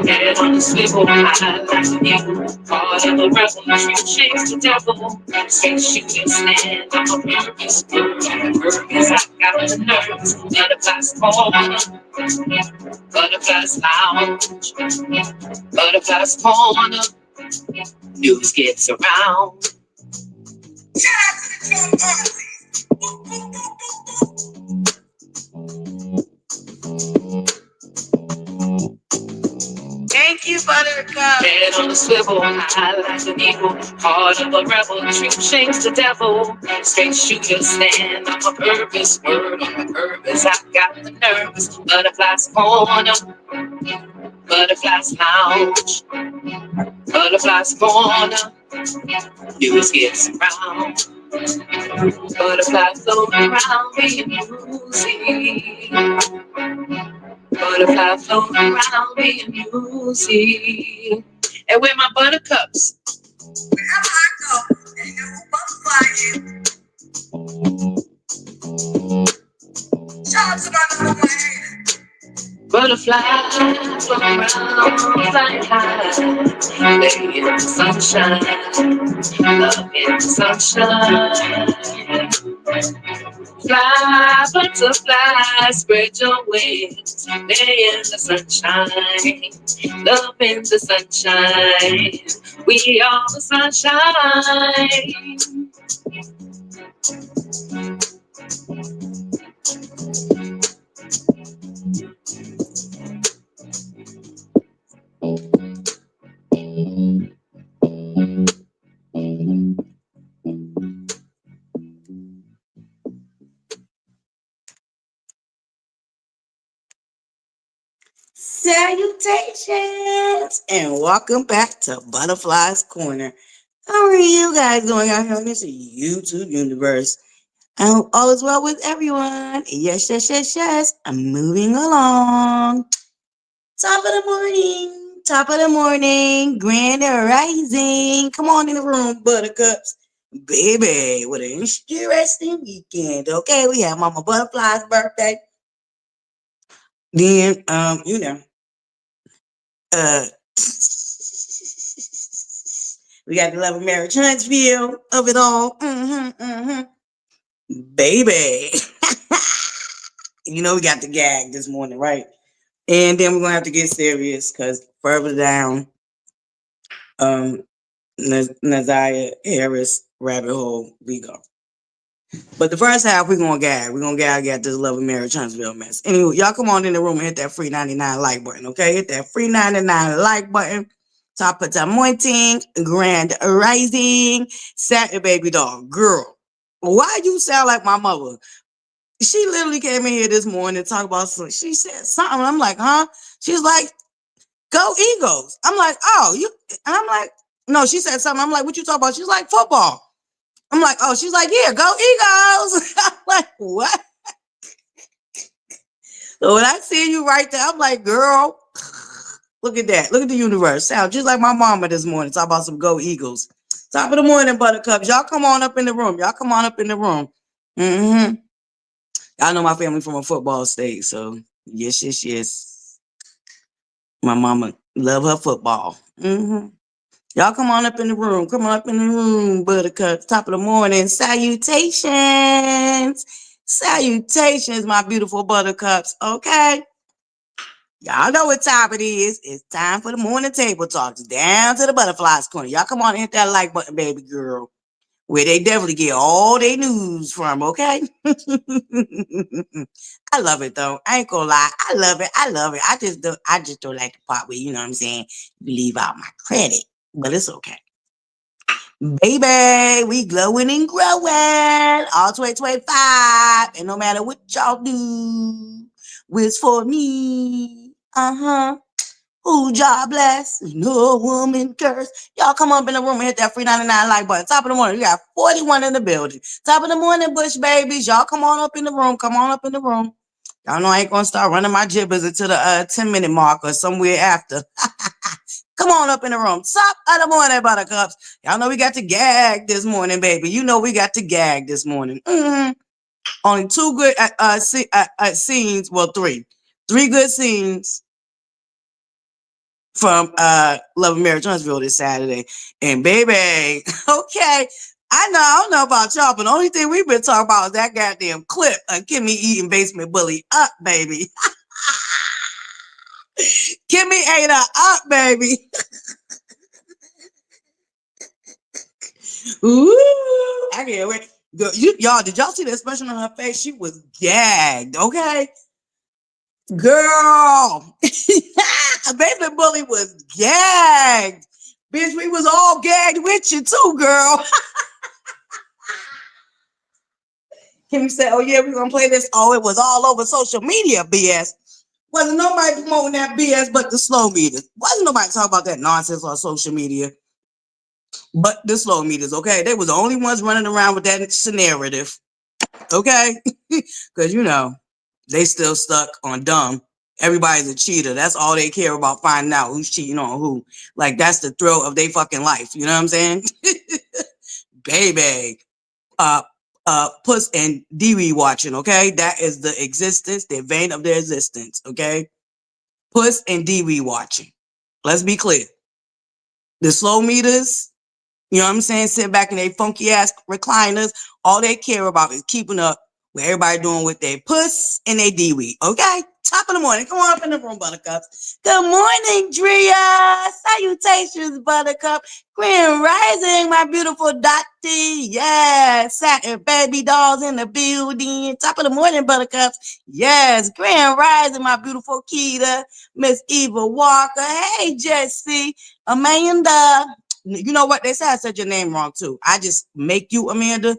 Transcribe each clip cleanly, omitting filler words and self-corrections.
Head on the swivel, high like an eagle. Caught in the revolution, shakes the devil. Straight shooting stand, I'm a nervous girl. Nervous, I got the nerves. Butterflies corner, butterflies lounge, butterflies corner. News gets around. Thank you, ButterCups. Head on the swivel, high like an eagle. Heart of a rebel, truth shakes the devil. Straight shooter stand, I'm a purpose. Word on the purpose, I got the nerves. Butterflies corner, butterflies lounge, butterflies corner. News gets around. Butterflies float around being woozy. Butterfly floating around being woozy. And with my buttercups. Wherever I go, and you butterfly is. Shout out to my number one hand. Butterflies float around, flying high. Lay in the sunshine, love in the sunshine. Fly, butterfly, spread your wings. Lay in the sunshine, love in the sunshine. We are the sunshine. Salutations and welcome back to Butterfly's Corner. How are you guys doing out here in this YouTube universe? I hope all is well with everyone. Yes, yes, yes, yes. I'm moving along. Top of the morning. Top of the morning. Grand rising. Come on in the room, Buttercups. Baby, what an interesting weekend. Okay, we have Mama Butterfly's birthday. Then, Uh, we got the love of Mary Huntsville of it all. Baby. We got the gag this morning, right? And then we're going to have to get serious because further down, Naziah Harris rabbit hole we go. But the first half, we're going to gag. We're going to gag at this love of Mary Huntsville mess. Anyway, y'all come on in the room and hit that free 99 like button, okay? Hit that free 99 like button. Top of the morning, grand rising, Saturday baby dog. Girl, why you sound like my mother? She literally came in here this morning and talked about something. She said something. I'm like, huh? She's like, go Eagles. I'm like, oh, you. And I'm like, no, she said something. I'm like, what you talking about? She's like, football. I'm like, oh, she's like, yeah, go Eagles. I'm like, what? So when I see you right there, I'm like, girl, look at that. Look at the universe. Sound just like my mama this morning. Talk about some go Eagles. Top of the morning, Buttercups. Y'all come on up in the room. Y'all come on up in the room. Y'all know my family from a football state. So yes, yes, yes. My mama love her football. Y'all come on up in the room. Come on up in the room, Buttercups. Top of the morning. Salutations. Salutations, my beautiful Buttercups. Okay. Y'all know what time it is. It's time for the morning table talks. Down to the Butterflies Corner. Y'all come on and hit that like button, baby girl. Where they definitely get all their news from, okay? I love it though. I ain't gonna lie. I love it. I love it. I just don't like the part where, you know what I'm saying, you leave out my credit. But it's okay. Baby, we glowing and growing all 2025. And no matter what y'all do, it's for me. Who jobless? No woman curse. Y'all come up in the room and hit that free 99 like button. Top of the morning. We got 41 in the building. Top of the morning, Bush babies. Y'all come on up in the room. Come on up in the room. Y'all know I ain't gonna start running my jibbers until the 10-minute mark or somewhere after. Come on up in the room. Top of the morning, buttercups. Y'all know we got to gag this morning, baby. You know we got to gag this morning. Only two good scenes. Well, three. Three good scenes from Love and Marriage Huntsville this Saturday. And baby, okay. I don't know about y'all, but the only thing we've been talking about is that goddamn clip of Kimmie eating basement bully up, baby. Kimmie ate her up, baby. Ooh, I can't wait. Y'all, did y'all see the expression on her face? She was gagged, okay? Girl, basement bully was gagged. Bitch, we was all gagged with you too, girl. Kimmie said, oh yeah, we're gonna play this. Oh, it was all over social media, BS. Wasn't nobody promoting that BS but the slow meters. Wasn't nobody talking about that nonsense on social media but the slow meters, okay? They was the only ones running around with that narrative, okay? Because, you know, they still stuck on dumb. Everybody's a cheater. That's all they care about, finding out who's cheating on who. Like, that's the thrill of their fucking life. You know what I'm saying? Baby. Puss and Dewey watching, okay? That is the existence, the vein of their existence, okay? Puss and Dewey watching. Let's be clear. The slow meters, you know what I'm saying, sit back in their funky ass recliners. All they care about is keeping up with everybody doing with their puss and their Dewey, okay? Top of the morning. Come on up in the room, buttercups. Good morning, Drea. Salutations, buttercup. Grand rising, my beautiful Dottie. Yes, satin baby dolls in the building. Top of the morning, buttercups. Yes, grand rising, my beautiful Keita. Miss Eva Walker. Hey, Jessie. Amanda. You know what? They said I said your name wrong, too. I just make you Amanda.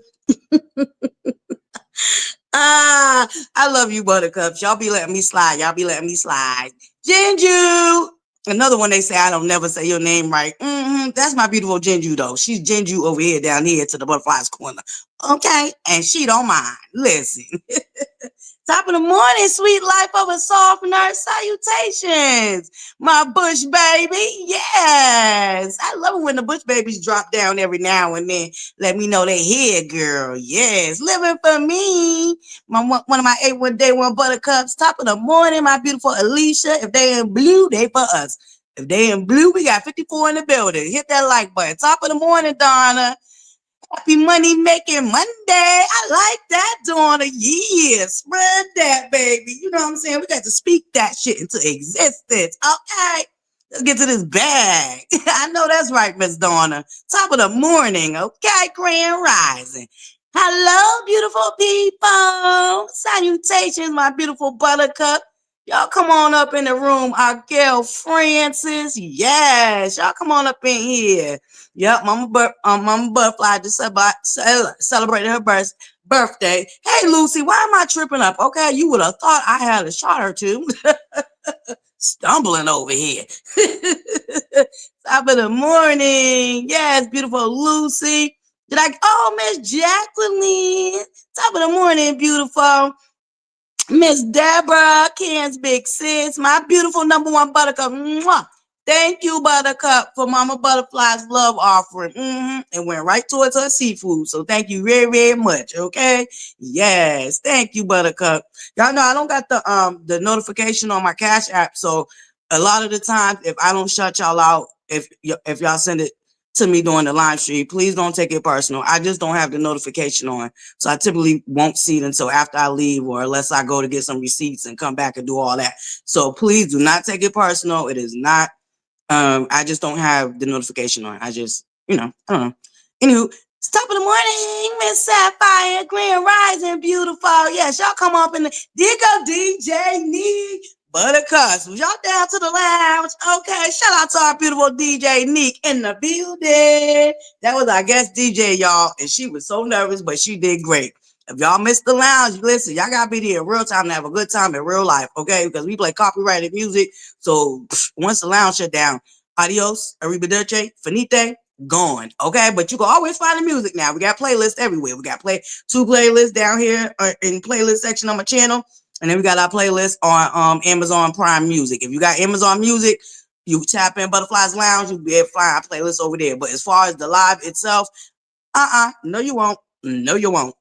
I love you, buttercups. Y'all be letting me slide. Y'all be letting me slide. Jinju. Another one they say I don't never say your name right. That's my beautiful Jinju, though. She's Jinju over here, down here to the butterflies corner. Okay? And she don't mind. Listen. Top of the morning, sweet life of a softener. Salutations, my Bush baby. Yes. I love it when the Bush babies drop down every now and then. Let me know they here, girl. Yes. Living for me. One of my 8-1 day one buttercups. Top of the morning, my beautiful Alicia. If they in blue, they for us. If they in blue, we got 54 in the building. Hit that like button. Top of the morning, Donna. Happy money making Monday. I like that, Donna. Yeah, spread that, baby. You know what I'm saying? We got to speak that shit into existence. Okay. Let's get to this bag. I know that's right, Miss Donna. Top of the morning. Okay, grand rising. Hello, beautiful people. Salutations, my beautiful buttercup. Y'all come on up in the room. Our girl Francis. Yes, y'all come on up in here. Yep, Mama ButterFlii just celebrated her birthday. Hey, Lucy, why am I tripping up? Okay, you would have thought I had a shot or two. Stumbling over here. Top of the morning. Yes, beautiful Lucy. Miss Jacqueline. Top of the morning, beautiful. Miss Deborah, Ken's big sis, my beautiful number one buttercup. Mwah. Thank you, Buttercup, for Mama ButterFlii's love offering. It went right towards her seafood. So thank you very, very much. Okay. Yes. Thank you, Buttercup. Y'all know I don't got the notification on my Cash App. So a lot of the time, if I don't shut y'all out, if y'all send it to me during the live stream, please don't take it personal. I just don't have the notification on. So I typically won't see it until after I leave or unless I go to get some receipts and come back and do all that. So please do not take it personal. It is not. I just don't have the notification on. I just, I don't know. Anywho, it's top of the morning, Miss Sapphire, Grand Rising, beautiful. Yes, y'all come up in the Digo DJ Neek. Buttercups, y'all down to the lounge. Okay, shout out to our beautiful DJ Neek in the building. That was our guest DJ, y'all, and she was so nervous, but she did great. If y'all missed the lounge, listen, y'all gotta be there in real time to have a good time in real life, okay? Because we play copyrighted music. So once the lounge shut down, adios, arrivederci, finite, gone, okay? But you can always find the music now. We got playlists everywhere. We got two playlists down here in playlist section on my channel, and then we got our playlist on Amazon Prime Music. If you got Amazon Music, you tap in ButterFlii's Lounge, you'll be able to find our playlist over there. But as far as the live itself, no, you won't. No, you won't.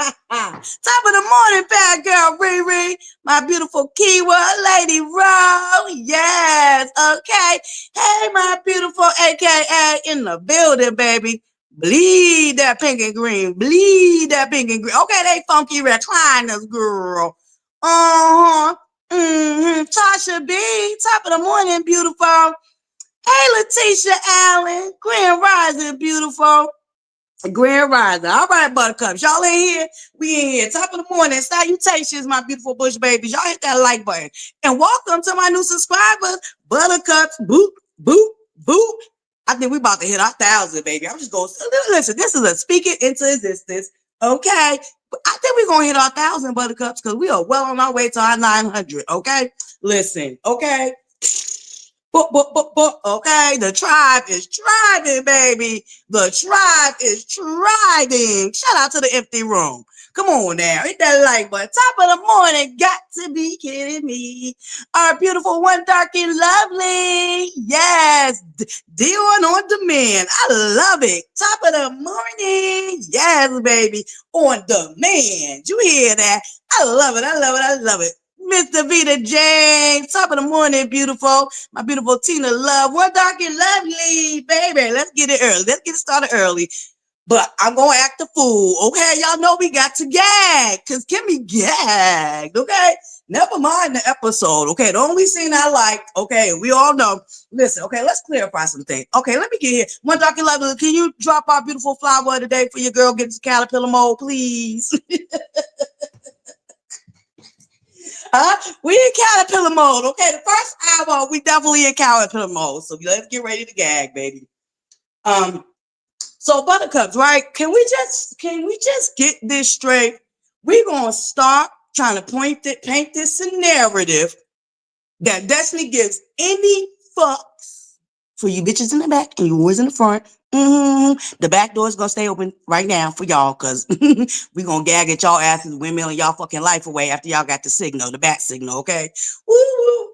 Top of the morning, bad girl Riri, my beautiful keyword lady Ro. Yes, okay. Hey, my beautiful AKA in the building, baby. Bleed that pink and green. Bleed that pink and green. Okay, they funky recliners, girl. Tasha B, top of the morning, beautiful. Hey, Letitia Allen, Grand Rising, beautiful. Grand Rising. All right, Buttercups. Y'all in here? We in here. Top of the morning. Salutations, my beautiful bush babies. Y'all hit that like button. And welcome to my new subscribers, Buttercups. Boop, boop, boop. I think we about to hit our 1,000, baby. I'm just going to listen. This is a speaking into existence. Okay. But I think we're going to hit our 1,000, Buttercups, because we are well on our way to our 900. Okay. Listen. Okay. Okay, the tribe is thriving, baby. The tribe is thriving. Shout out to the empty room. Come on now, hit that like button. Top of the morning, got to be kidding me. Our beautiful one, dark and lovely. Yes, Dion on demand. I love it. Top of the morning. Yes, baby, on demand. You hear that? I love it. I love it. I love it. Mr. Vita James, top of the morning, beautiful. My beautiful Tina Love. One dark and lovely, baby. Let's get it early. Let's get it started early. But I'm going to act a fool, okay? Y'all know we got to gag, because Kimmie gagged, okay? Never mind the episode, okay? The only scene I liked, okay, we all know. Listen, okay, let's clarify some things. Okay, let me get here. One dark and lovely, can you drop our beautiful flower today for your girl getting to caterpillar mode, please? We in caterpillar mode, okay? The first hour, we definitely in caterpillar mode. So let's get ready to gag, baby. So Buttercups, right? Can we just get this straight? We're gonna start trying to paint this narrative that Destiny gives any fucks for you bitches in the back and you boys in the front. The back door is gonna stay open right now for y'all, because we gonna gag at y'all asses, windmill y'all fucking life away after y'all got the signal, the bat signal, okay? Woo!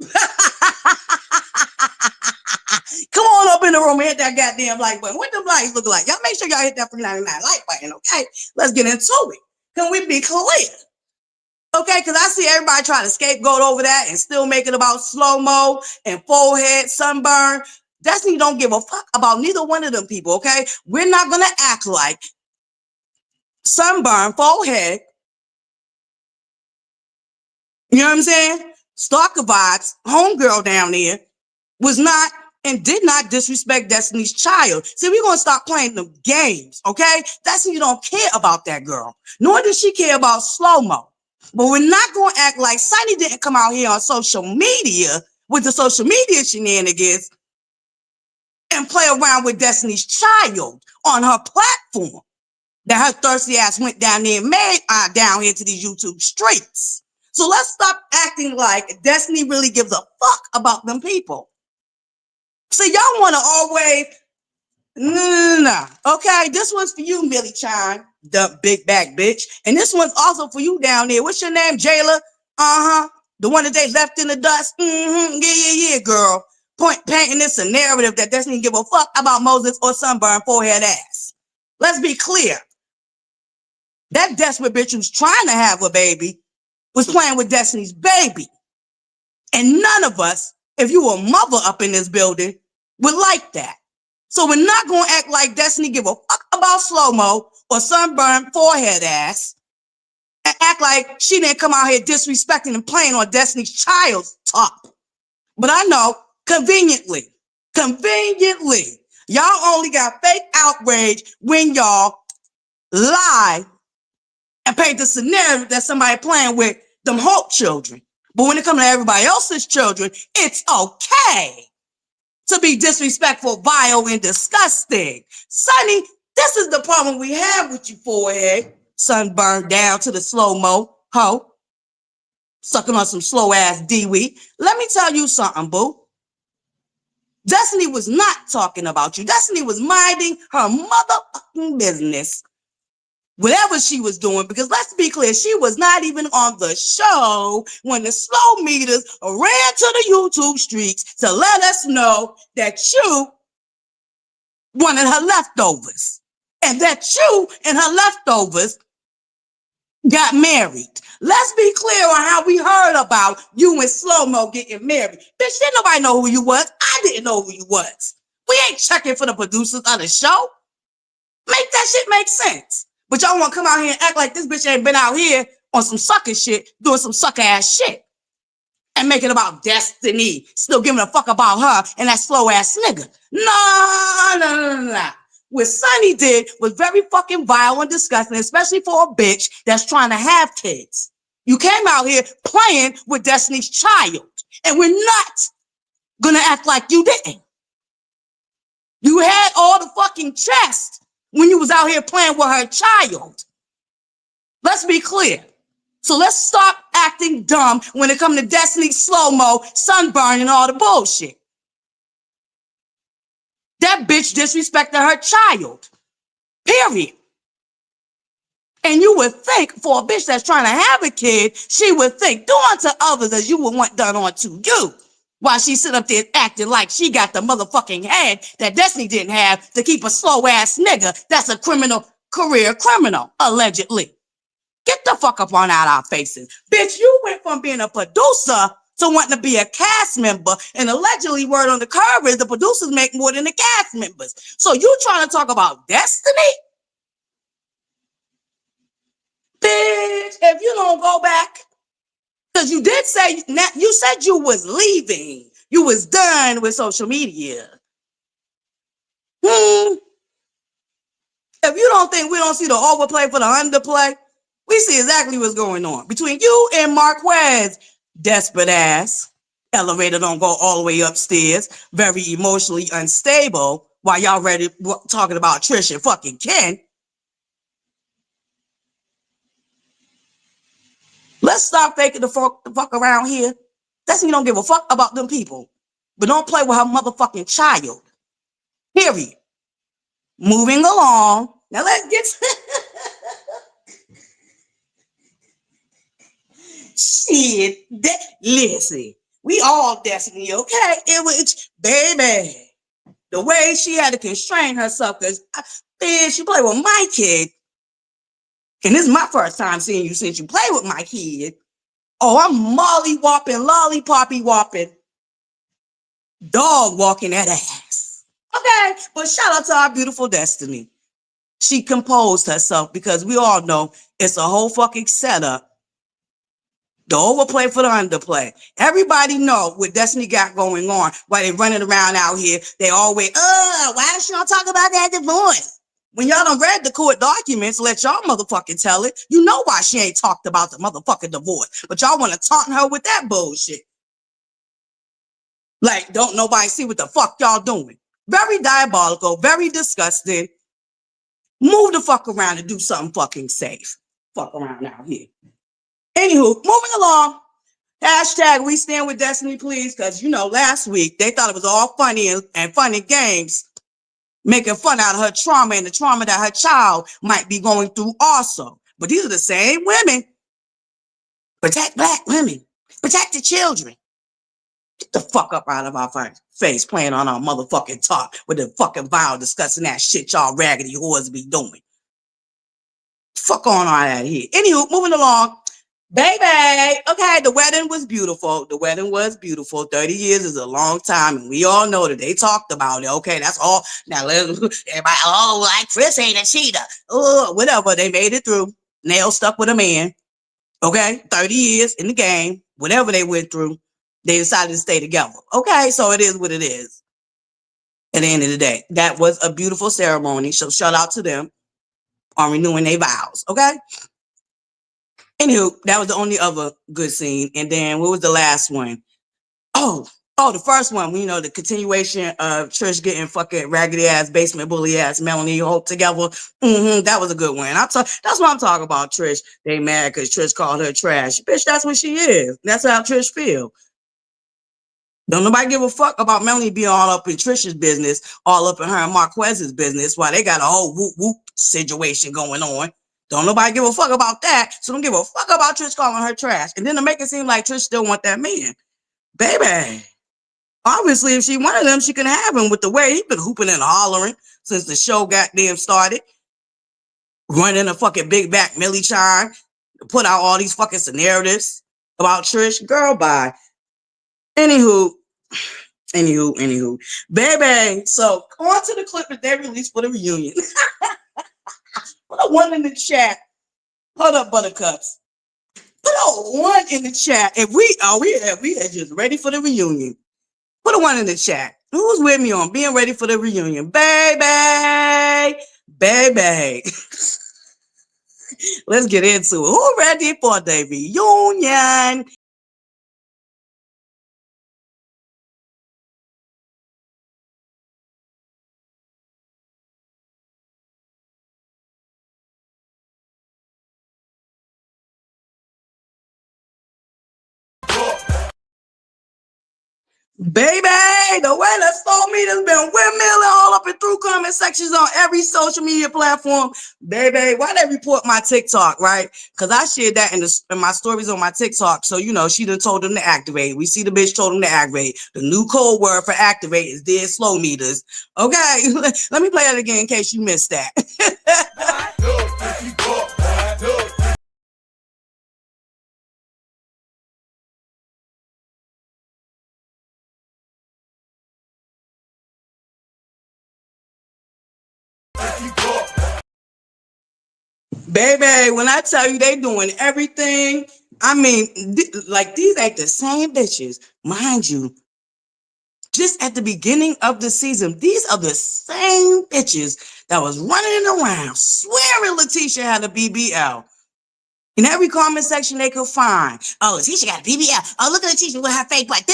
Come on up in the room and hit that goddamn like button. What them lights look like? Y'all make sure y'all hit that $3.99 like button, okay? Let's get into it. Can we be clear? Okay, because I see everybody trying to scapegoat over that and still make it about slow-mo and forehead sunburn. Destiny don't give a fuck about neither one of them people, okay? We're not going to act like sunburn, forehead, you know what I'm saying? Stalker vibes, homegirl down there, was not and did not disrespect Destiny's child. See, we're going to stop playing them games, okay? Destiny don't care about that girl, nor does she care about slow-mo. But we're not going to act like Sunny didn't come out here on social media with the social media shenanigans and play around with Destiny's child on her platform that her thirsty ass went down there and made down here to these YouTube streets. So let's stop acting like Destiny really gives a fuck about them people. See, y'all want to always, no. Okay, this one's for you, Millie Chime, the big back bitch. And this one's also for you down there. What's your name, Jayla? The one that they left in the dust? Yeah, girl. Painting this a narrative that doesn't even give a fuck about Moses or sunburn forehead ass. Let's be clear. That desperate bitch who's trying to have a baby was playing with Destiny's baby. And none of us, if you were a mother up in this building, would like that. So we're not going to act like Destiny give a fuck about slow-mo or sunburned forehead ass and act like she didn't come out here disrespecting and playing on Destiny's child's top. But I know, conveniently, y'all only got fake outrage when y'all lie and paint the scenario that somebody playing with them Hope children. But when it comes to everybody else's children, it's okay to be disrespectful, vile, and disgusting. Sonny, this is the problem we have with you, forehead. sunburned down to the slow-mo, ho, sucking on some slow-ass D-weed. Let me tell you something, boo. Destiny was not talking about you. Destiny was minding her motherfucking business. Whatever she was doing, because let's be clear, she was not even on the show when the slow meters ran to the YouTube streets to let us know that you wanted her leftovers and that you and her leftovers got married. Let's be clear on how we heard about you and Slow-Mo getting married. Bitch, didn't nobody know who you was. I didn't know who you was. We ain't checking for the producers of the show. Make that shit make sense. But y'all want to come out here and act like this bitch ain't been out here on some sucker shit, doing some sucker ass shit. And make it about Destiny. Still giving a fuck about her and that slow ass nigga. No. What Sonny did was very fucking vile and disgusting, especially for a bitch that's trying to have kids. You came out here playing with Destiny's child. And we're not gonna act like you didn't. You had all the fucking chest when you was out here playing with her child. Let's be clear. So let's stop acting dumb when it comes to Destiny, Slow-Mo, Sunburn, and all the bullshit. That bitch disrespected her child. Period. And you would think for a bitch that's trying to have a kid, she would think, do unto others as you would want done unto you. While she sit up there acting like she got the motherfucking head that Destiny didn't have to keep a slow ass nigga that's a career criminal, allegedly. Get the fuck up on out our faces. Bitch, you went from being a producer to wanting to be a cast member, and allegedly word on the curve is the producers make more than the cast members. So you trying to talk about Destiny? Bitch, if you don't go back, because you did say, you said you was leaving. You was done with social media. If you don't think we don't see the overplay for the underplay, we see exactly what's going on. Between you and Marquez, desperate ass, elevator don't go all the way upstairs, very emotionally unstable, while y'all ready talking about Trish and fucking Ken. Let's stop faking the fuck around here. Destiny don't give a fuck about them people. But don't play with her motherfucking child. Period. Moving along. Now let's get shit. Listen, we all Destiny, okay? It was, baby, the way she had to constrain herself, because, man, she played with my kid. And this is my first time seeing you since you play with my kid. Oh, I'm molly whopping, lollipoppy whopping, dog walking that ass. Okay, but shout out to our beautiful Destiny. She composed herself because we all know it's a whole fucking setup. The overplay for the underplay. Everybody know what Destiny got going on while they running around out here. They always, why is she don't talk about that divorce? When y'all done read the court documents, let y'all motherfucking tell it. You know why she ain't talked about the motherfucking divorce. But y'all want to taunt her with that bullshit. Like, don't nobody see what the fuck y'all doing. Very diabolical, very disgusting. Move the fuck around and do something fucking safe. Fuck around out here. Anywho, moving along. Hashtag we stand with Destiny, please. Because, you know, last week, they thought it was all funny and funny games. Making fun out of her trauma and the trauma that her child might be going through also. But these are the same women. Protect black women. Protect the children. Get the fuck up out of our face playing on our motherfucking talk with the fucking vile discussing that shit y'all raggedy whores be doing. Fuck on all that here. Anywho, moving along. Baby, okay, the wedding was beautiful. The wedding was beautiful. 30 years is a long time, and we all know that they talked about it. Okay, that's all. Now, everybody, like Chris ain't a cheater. Whatever, they made it through. Nail stuck with a man. Okay, 30 years in the game. Whatever they went through, they decided to stay together. Okay, so it is what it is. At the end of the day, that was a beautiful ceremony. So shout out to them on renewing their vows. Okay. Anywho, that was the only other good scene. And then what was the last one? Oh, Oh, the first one, you know, the continuation of Trish getting fucking raggedy ass, basement bully ass Melanie Hope together. That was a good one. That's what I'm talking about, Trish. They mad because Trish called her trash. Bitch, that's what she is. That's how Trish feel. Don't nobody give a fuck about Melanie being all up in Trish's business, all up in her and Marquez's business, while they got a whole whoop whoop situation going on. Don't nobody give a fuck about that. So don't give a fuck about Trish calling her trash. And then to make it seem like Trish still want that man. Baby. Obviously, if she wanted him, she can have him with the way he been hooping and hollering since the show goddamn started. Running a fucking big back Millie Chime, put out all these fucking narratives about Trish. Girl, bye. Anywho. Baby, so on to the clip that they released for the reunion. Put a one in the chat. Hold up, ButterCups. Put a one in the chat. If we are just ready for the reunion. Put a one in the chat. Who's with me on being ready for the reunion? Baby. Let's get into it. Who ready for the reunion? Baby, the way that soul meter's been windmilling all up and through comment sections on every social media platform. Baby, why they report my TikTok, right? Because I shared that in my stories on my TikTok. So, you know, she done told them to activate. We see the bitch told them to activate. The new code word for activate is dead slow meters. Okay, let me play that again in case you missed that. Baby, when I tell you they doing everything, I mean, like these ain't the same bitches, mind you. Just at the beginning of the season, these are the same bitches that was running around swearing Letitia had a BBL. In every comment section they could find, oh, Letitia got a BBL. Oh, look at Letitia with her fake butt.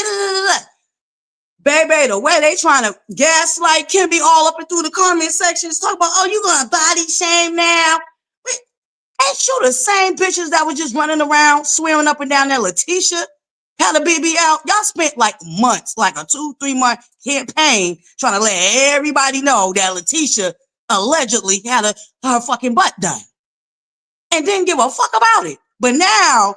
Baby, the way they trying to gaslight Kimmie all up and through the comment sections, talk about, oh, you gonna body shame now? Ain't you the same bitches that were just running around swearing up and down that Letitia had a BBL? Y'all spent like months, like a 2-3 month campaign trying to let everybody know that Letitia allegedly had her fucking butt done and didn't give a fuck about it. But now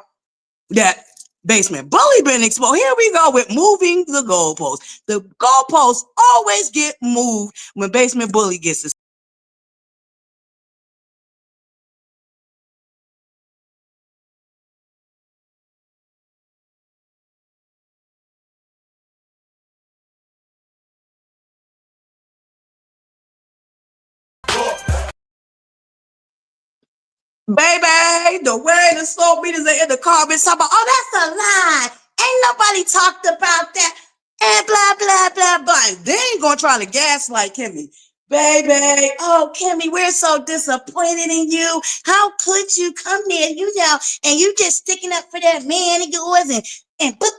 that basement bully been exposed, here we go with moving the goalposts. The goalposts always get moved when basement bully gets this. Baby, the way the soul meters are in the comments, talking about, oh, that's a lie. Ain't nobody talked about that. And blah, blah, blah, blah. And they ain't gonna try to gaslight Kimmie. Baby, oh, Kimmie, we're so disappointed in you. How could you come there, you know, and you just sticking up for that man of yours and but.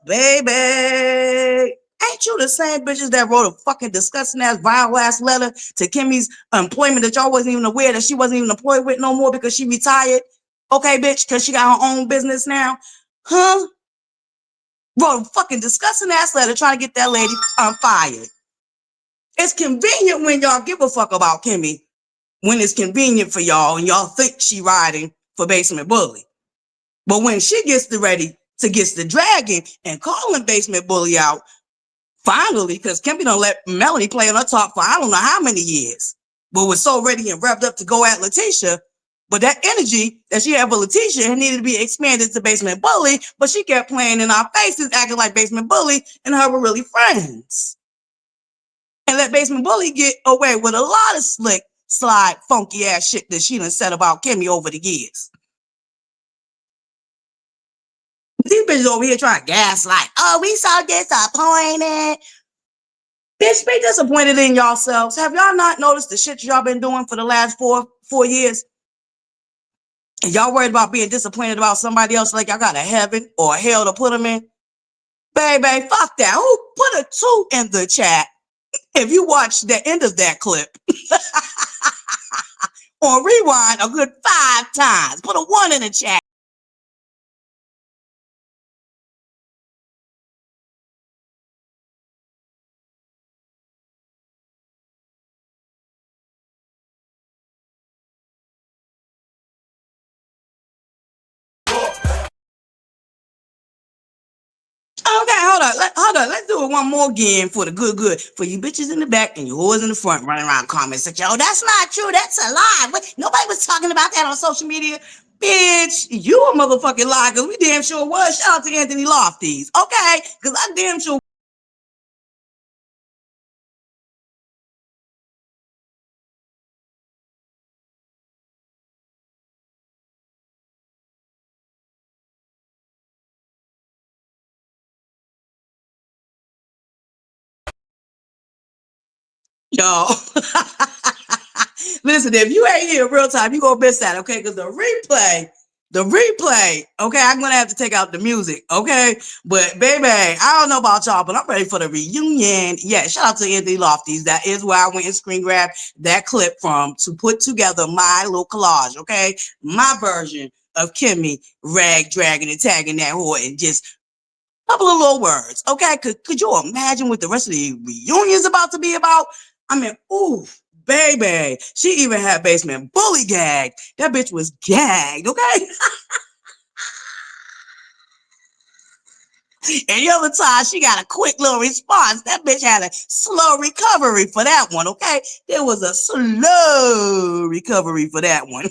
Baby. Ain't you the same bitches that wrote a fucking disgusting ass, vile ass letter to Kimmie's employment that y'all wasn't even aware that she wasn't even employed with no more because she retired? Okay, bitch, because she got her own business now? Huh? Wrote a fucking disgusting ass letter trying to get that lady fired. It's convenient when y'all give a fuck about Kimmie, when it's convenient for y'all and y'all think she riding for basement bully. But when she gets ready to get the dragging and calling basement bully out, finally, because Kimmie don't let Melanie play on her top for I don't know how many years, but was so ready and revved up to go at Letitia. But that energy that she had for Letitia needed to be expanded to basement bully, but she kept playing in our faces, acting like basement bully and her were really friends. And let basement bully get away with a lot of slick, slide, funky ass shit that she done said about Kimmie over the years. These bitches over here trying to gaslight. Oh, we so disappointed. Bitch, be disappointed in yourselves. Have y'all not noticed the shit y'all been doing for the last four years? And y'all worried about being disappointed about somebody else like y'all got a heaven or a hell to put them in? Baby, fuck that. Who put a 2 in the chat if you watch the end of that clip? Or rewind a good 5 times. Put a 1 in the chat. Okay, hold on. Let's do it one more again for the good. For you bitches in the back and you whores in the front running around comment section. Oh, that's not true. That's a lie. Nobody was talking about that on social media. Bitch, you a motherfucking lie, because we damn sure was. Shout out to Anthony Lofties. Okay? Because I damn sure. Y'all. Listen, if you ain't here in real time, you gonna miss that, okay? Because the replay, okay, I'm gonna have to take out the music, okay? But baby, I don't know about y'all, but I'm ready for the reunion. Yeah, shout out to Anthony Lofties. That is where I went and screen grabbed that clip from to put together my little collage, okay? My version of Kimmie dragging and tagging that whore and just a couple of little words, okay? Could you imagine what the rest of the reunion's about to be about? I mean, ooh, baby. She even had Basement Bully gagged. That bitch was gagged, okay? And the other time, she got a quick little response. That bitch had a slow recovery for that one, okay? There was a slow recovery for that one.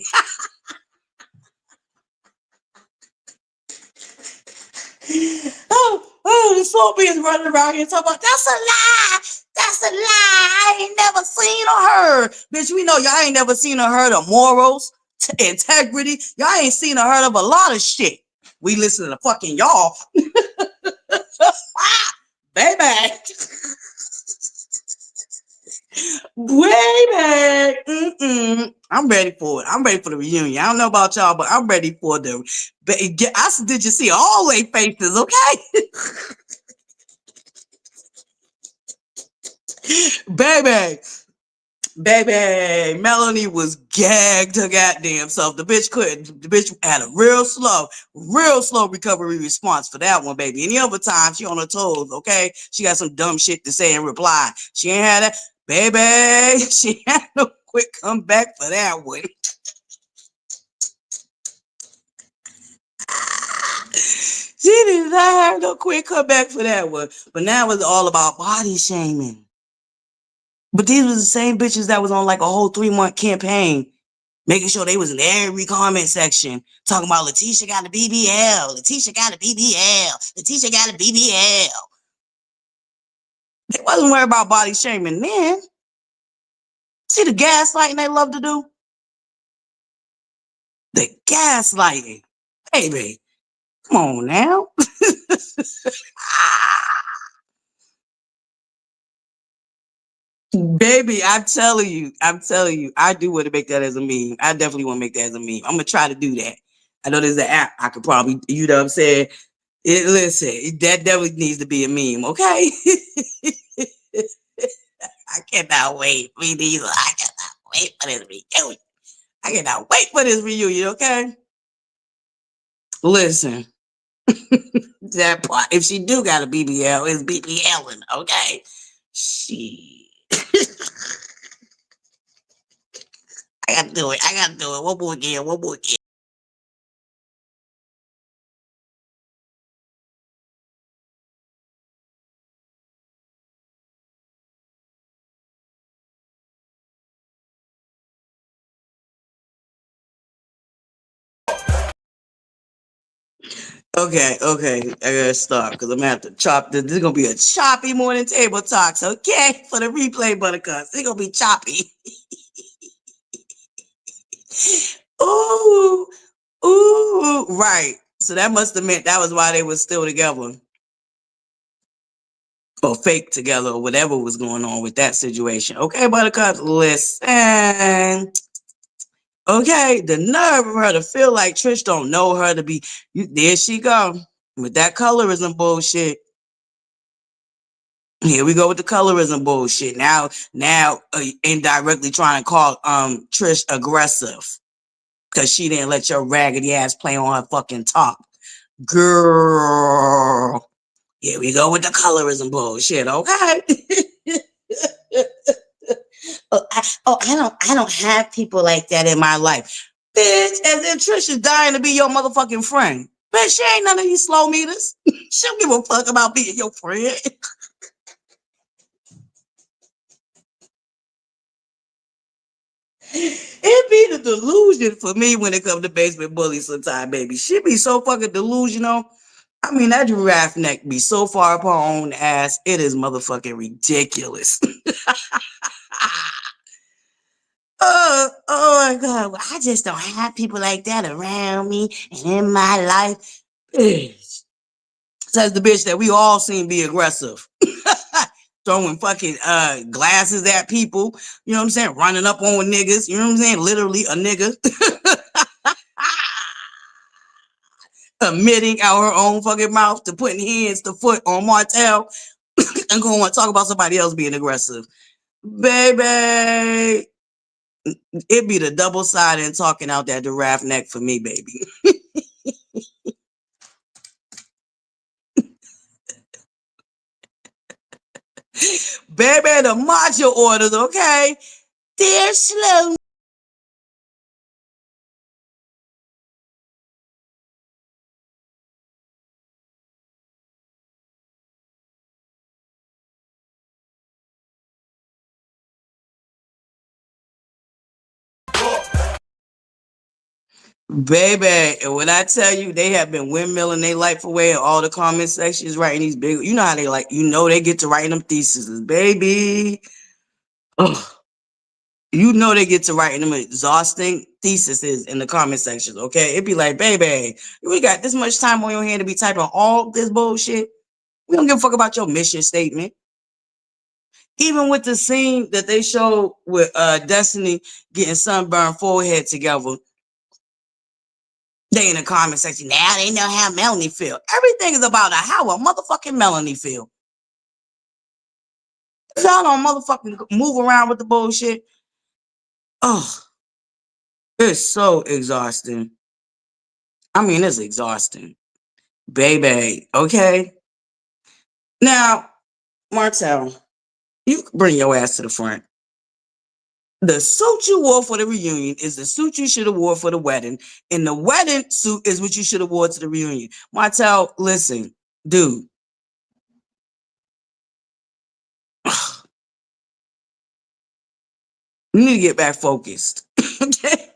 The Scorpions running around here talking about, that's a lie. That's a lie. I ain't never seen or heard. Bitch, we know y'all ain't never seen or heard of morals, integrity. Y'all ain't seen or heard of a lot of shit. We listen to fucking y'all. Baby. Baby. I'm ready for it. I'm ready for the reunion. I don't know about y'all, but I'm ready for the. Did you see all their faces? Okay. Baby, Melanie was gagged her goddamn self. The bitch couldn't. The bitch had a real slow recovery response for that one, baby. Any other time, she on her toes, okay? She got some dumb shit to say in reply. She ain't had that. Baby, she had no quick comeback for that one. She did not have no quick comeback for that one. But now it's all about body shaming. But these was the same bitches that was on like a whole 3-month campaign, making sure they was in every comment section talking about Letitia got a BBL, Letitia got a BBL, Letitia got a BBL. They wasn't worried about body shaming then. See the gaslighting they love to do? The gaslighting. Baby, come on now. Baby, I'm telling you, I do want to make that as a meme. I definitely want to make that as a meme. I'm gonna try to do that. I know there's an app I could probably, you know what I'm saying? Listen, that definitely needs to be a meme, okay? I cannot wait. Me neither. I cannot wait for this reunion. I cannot wait for this reunion, okay? Listen, that part, if she do got a BBL, it's BBLing, okay? She. I gotta do it. One more again. Okay. I gotta stop because I'm gonna have to chop this. This is gonna be a choppy morning table talks, okay? For the replay, ButterCups. It's gonna be choppy. Ooh, right. So that must have meant that was why they were still together. Or fake together, or whatever was going on with that situation. Okay, ButterCups, listen. Okay, the nerve of her to feel like Trish don't know her to be. There she go with that colorism bullshit. Here we go with the colorism bullshit. Now, indirectly trying to call Trish aggressive because she didn't let your raggedy ass play on her fucking top. Girl. Here we go with the colorism bullshit, okay? I don't have people like that in my life. Bitch, as if Trish is dying to be your motherfucking friend. Bitch, she ain't none of these slow meters. She don't give a fuck about being your friend. It be the delusion for me when it comes to basement bullies sometimes, baby. She be so fucking delusional. I mean, that giraffe neck be so far up her own ass. It is motherfucking ridiculous. Oh my God. Well, I just don't have people like that around me and in my life. Bitch. Says the bitch that we all seen be aggressive. Throwing fucking glasses at people. You know what I'm saying? Running up on niggas. You know what I'm saying? Literally a nigga. Admitting out her own fucking mouth to putting hands to foot on Martell and going to talk about somebody else being aggressive. Baby. It be the double sided and talking out that giraffe neck for me, baby. Baby, the macho orders, okay? They're slow. Baby, and when I tell you they have been windmilling their life away in all the comment sections, writing these big, you know how they like, they get to writing them theses, baby. Ugh. You know they get to writing them exhausting theses in the comment sections, okay? It'd be like, baby, we got this much time on your hand to be typing all this bullshit. We don't give a fuck about your mission statement. Even with the scene that they showed with Destiny getting sunburned forehead together, they in the comment section, now they know how Melanie feel. Everything is about how a motherfucking Melanie feel. Y'all don't motherfucking move around with the bullshit. Oh, it's so exhausting. I mean, it's exhausting. Baby, okay? Now, Martell, you bring your ass to the front. The suit you wore for the reunion is the suit you should have wore for the wedding. And the wedding suit is what you should have wore to the reunion. Martell, listen, dude. You need to get back focused. Okay?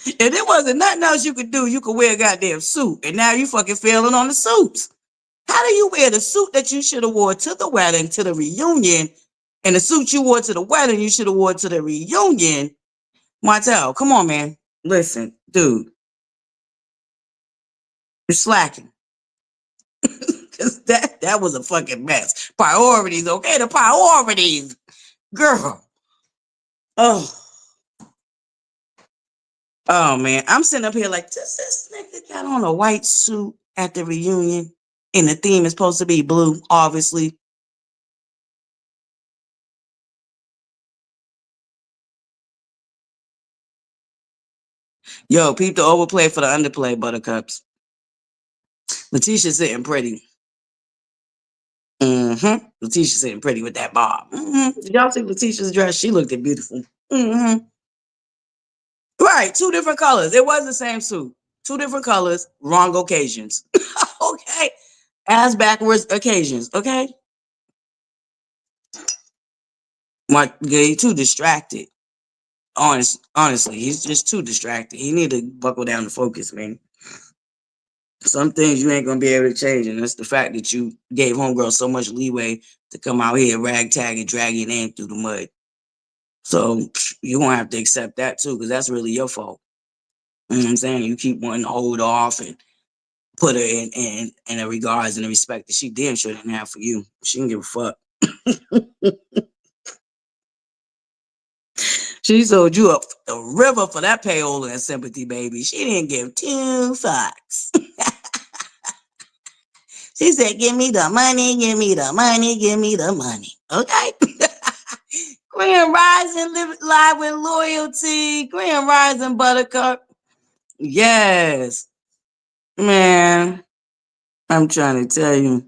If there wasn't nothing else you could do, you could wear a goddamn suit. And now you fucking failing on the suits. How do you wear the suit that you should have wore to the wedding, to the reunion, and the suit you wore to the wedding, you should have wore to the reunion? Martell, come on, man. Listen, dude. You're slacking. Because that was a fucking mess. Priorities, okay? The priorities. Girl. Oh. Oh, man. I'm sitting up here like, does this nigga got on a white suit at the reunion? And the theme is supposed to be blue, obviously. Yo, peep the overplay for the underplay, ButterCups. Letitia sitting pretty. Letitia sitting pretty with that bob. Did y'all see Letitia's dress? She looked beautiful. Right, 2 different colors. It was the same suit. 2 different colors, wrong occasions. Okay. Ass backwards occasions, okay? He's too distracted. Honestly, he's just too distracted. He need to buckle down and focus, man. Some things you ain't gonna be able to change, and that's the fact that you gave homegirl so much leeway to come out here ragtag and drag your name through the mud. So you're gonna have to accept that too, because that's really your fault. You know what I'm saying? You keep wanting to hold off and put her in the regards and the respect that she damn sure didn't have for you. She didn't give a fuck. She sold you up the river for that payola and sympathy, baby. She didn't give 2 fucks. She said, give me the money, give me the money, give me the money. Okay. Grand Rising, live live with loyalty. Grand Rising, Buttercup. Yes. Man, I'm trying to tell you.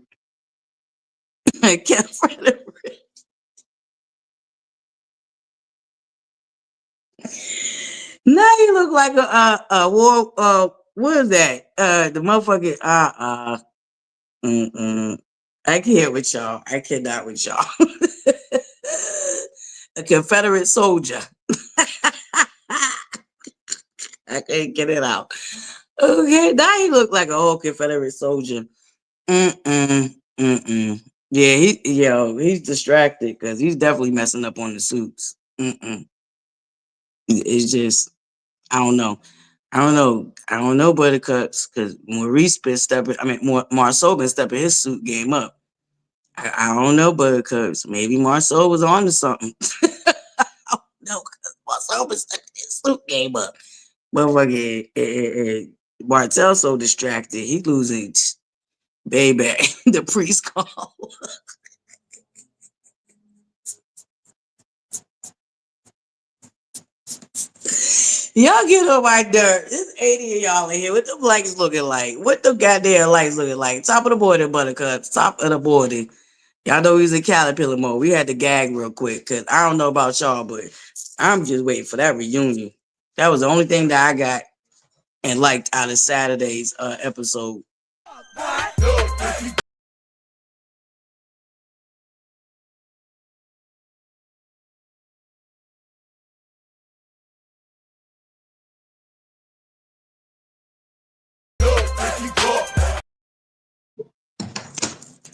I can't find it. Now you look like a war. What is that? The motherfucking I can't with y'all. I cannot with y'all. A Confederate soldier. I can't get it out. Okay, now he looked like a whole Confederate soldier. Yeah, he's distracted because he's definitely messing up on the suits. It's just, I don't know. I don't know, Buttercups, because Maurice been stepping. I mean, Marceau been stepping his suit game up. I don't know, Buttercups. Maybe Marceau was on to something. No, because Marceau been stepping his suit game up. Motherfucker, Bartell's so distracted. He losing, baby. The priest call. Y'all get on my dirt. There's 80 of y'all in here. What the lights looking like? What the goddamn lights looking like? Top of the board, Buttercups. Top of the board. Y'all know he's in caterpillar mode. We had to gag real quick because I don't know about y'all, but I'm just waiting for that reunion. That was the only thing that I got and liked out of Saturday's episode.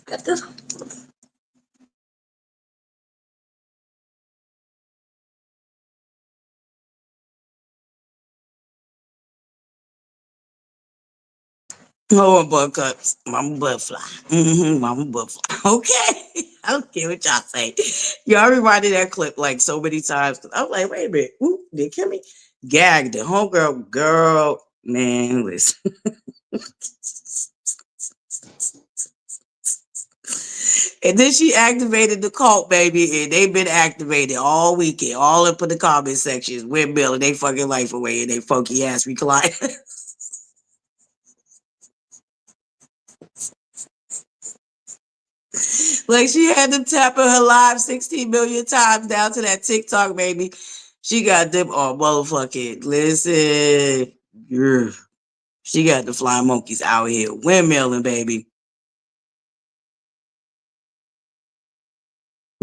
Got this. Oh, ButterCups. Mama ButterFlii. Mama ButterFlii. Okay. I don't care what y'all say. Y'all reminded that clip like so many times. I was like, wait a minute. Ooh, did Kimmie gag the homegirl? Girl, man, listen. And then she activated the cult, baby, and they've been activated all weekend, all up in the comment sections, windmilling they fucking life away and they funky ass recline. Like she had them tapping her live 16 million times down to that TikTok, baby. She got them all motherfucking listen. Yeah. She got the flying monkeys out here windmilling, baby.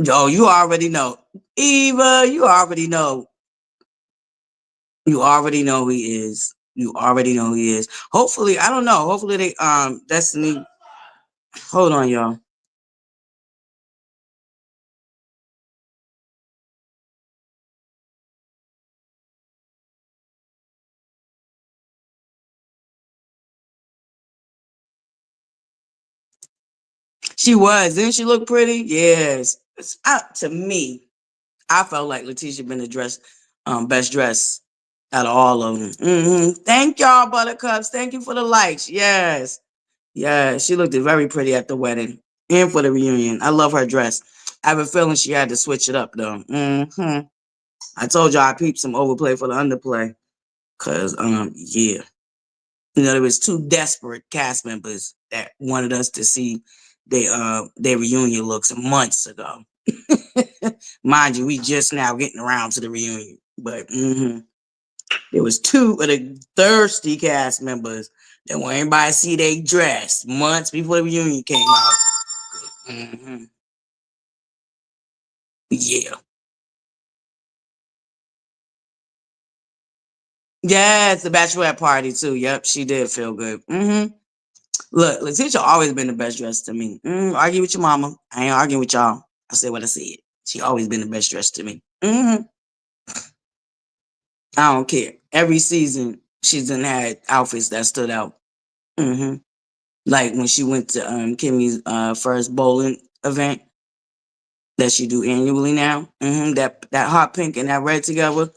Oh, you already know. Eva, you already know. You already know who he is. You already know who he is. Hopefully, I don't know. Hopefully they Destiny. Hold on, y'all. She was. Didn't she look pretty? Yes. To me, I felt like Letitia been the best dress out of all of them. Thank y'all, Buttercups. Thank you for the likes. Yes. Yeah, she looked very pretty at the wedding and for the reunion. I love her dress. I have a feeling she had to switch it up though. I told y'all I peeped some overplay for the underplay. Cause yeah. There was two desperate cast members that wanted us to see their reunion looks months ago. Mind you, we just now getting around to the reunion. But there was two of the thirsty cast members that want everybody to see they dress months before the reunion came out. Yeah. Yes, the bachelorette party too. Yep, she did feel good. Look, Letitia always been the best dressed to me. Argue with your mama. I ain't arguing with y'all. I said what I said. She always been the best dressed to me. I don't care. Every season she's done had outfits that stood out. Like when she went to Kimmie's first bowling event that she do annually now. That hot pink and that red together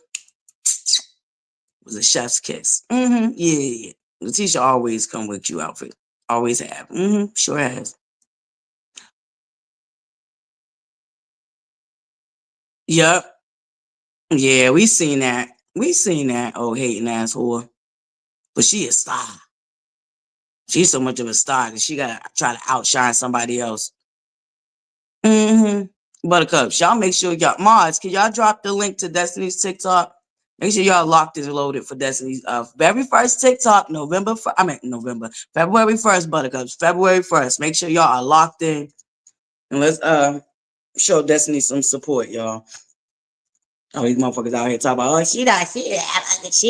was a chef's kiss. Yeah. Letitia always come with you outfit. Always have. Sure has. Yep. Yeah, we seen that. We seen that old hating ass whore. But she a star. She's so much of a star that she gotta try to outshine somebody else. Buttercups, y'all make sure y'all mods. Can y'all drop the link to Destiny's TikTok? Make sure y'all locked and loaded for Destiny's very first TikTok, November, February 1st, Buttercups, February 1st. Make sure y'all are locked in and let's show Destiny some support, y'all. Oh, these motherfuckers out here talking about, oh, she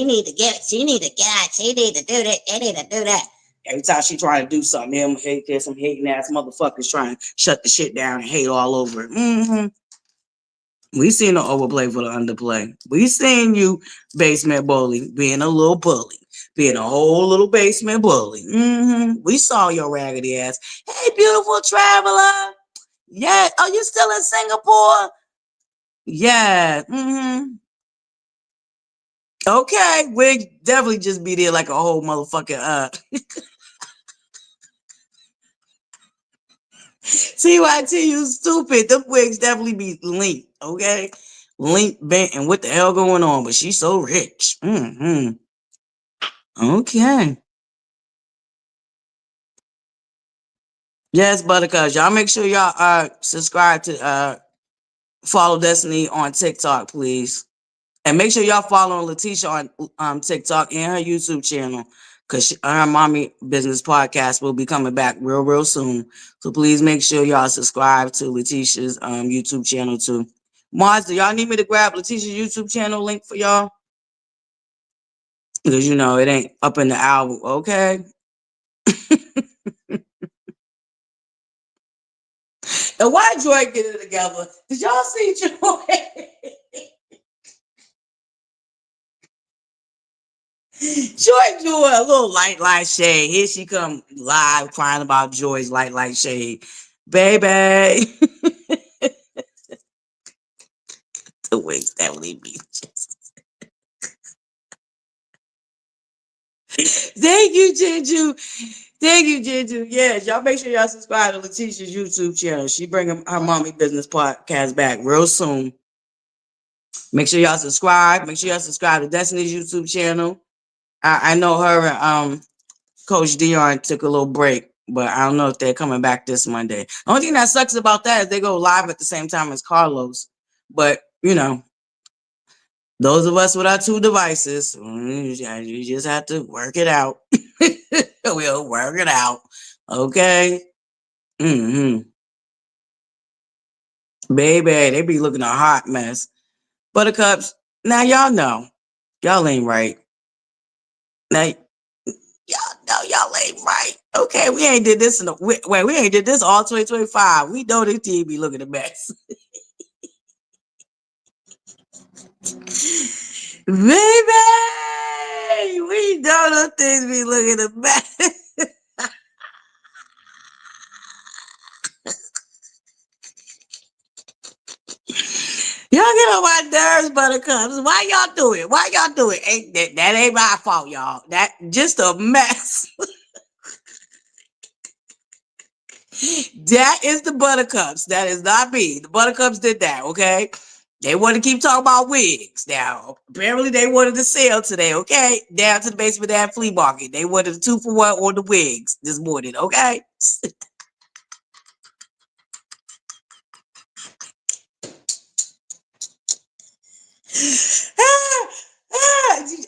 need to get, she need to get out, she need to do that, they need to do that. Every time she trying to do something, there's some hating ass motherfuckers trying to shut the shit down and hate all over it. We seen the overplay for the underplay. We seen you, basement bully, being a little bully, being a whole little basement bully. We saw your raggedy ass. Hey, beautiful traveler. Yeah. Are you still in Singapore? Yeah. Okay. We'll definitely just be there like a whole motherfucking TYT, you stupid. The wigs definitely be linked, okay? Linked, bent, and what the hell going on? But she's so rich. Okay. Yes, Buttercups. Y'all make sure y'all subscribe to follow Destiny on TikTok, please. And make sure y'all follow Letitia on TikTok and her YouTube channel. Because her mommy business podcast will be coming back real soon. So please make sure y'all subscribe to Letitia's YouTube channel too. Mars, do y'all need me to grab Letitia's YouTube channel link for y'all? Because you know it ain't up in the album, okay? And why Joy get it together? Did y'all see Joy? Joy, a little light shade. Here she come live crying about Joy's light shade. Baby. The wigs that leave me. Thank you, Jinju. Thank you, Jinju. Yes, y'all make sure y'all subscribe to Letitia's YouTube channel. She bringing her mommy business podcast back real soon. Make sure y'all subscribe. Make sure y'all subscribe to Destiny's YouTube channel. I know her and Coach Dion took a little break, but I don't know if they're coming back this Monday. The only thing that sucks about that is they go live at the same time as Carlos. But, you know, those of us with our two devices, you just have to work it out. We'll work it out. Okay? Baby, they be looking a hot mess. Buttercups, now y'all know. Y'all ain't right. Now, y'all know y'all ain't right. Okay, we ain't did this we ain't did this all 2025. We know this team be looking a mess. Baby, we know those things be looking a mess. Y'all get on my nerves, Buttercups. Why y'all do it? Why y'all do it? That ain't my fault, y'all. That just a mess. That is the Buttercups. That is not me. The Buttercups did that, okay? They want to keep talking about wigs. Now, apparently they wanted to sell today, okay? Down to the basement of that flea market. They wanted a 2-for-1 on the wigs this morning, okay?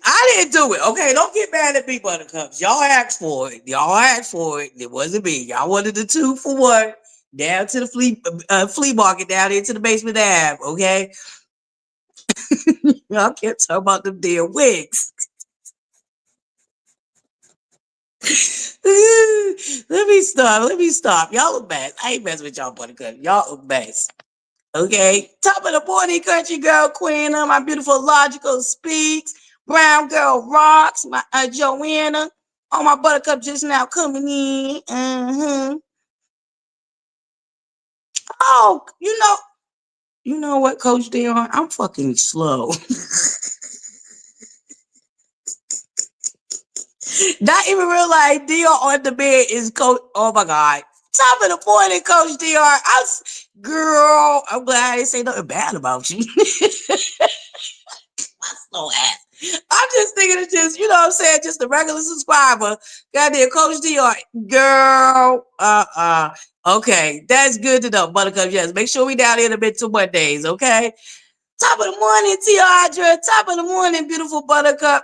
I didn't do it. Okay, don't get mad at me, Buttercups. Y'all asked for it. Y'all asked for it. It wasn't me. Y'all wanted the 2-for-1 down to the flea market down into the basement Ave. Okay, y'all kept talking about them damn wigs. Let me stop. Let me stop. Y'all a mess. I ain't messing with y'all, Buttercup. Y'all a mess. Okay. Top of the morning, country girl queen. My beautiful logical speaks. Brown girl rocks. My Joanna. Oh, my Buttercup just now coming in. Oh, you know what, Coach Dion? I'm fucking slow. Not even realize Dior on the bed is Coach. Oh my God. Top of the morning, Coach Dior. Girl, I'm glad I didn't say nothing bad about you. My slow ass. I'm just thinking of just, you know what I'm saying, just a regular subscriber. Goddamn Coach Dior. Girl. Okay. That's good to know, Buttercup. Yes. Make sure we down here in a bit 2 more days, okay? Top of the morning, Tiadra. Top of the morning, beautiful Buttercup.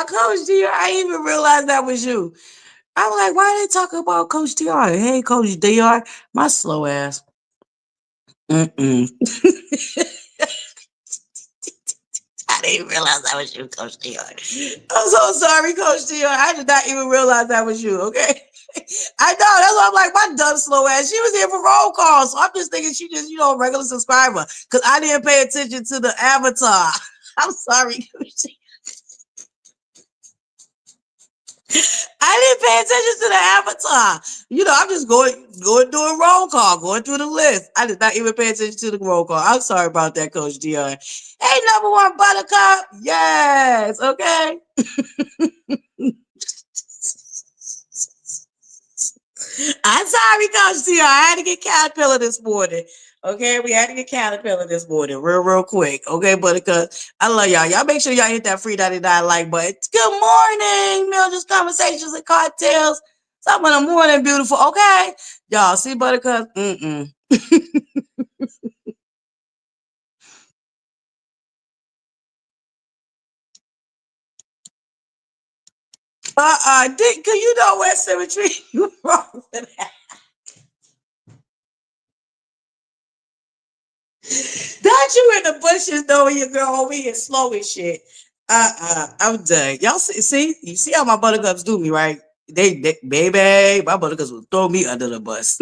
Coach DR, I didn't even realize that was you. I'm like, why are they talking about Coach DR? Hey, Coach DR, my slow ass. I didn't realize that was you, Coach DR. I'm so sorry, Coach DR. I did not even realize that was you, okay? I know, that's why I'm like, my dumb slow ass. She was here for roll call, so I'm just thinking she just, you know, a regular subscriber, because I didn't pay attention to the avatar. I'm sorry, Coach DR. I didn't pay attention to the avatar. You know, I'm just going doing roll call, going through the list. I did not even pay attention to the roll call. I'm sorry about that, Coach Dion. Hey, number one Buttercup. Yes, okay. I'm sorry, Coach Dion. I had to get Caterpillar this morning. Okay, we had to get Caterpillar this morning, real quick. Okay, Buttercup. I love y'all. Y'all make sure y'all hit that free 99 like button. Good morning, Mildred's Conversations and Cocktails. Top of the morning, beautiful. Okay, y'all see Buttercup. Cause you know what symmetry you wrong with that. Not you in the bushes knowing your girl over here slow as shit. I'm done. Y'all see, you see how my Buttercups do me, right? They baby, my Buttercups will throw me under the bus.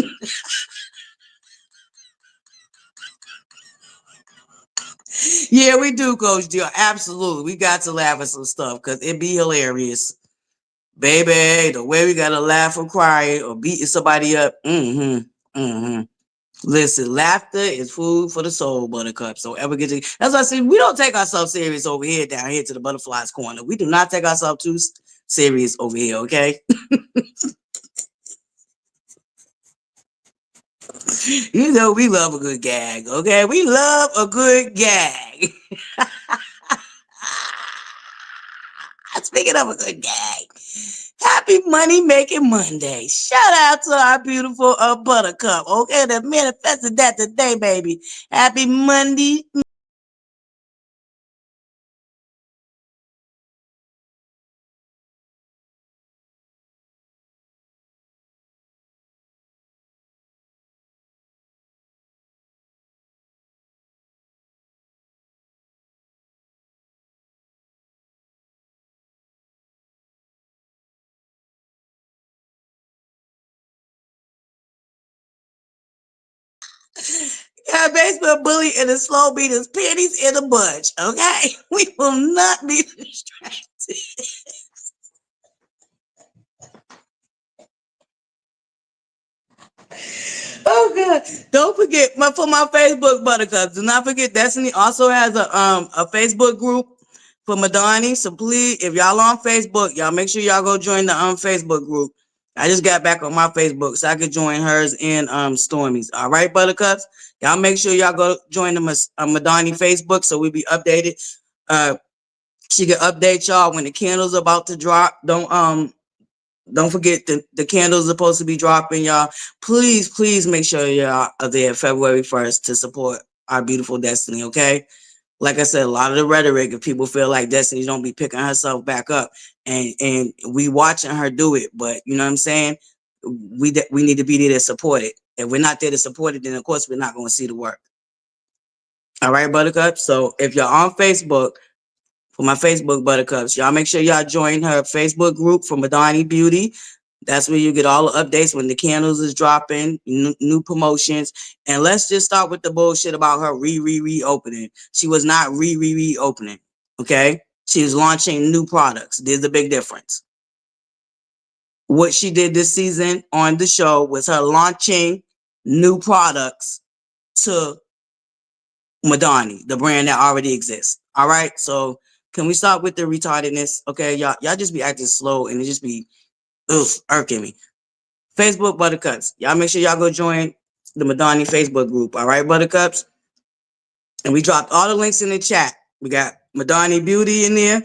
Yeah, we do, Coach Deal. Absolutely. We got to laugh at some stuff because it be hilarious. Baby, the way we gotta laugh or cry or beating somebody up. Listen, laughter is food for the soul, Buttercup. So ever get to that's why I say we don't take ourselves serious over here down here to the butterflies corner. We do not take ourselves too serious over here, okay? You know we love a good gag, okay? We love a good gag. Speaking of a good gag, happy money making Monday. Shout out to our beautiful Buttercup, okay? That manifested that today, baby. Happy Monday. Yeah, basement bully and the slow beat is pennies in a bunch, okay? We will not be distracted. Oh god! Don't forget for my Facebook Buttercups. Do not forget Destiny also has a Facebook group for Madani. So please, if y'all on Facebook, y'all make sure y'all go join the Facebook group. I just got back on my Facebook so I could join hers and Stormy's. All right, Buttercups. Y'all make sure y'all go join the Madani Facebook so we be updated. She can update y'all when the candles about to drop. Don't forget the candles are supposed to be dropping, y'all. Please make sure y'all are there February 1st to support our beautiful Destiny, okay? Like I said, a lot of the rhetoric, if people feel like Destiny don't be picking herself back up, and we watching her do it, but you know what I'm saying? We need to be there to support it. If we're not there to support it, then of course we're not going to see the work. All right, Buttercup. So if you're on Facebook, for my Facebook Buttercups, y'all make sure y'all join her Facebook group for Madani Beauty. That's where you get all the updates when the candles is dropping, new promotions. And let's just start with the bullshit about her reopening. She was not reopening, okay? She was launching new products. There's a big difference. What she did this season on the show was her launching new products to Madani, the brand that already exists. All right. So can we start with the retardedness? Okay, y'all just be acting slow and it just be irking me. Facebook ButterCups. Y'all make sure y'all go join the Madani Facebook group. All right, ButterCups. And we dropped all the links in the chat. We got Madani Beauty in there.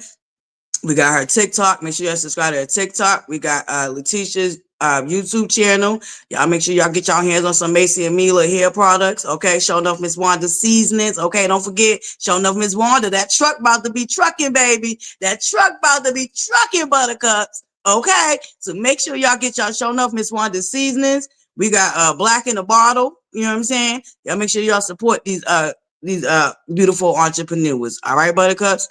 We got her TikTok. Make sure y'all subscribe to her TikTok. We got Letitia's YouTube channel. Y'all make sure y'all get y'all hands on some Macy and Mila hair products. Okay, showing off Miss Wanda seasonings. Okay, don't forget, showing off Miss Wanda. That truck about to be trucking, baby. That truck about to be trucking, ButterCups. Okay, so make sure y'all get y'all showing off Miss Wanda seasonings. We got Black in the Bottle. You know what I'm saying? Y'all make sure y'all support these beautiful entrepreneurs. All right, ButterCups.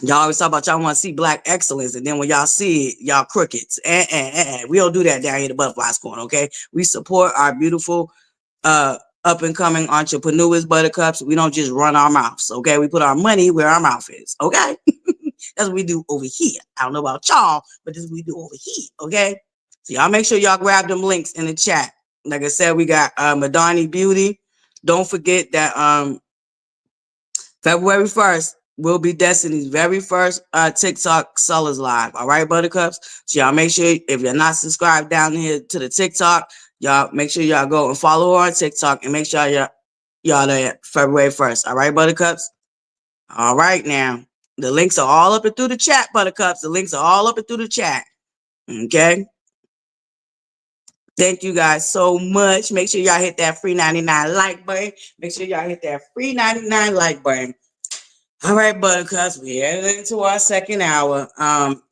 Y'all always talk about y'all want to see Black excellence, and then when y'all see it, y'all crickets. We don't do that down here at the ButterFlii School, okay? We support our beautiful up and coming entrepreneurs, ButterCups. We don't just run our mouths, okay? We put our money where our mouth is, okay? That's what we do over here. I don't know about y'all, but this is what we do over here, okay? So y'all make sure y'all grab them links in the chat. Like I said, we got Madani Beauty. Don't forget that February 1st will be Destiny's very first TikTok Sellers Live. All right, ButterCups? So y'all make sure, if you're not subscribed down here to the TikTok, y'all make sure y'all go and follow her on TikTok and make sure y'all there February 1st. All right, ButterCups? All right, now. The links are all up and through the chat, ButterCups. The links are all up and through the chat. Okay? Thank you guys so much. Make sure y'all hit that free 99 like button. Make sure y'all hit that free 99 like button. All right, ButterCups, we're heading into our second hour.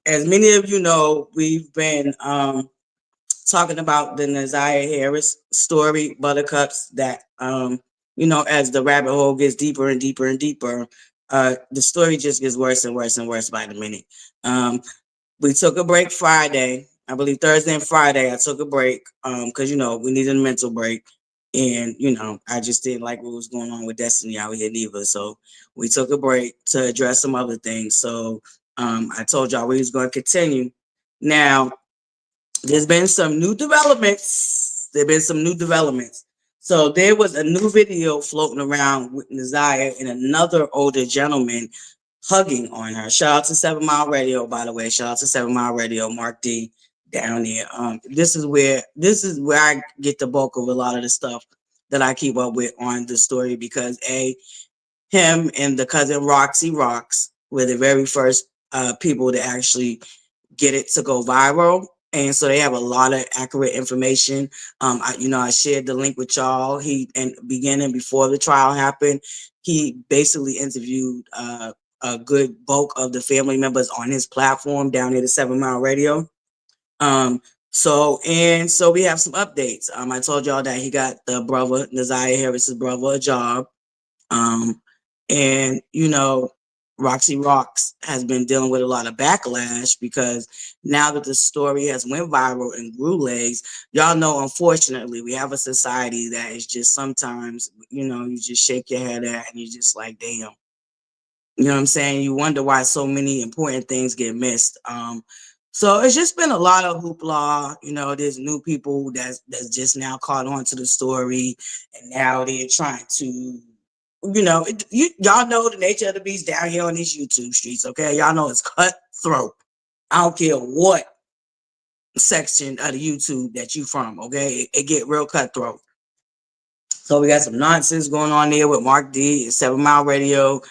As many of you know, we've been talking about the Naziah Harris story, ButterCups, that as the rabbit hole gets deeper and deeper and deeper, the story just gets worse and worse and worse by the minute. We took a break Friday. I believe Thursday and Friday I took a break because we needed a mental break. And I just didn't like what was going on with Destiny out here neither. So we took a break to address some other things. So I told y'all we was going to continue. Now, there's been some new developments. So there was a new video floating around with Naziah and another older gentleman hugging on her. Shout out to 7 Mile Radio, by the way. Shout out to 7 Mile Radio, Mark D down there. This is where I get the bulk of a lot of the stuff that I keep up with on the story, because him and the cousin Roxy Rocks were the very first people to actually get it to go viral. And so they have a lot of accurate information. I shared the link with y'all. Beginning before the trial happened, he basically interviewed a good bulk of the family members on his platform down there at 7 Mile Radio. So we have some updates. I told y'all that he got the brother, Naziah Harris's brother, a job. Roxy Rocks has been dealing with a lot of backlash because now that the story has went viral and grew legs, y'all know, unfortunately, we have a society that is just sometimes, you just shake your head at and you're just like, damn. You know what I'm saying? You wonder why so many important things get missed. So it's just been a lot of hoopla. There's new people that's just now caught on to the story, and now they're trying to, y'all know the nature of the beast down here on these YouTube streets, okay? Y'all know it's cutthroat. I don't care what section of the YouTube that you from, okay? It get real cutthroat. So we got some nonsense going on there with Mark D and 7 Mile Radio.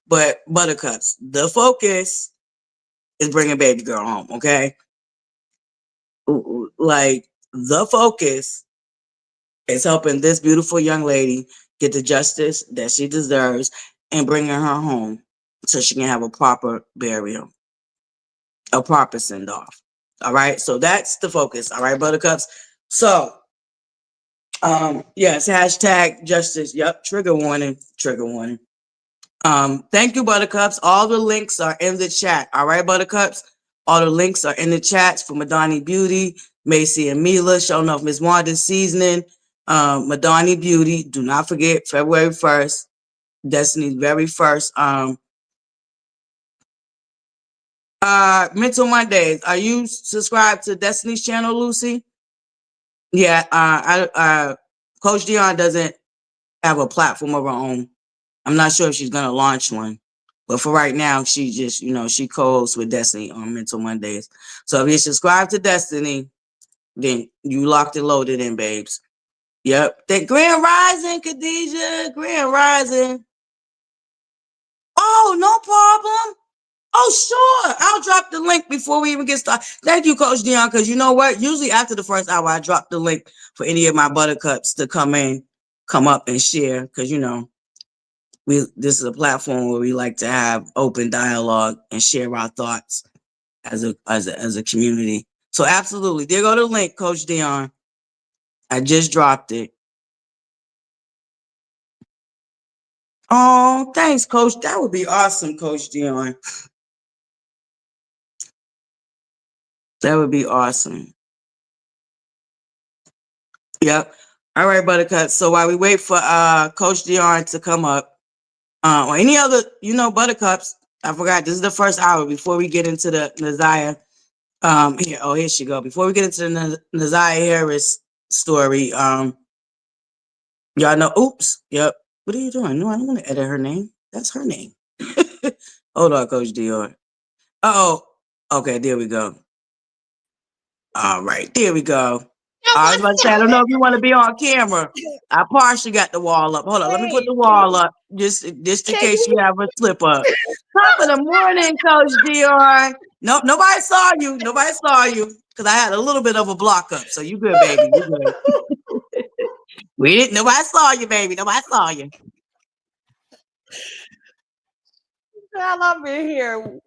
But ButterCups, the focus is bringing baby girl home, okay? Like, the focus is helping this beautiful young lady get the justice that she deserves and bringing her home so she can have a proper burial, a proper send-off. All right? So that's the focus. All right, ButterCups? So, yes, hashtag justice. Yep, trigger warning. Thank you, ButterCups. All the links are in the chat. All right, ButterCups? All the links are in the chats for Madani Beauty, Macy and Mila, showing off Miss Wanda's seasoning. Madani Beauty, do not forget, February 1st, Destiny's very first Mental Mondays. Are you subscribed to Destiny's channel, Lucy? Yeah, Coach Dion doesn't have a platform of her own. I'm not sure if she's gonna launch one, but for right now, she just, she co-hosts with Destiny on Mental Mondays. So if you subscribe to Destiny, then you locked and loaded in, babes. Yep. That Grand Rising, Khadijah, Grand Rising. Oh, no problem. Oh, sure. I'll drop the link before we even get started. Thank you, Coach Dion, because you know what? Usually after the first hour, I drop the link for any of my ButterCups to come up and share, because, this is a platform where we like to have open dialogue and share our thoughts as a community. So absolutely. There go the link, Coach Dion. I just dropped it. Oh, thanks, Coach. That would be awesome, Coach Dion. That would be awesome. Yep. All right, Buttercup. So while we wait for Coach Dion to come up, or any other, Buttercups, I forgot this is the first hour before we get into the Naziah. Here she go. Before we get into the Naziah Harris story, y'all know. Oops. Yep. What are you doing? No, I don't want to edit her name. That's her name. Hold on, Coach Dion. Oh, okay. There we go. All right, there we go. I was about to say, I don't know if you want to be on camera. I partially got the wall up. Hold on, let me put the wall up just in case you have a slip up. Top of the morning, Coach Dion. No, nobody saw you. Nobody saw you because I had a little bit of a block up. So you good, baby. You good. We didn't. Nobody saw you, baby. Nobody saw you. I'm in here.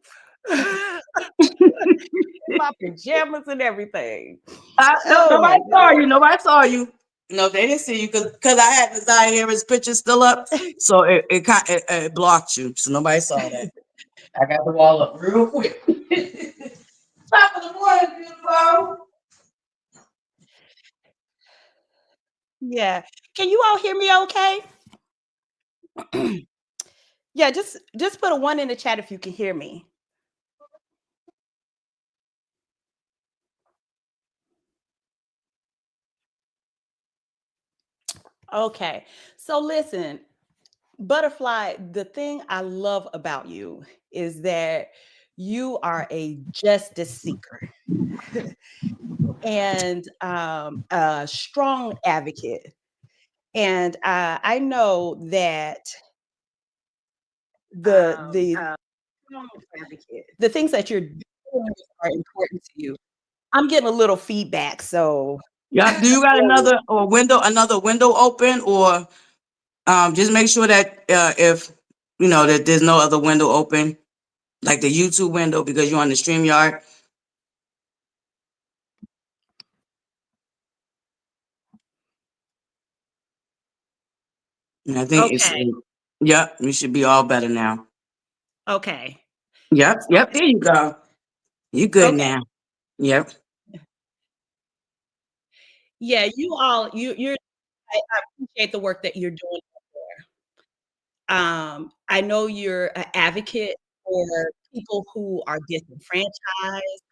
My pajamas and everything. Nobody saw you. Nobody saw you. No, they didn't see you because I had Naziah Harris picture still up, so it blocked you. So nobody saw that. I got the wall up real quick. Top of the morning, beautiful. Yeah. Can you all hear me okay? Yeah, just put a 1 in the chat if you can hear me. Okay. So listen, ButterFlii, the thing I love about you is that you are a justice seeker and a strong advocate. And I know that the things that you're doing are important to you. I'm getting a little feedback, so Yeah. Do you got another window open, or just make sure that if that there's no other window open, like the YouTube window, because you're on the StreamYard. And I think it's okay. yep. You should be all better now. Okay. Yep. Yep. There you go. You good Okay. now. Yep. Yeah, you're I appreciate the work that you're doing there. I know you're an advocate for people who are disenfranchised,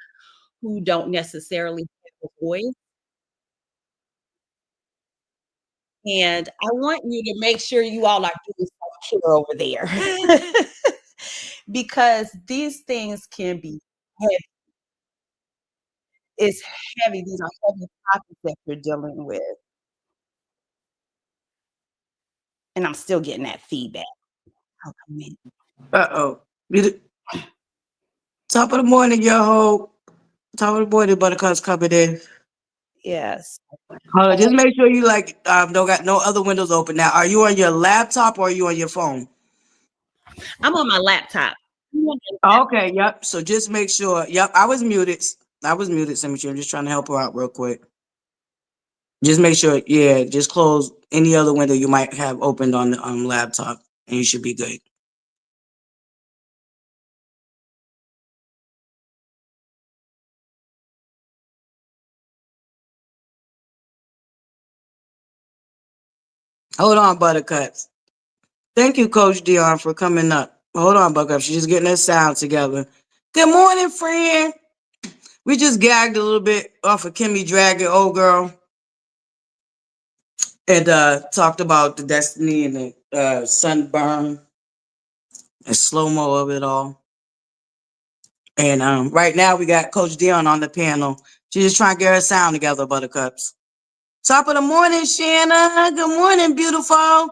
who don't necessarily have a voice. And I want you to make sure you all are doing self-care over there. Because these things can be heavy. It's heavy. These are heavy topics that you're dealing with. And I'm still getting that feedback. I'll come in. Uh-oh. Top of the morning, yo. Top of the morning, Buttercup's coming in. Yes. Just make sure you don't got no other windows open. Now, are you on your laptop or are you on your phone? I'm on my laptop. Okay, yep. So just make sure. Yep, I was muted. Symmetry. I'm just trying to help her out real quick. Just make sure, yeah, just close any other window you might have opened on the laptop, and you should be good. Hold on, Buttercups. Thank you, Coach Dion, for coming up. Hold on, Buttercups. She's just getting her sound together. Good morning, friend. We just gagged a little bit off of Kimmie Dragged, old girl, and talked about the destiny and sunburn and slow-mo of it all. And right now we got Coach Dion on the panel. She's just trying to get her sound together, Buttercups. Top of the morning, Shanna. Good morning, beautiful.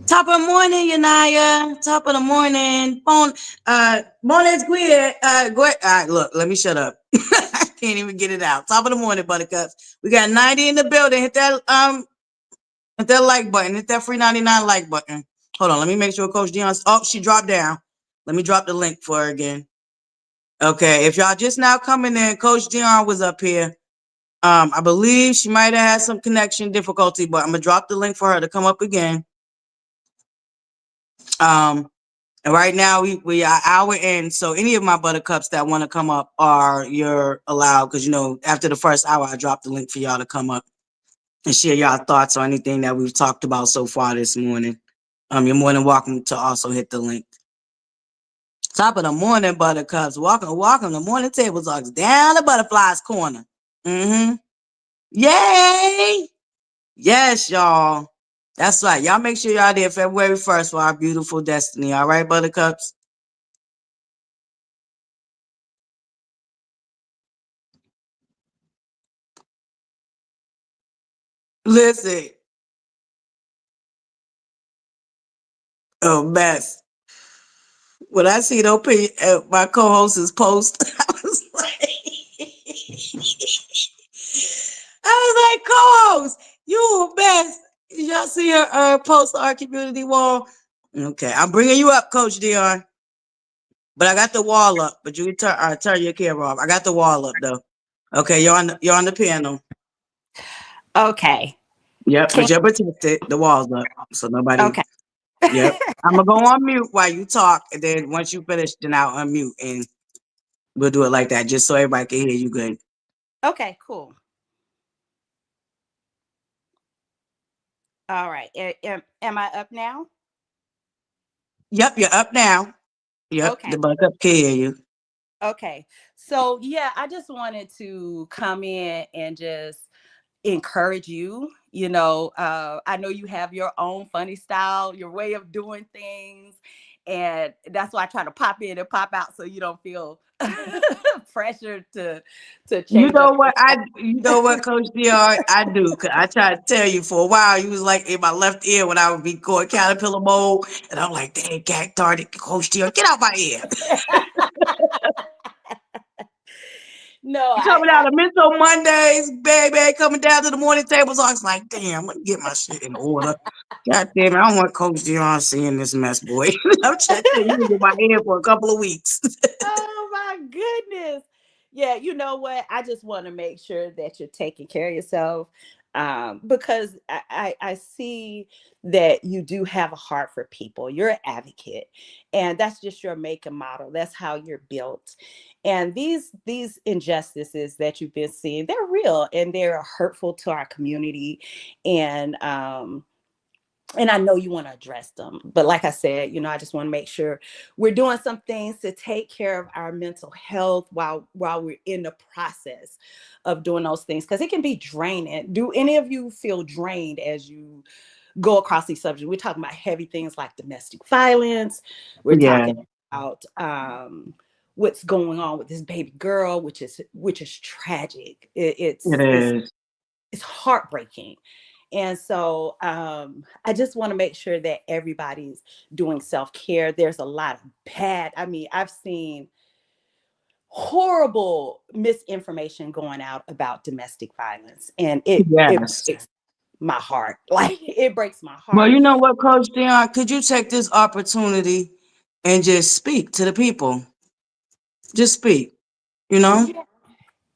Top of the morning, Yanaya. Top of the morning. Phone. Morning's queer. Great. All right, look, let me shut up. I can't even get it out. Top of the morning, Buttercups. We got 90 in the building. Hit that like button. Hit that free 99 like button. Hold on, let me make sure Coach Dion's. Oh, she dropped down. Let me drop the link for her again. Okay, if y'all just now coming in, Coach Dion was up here. I believe she might have had some connection difficulty, but I'm gonna drop the link for her to come up again. And right now we are hour in, so any of my Buttercups that want to come up you're allowed, because after the first hour I dropped the link for y'all to come up and share y'all thoughts on anything that we've talked about so far this morning. You're more than welcome to also hit the link. Top of the morning, Buttercups. Welcome to Morning Table Talks down the ButterFlii's corner. Yay! Yes, y'all. That's right. Y'all make sure y'all there February 1st for our beautiful destiny. All right, Buttercups? Listen. Oh, mess. When I see my co-host's post, co-host, you best. Y'all see her post on our community wall? Okay, I'm bringing you up, Coach Dion. But I got the wall up. But you can turn your camera off. I got the wall up though. Okay, you're on the panel. Okay. Yep, but you're protected. The wall's up, so nobody. Okay. Yep. I'm gonna go on mute while you talk, and then once you finish, then I'll unmute, and we'll do it like that, just so everybody can hear you good. Okay, cool. All right. Am I up now? Yep, you're up now. Yep, Okay. the Buttercup can hear you. Okay. So yeah, I just wanted to come in and just encourage you. I know you have your own funny style, your way of doing things. And that's why I try to pop in and pop out so you don't feel pressure to change up. You know what, Coach DR, I do. Cause I tried to tell you for a while. You was like in my left ear when I would be going caterpillar mode, and I'm like, dang, cat darn it, Coach DR, get out my ear. No, You coming out of Mental Mondays, baby, coming down to the morning tables. I was like, damn, let me get my shit in order. God damn it, I don't want Coach Dion seeing this mess, boy. I'm trying to tell you in my ear for a couple of weeks. Oh my goodness. Yeah, you know what? I just want to make sure that you're taking care of yourself, because I see that you do have a heart for people. You're an advocate, and that's just your make and model. That's how you're built. And these injustices that you've been seeing, they're real and they're hurtful to our community. And I know you want to address them, but like I said, I just want to make sure we're doing some things to take care of our mental health while we're in the process of doing those things, because it can be draining. Do any of you feel drained as you go across these subjects? We're talking about heavy things like domestic violence. We're talking about what's going on with this baby girl, which is tragic. It's heartbreaking. And so I just want to make sure that everybody's doing self-care. There's a lot of I've seen horrible misinformation going out about domestic violence. And it breaks my heart. Like, it breaks my heart. Well, you know what, Coach Dion, could you take this opportunity and just speak to the people? Just speak,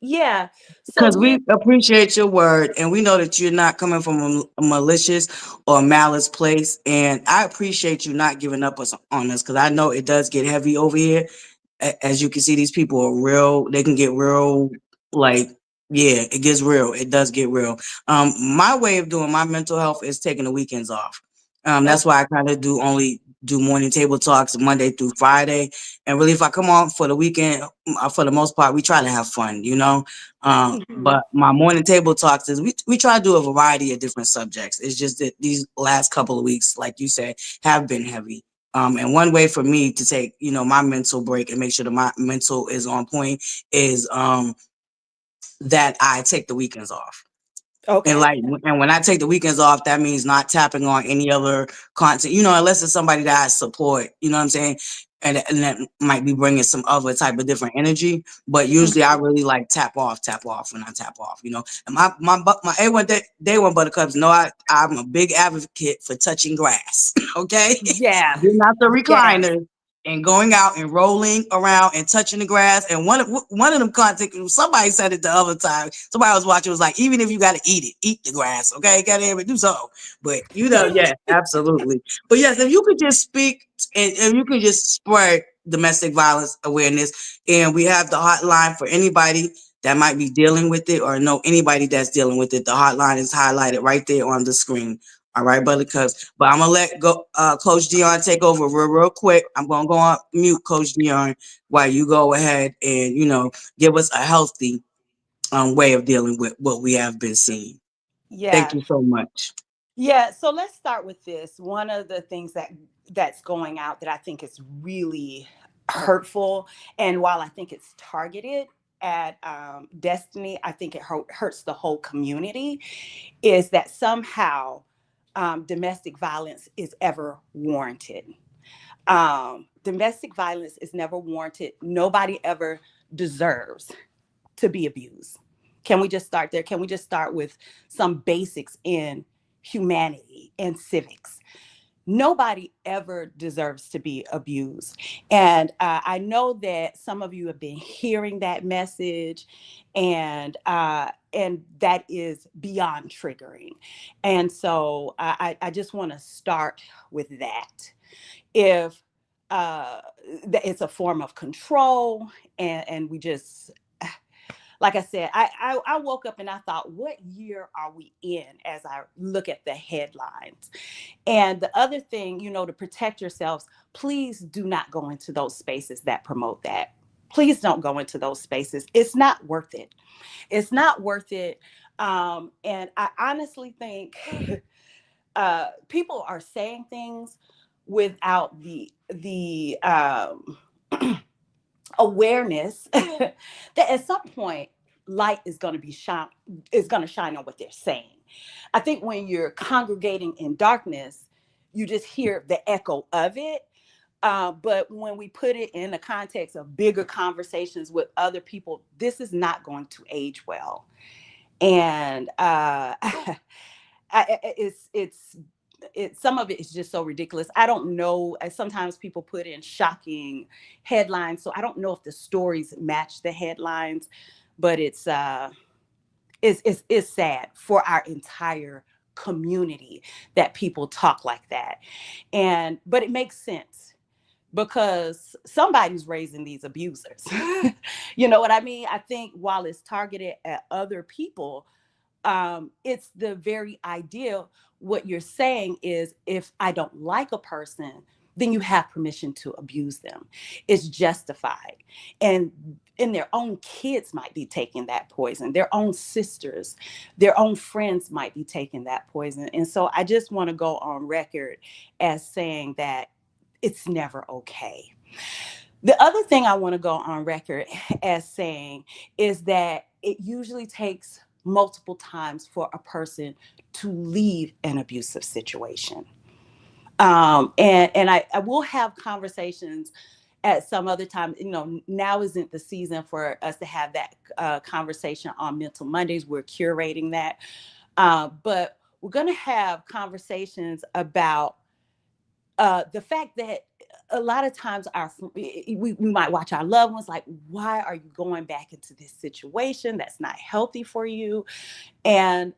Yeah. Because we appreciate your word, and we know that you're not coming from a malicious or malice place. And I appreciate you not giving up on us, because I know it does get heavy over here. As you can see, these people are real. They can get real, it gets real. It does get real. My way of doing my mental health is taking the weekends off. That's Okay. why I kind of only do morning table talks Monday through Friday. And really, if I come on for the weekend, for the most part, we try to have fun, you know. Mhm. But my morning table talks is we try to do a variety of different subjects. It's just that these last couple of weeks, like you said, have been heavy. And one way for me to take, my mental break and make sure that my mental is on point is that I take the weekends off. And Okay. like, and when I take the weekends off, that means not tapping on any other content, unless it's somebody that I support, you know what I'm saying? And that might be bringing some other type of different energy. But usually I Mhm. really like tap off when I tap off. And my day one buttercups know I'm a big advocate for touching grass. Okay. Yeah. Getting out the Yes. recliner and going out and rolling around and touching the grass. And one of them content, somebody said it the other time. Somebody was watching, was like, even if you got to eat it, eat the grass. Okay, gotta do so. But yeah, absolutely. But yes, if you could just speak and if you could just spread domestic violence awareness, and we have the hotline for anybody that might be dealing with it or know anybody that's dealing with it. The hotline is highlighted right there on the screen. All right, buttercups. But I'm gonna let go Coach Dion take over real quick. I'm gonna go on mute, Coach Dion, while you go ahead and give us a healthy way of dealing with what we have been seeing. Thank Yeah. you so much. Yeah, so let's start with this. One of the things that's going out that I think is really hurtful, and while I think it's targeted at Destiny, I think it hurts the whole community. Is that somehow domestic violence is ever warranted? Domestic violence is never warranted. Nobody ever deserves to be abused. Can we just start there? Can we just start with some basics in humanity and civics? Nobody ever deserves to be abused. And I know that some of you have been hearing that message, and that is beyond triggering. And so I just want to start with that. If it's a form of control, and we just, like I said, I woke up and I thought, what year are we in as I look at the headlines? And the other thing, to protect yourselves, please do not go into those spaces that promote that. Please don't go into those spaces. It's not worth it. It's not worth it. And I honestly think people are saying things without the awareness that at some point light is going to shine on what they're saying. I think when you're congregating in darkness, you just hear the echo of it. But when we put it in the context of bigger conversations with other people, this is not going to age well. And some of it is just so ridiculous. I don't know. Sometimes people put in shocking headlines, so I don't know if the stories match the headlines, but it's sad for our entire community that people talk like that. But it makes sense because somebody's raising these abusers. You know what I mean? I think while it's targeted at other people, it's the very idea. What you're saying is, if I don't like a person, then you have permission to abuse them. It's justified. And their own kids might be taking that poison. Their own sisters, their own friends might be taking that poison. And so I just want to go on record as saying that it's never okay. The other thing I want to go on record as saying is that it usually takes multiple times for a person to leave an abusive situation. And I will have conversations at some other time. Now isn't the season for us to have that conversation on Mental Mondays. We're curating that. But we're going to have conversations about the fact that a lot of times we might watch our loved ones like, why are you going back into this situation that's not healthy for you? And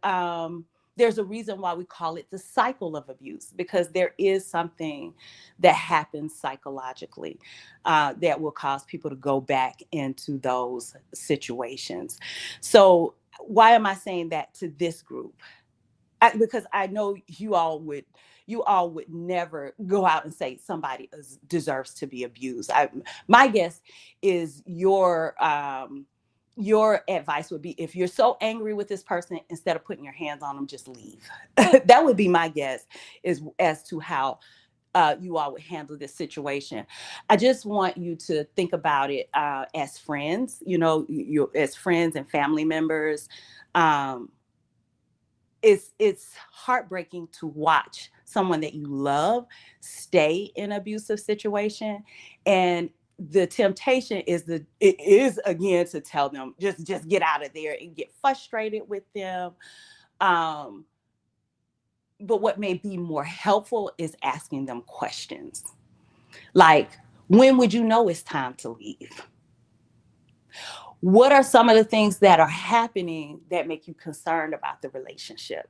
there's a reason why we call it the cycle of abuse, because there is something that happens psychologically that will cause people to go back into those situations. So why am I saying that to this group? Because I know you all would, you all would never go out and say somebody deserves to be abused. My guess is your advice would be, if you're so angry with this person, instead of putting your hands on them, just leave. That would be my guess, is as to how you all would handle this situation. I just want you to think about it as friends, you as friends and family members. Um, it's heartbreaking to watch someone that you love stay in an abusive situation, and the temptation is again to tell them just get out of there and get frustrated with them. um but what may be more helpful is asking them questions like, when would you know it's time to leave? What are some of the things that are happening that make you concerned about the relationship?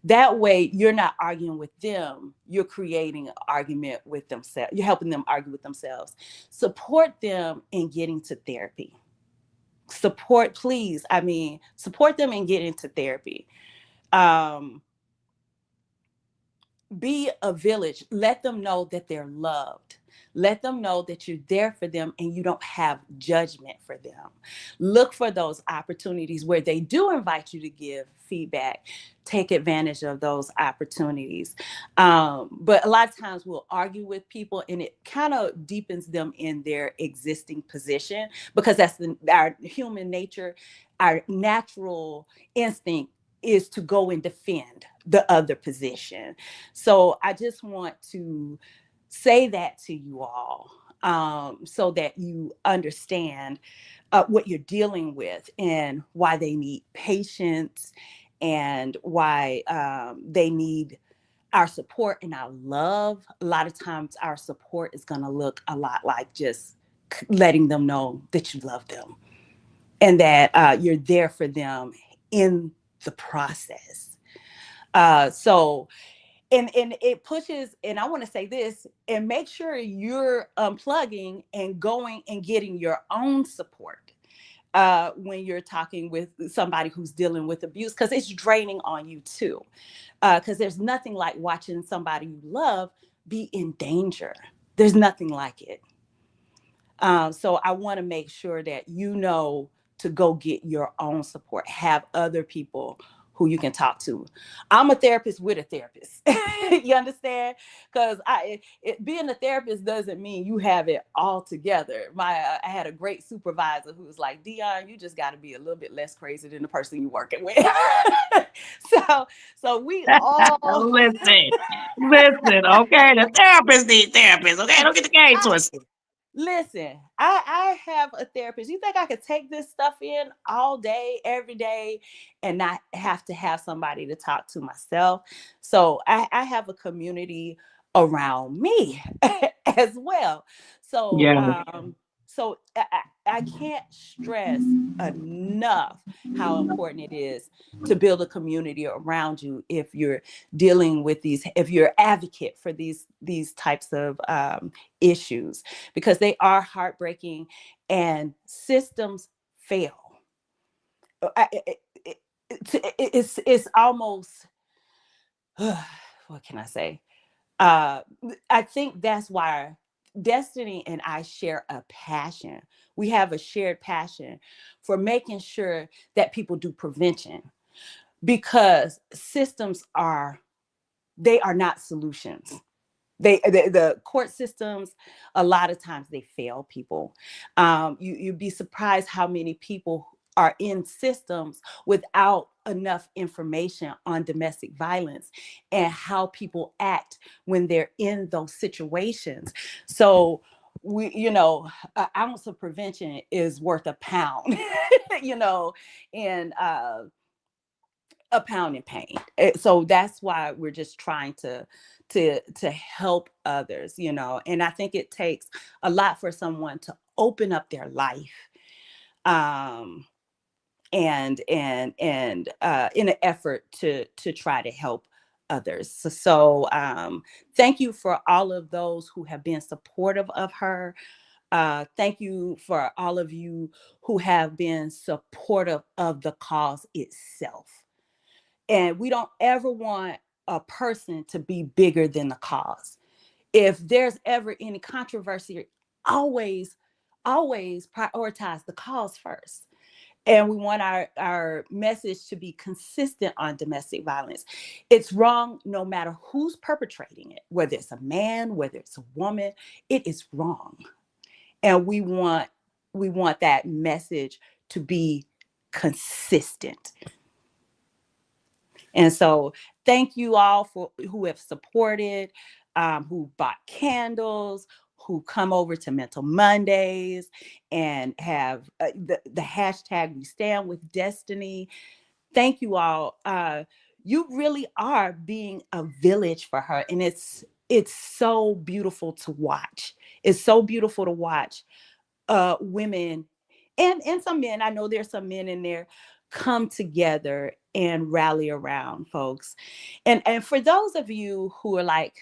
That way, you're not arguing with them. You're creating an argument with themselves. You're helping them argue with themselves. Support them in getting to therapy. Support them in getting to therapy. Um, be a village. Let them know that they're loved. Let them know that you're there for them and you don't have judgment for them. Look for those opportunities where they do invite you to give feedback. Take advantage of those opportunities. But a lot of times we'll argue with people and it kind of deepens them in their existing position, because that's our human nature. Our natural instinct is to go and defend the other position. So I just want to say that to you all, so that you understand what you're dealing with and why they need patience, and why they need our support and our love. A lot of times our support is going to look a lot like just letting them know that you love them and that you're there for them in the process. So and it pushes, and I want to say this, and make sure you're unplugging and going and getting your own support when you're talking with somebody who's dealing with abuse, because it's draining on you too. Because there's nothing like watching somebody you love be in danger. There's nothing like it. So I want to make sure that you know to go get your own support. Have other people who you can talk to. I'm a therapist with a therapist. You understand? Because being a therapist doesn't mean you have it all together. I had a great supervisor who was like, Dion, you just got to be a little bit less crazy than the person you're working with. so we all. Listen, okay? The therapist need therapists, okay? Don't get the game twisted. Listen, I have a therapist. You think I could take this stuff in all day, every day, and not have to have somebody to talk to myself? So I have a community around me as well. So Yeah. I can't stress enough how important it is to build a community around you if you're dealing with if you're advocate for these types of issues, because they are heartbreaking and systems fail. It's almost what can I say? I think that's why Destiny and I share a passion. We have a shared passion for making sure that people do prevention, because systems they are not solutions. The court systems, a lot of times they fail people. You'd be surprised how many people are in systems without enough information on domestic violence and how people act when they're in those situations. So an ounce of prevention is worth a pound. you know and a pound in pain. So that's why we're just trying to help others, and I think it takes a lot for someone to open up their life, um and in an effort to try to help others. So thank you for all of those who have been supportive of her. Thank you for all of you who have been supportive of the cause itself. And we don't ever want a person to be bigger than the cause. If there's ever any controversy, always, always prioritize the cause first. And we want our message to be consistent on domestic violence. It's wrong no matter who's perpetrating it, whether it's a man, whether it's a woman, it is wrong. And we want that message to be consistent. And so thank you all for who have supported, who bought candles, who come over to Mental Mondays and have the hashtag We Stand with Destiny. Thank you all. You really are being a village for her. And it's so beautiful to watch. It's so beautiful to watch women and some men. I know there's some men in there come together and rally around folks. And for those of you who are like,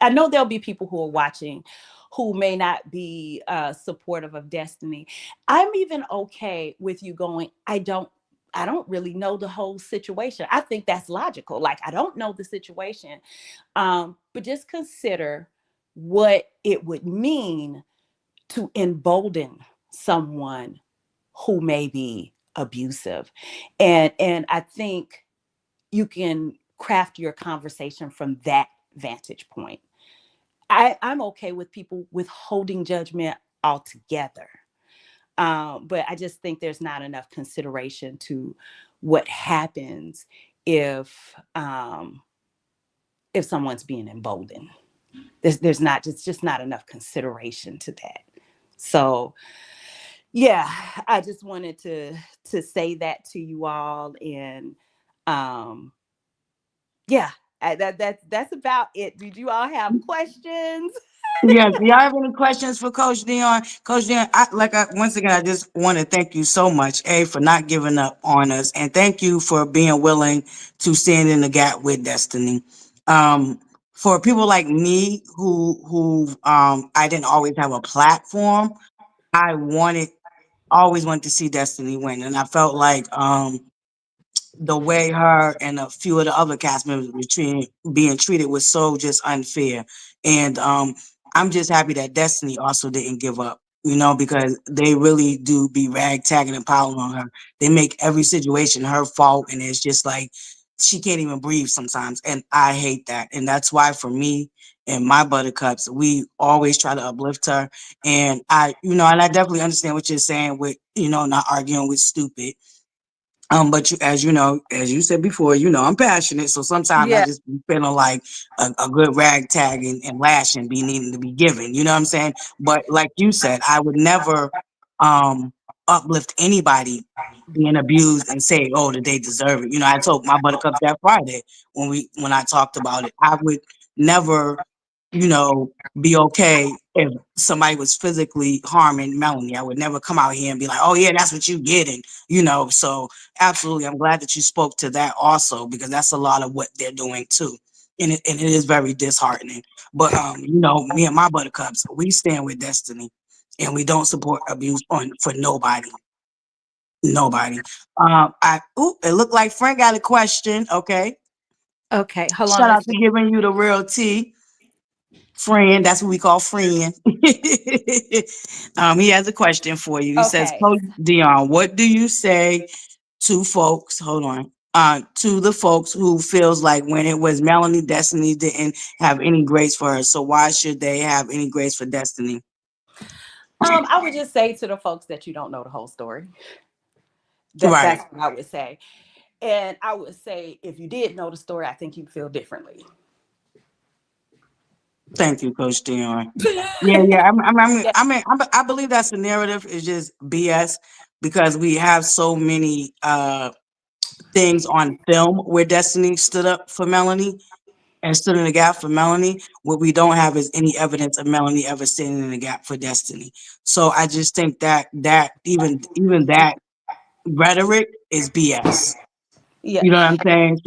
I know there'll be people who are watching who may not be supportive of Destiny. I'm even okay with you going, I don't really know the whole situation. I think that's logical. Like, I don't know the situation. But just consider what it would mean to embolden someone who may be abusive. And I think you can craft your conversation from that vantage point. I'm okay with people withholding judgment altogether. But I just think there's not enough consideration to what happens if someone's being emboldened. There's not, it's just not enough consideration to that. So yeah, I just wanted to say that to you all. And um yeah, that's about it. Did you all have questions? Yes. Do y'all have any questions for Coach Dion? Coach Dion, once again, I just want to thank you so much, for not giving up on us, and thank you for being willing to stand in the gap with Destiny. Um, for people like me who I didn't always have a platform, I always wanted to see Destiny win, and I felt like the way her and a few of the other cast members were being treated was so just unfair. And I'm just happy that Destiny also didn't give up, because they really do be ragtagging and piling on her. They make every situation her fault, and it's just like she can't even breathe sometimes. And I hate that. And that's why for me and my Buttercups, we always try to uplift her. And and I definitely understand what you're saying with, not arguing with stupid. But as you know, as you said before, I'm passionate. So sometimes I Yeah. just be feeling like a good ragtag and lashing be needing to be given. You know what I'm saying? But like you said, I would never um uplift anybody being abused and say, oh, that they deserve it. I told my Buttercups that Friday when I talked about it. I would never, be okay if somebody was physically harming Melanie. I would never come out here and be like, oh yeah, that's what you getting, so absolutely. I'm glad that you spoke to that also, because that's a lot of what they're doing too. And it is very disheartening. But me and my Buttercups, we stand with Destiny, and we don't support abuse for nobody. Nobody. It looked like Frank got a question. Okay. Okay, hold on. Shout Let's out to see. giving you the real tea. Friend, that's what we call friend. He has a question for you. He says, Okay. Coach Dion, what do you say to folks, hold on, to the folks who feels like when it was Melanie, Destiny didn't have any grace for her. So why should they have any grace for Destiny? I would just say to the folks that you don't know the whole story. Right. That's what I would say. And I would say if you did know the story, I think you'd feel differently. Thank you, Coach Dion. Yeah, yeah. Yeah. I believe that's the narrative is just BS, because we have so many things on film where Destiny stood up for Melanie and stood in the gap for Melanie. What we don't have is any evidence of Melanie ever standing in the gap for Destiny. So I just think that even that rhetoric is BS. Yeah. You know what I'm saying?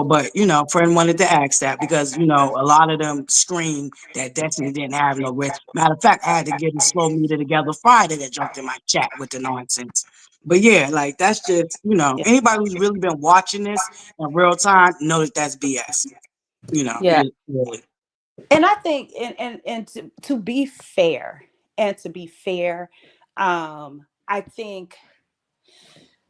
But friend wanted to ask that because a lot of them scream that Destiny didn't have no risk. Matter of fact, I had to get a slow meter together Friday that jumped in my chat with the nonsense. But yeah, like that's just, Yeah. anybody who's really been watching this in real time knows that's BS. Yeah. Really. And I think, and to be fair, and to be fair, I think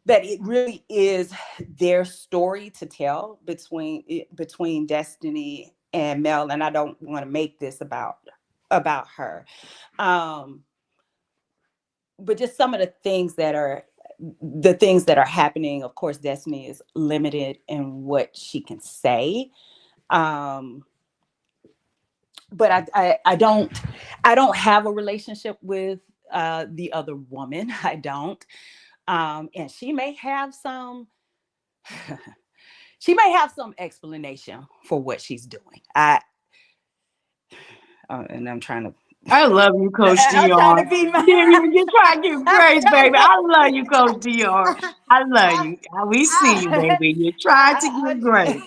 that it really is their story to tell between Destiny and Mel, and I don't want to make this about her. Um, but just some of the things that are happening. Of course, Destiny is limited in what she can say. Um, but I don't have a relationship with the other woman. I don't. And she may have some explanation for what she's doing. And I'm trying to I love you, Coach I'm trying to Dion. be my You try to give I'm grace, trying baby. to I love you, Coach Dion. I love I, you. We see you, I, baby. You try to give grace.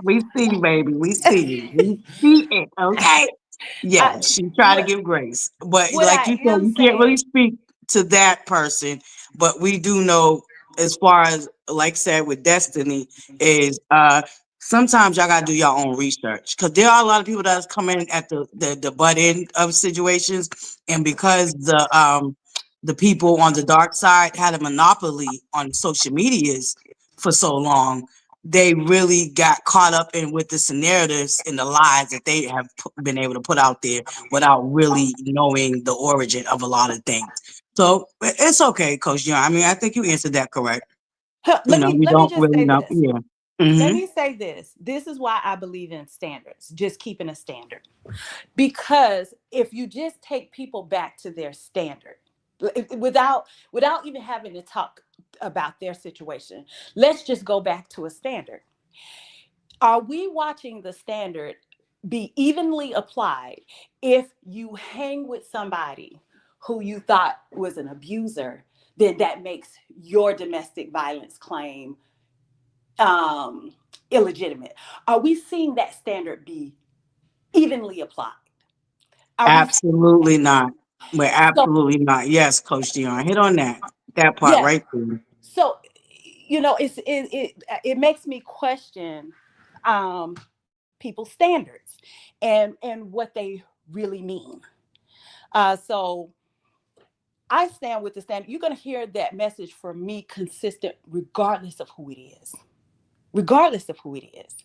We see you, baby. We see you. We see it. Okay. Yeah, I, she tried to what give grace, but what like I you said, am we can't really saying. speak to that person. But we do know, as far as like said with Destiny, is sometimes y'all gotta do your own research because there are a lot of people that's coming at the butt end of situations, and because the people on the dark side had a monopoly on social medias for so long, they really got caught up in with the narratives and the lies that they have been able to put out there without really knowing the origin of a lot of things. So it's okay, Coach John. I mean, I think you answered that correct. Let me You let me don't just really say know. this. Yeah. Let Mm-hmm. me say this. This is why I believe in standards, just keeping a standard. Because if you just take people back to their standard, without even having to talk about their situation, let's just go back to a standard. Are we watching the standard be evenly applied if you hang with somebody who you thought was an abuser? Then that makes your domestic violence claim um, illegitimate. Are we seeing that standard be evenly applied? Are we? Absolutely not. We're So absolutely not. Yes, Coach Dion. Hit on that part yeah. right there. So it makes me question um, people's standards and what they really mean. So I stand with the standard. You're going to hear that message from me consistent, regardless of who it is. Regardless of who it is.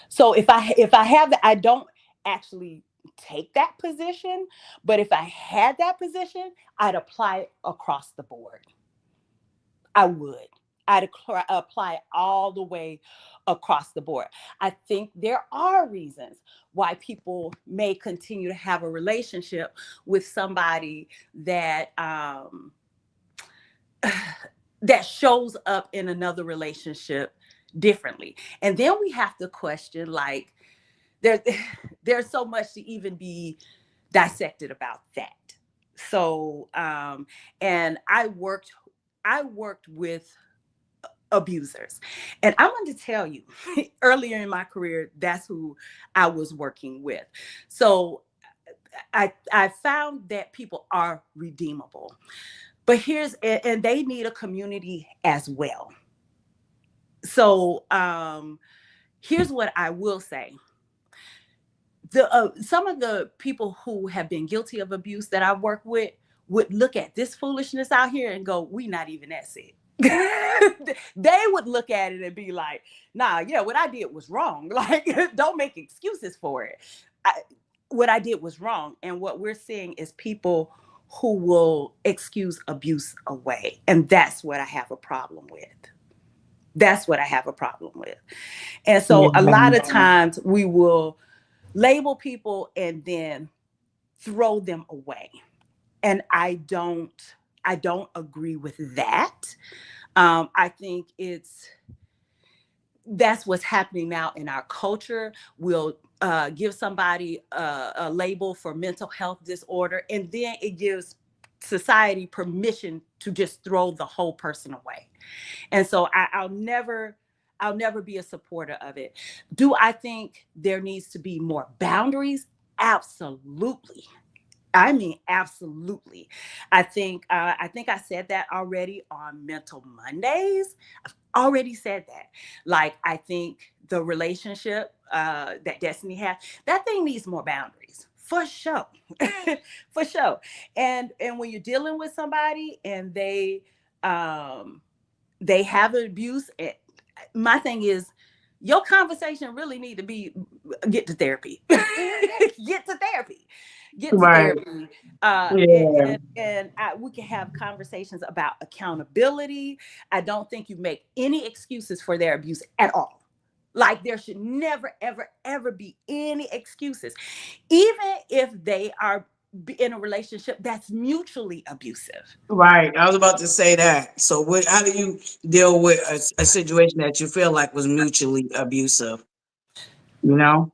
So if I have that, I don't actually take that position, but if I had that position, I'd apply it across the board. I would. Apply it all the way across the board. I think there are reasons why people may continue to have a relationship with somebody that shows up in another relationship differently. And then we have to question, like, there there's so much to even be dissected about that. So and I worked with abusers, and I'm going to tell you, earlier in my career, that's who I was working with. So I found that people are redeemable, but and they need a community as well. So here's what I will say. Some of the people who have been guilty of abuse that I work with would look at this foolishness out here and go, "We not even that sick." They would look at it and be like, "Nah, yeah, what I did was wrong. Like, don't make excuses for it. What I did was wrong." And what we're seeing is people who will excuse abuse away, and that's what I have a problem with. That's what I have a problem with. And so a lot Yeah. of times we will label people and then throw them away. And I don't agree with that. I think that's what's happening now in our culture. We'll give somebody a label for mental health disorder, and then it gives society permission to just throw the whole person away. And so I'll never be a supporter of it. Do I think there needs to be more boundaries? Absolutely. I mean, absolutely. I think I said that already on Mental Mondays. I've already said that. Like, I think the relationship that Destiny has, that thing needs more boundaries. For sure. For sure. And when you're dealing with somebody and they have abuse, my thing is your conversation really need to be get to therapy. Get to therapy. Get to Right. therapy. Yeah. We can have conversations about accountability. I don't think you make any excuses for their abuse at all. Like, there should never, ever, ever be any excuses, even if they are in a relationship that's mutually abusive. Right. I was about to say that. So what, how do you deal with a situation that you feel like was mutually abusive? You know?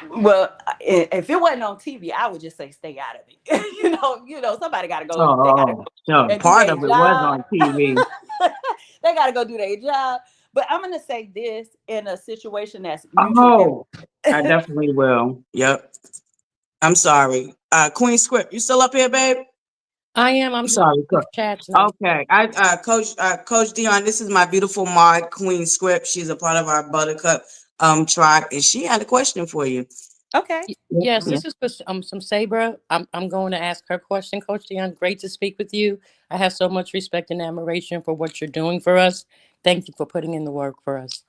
Well, if it wasn't on TV, I would just say stay out of it. Somebody got to go. They got to go Oh, so and do part their of it was job. on TV. They got to go do their job. But I'm gonna say this in a situation that's mutually. Oh, I definitely will. Yep. I'm sorry. Queen Script, you still up here, babe? I am. I'm I'm just sorry. reading the chats and everything. Okay. Coach Dion, this is my beautiful mod, Queen Script. She's a part of our Buttercup tribe, and she had a question for you. Okay. Yeah. Yes, Yeah. this is some Sabra. I'm going to ask her question, Coach Dion. Great to speak with you. I have so much respect and admiration for what you're doing for us. Thank you for putting in the work for us.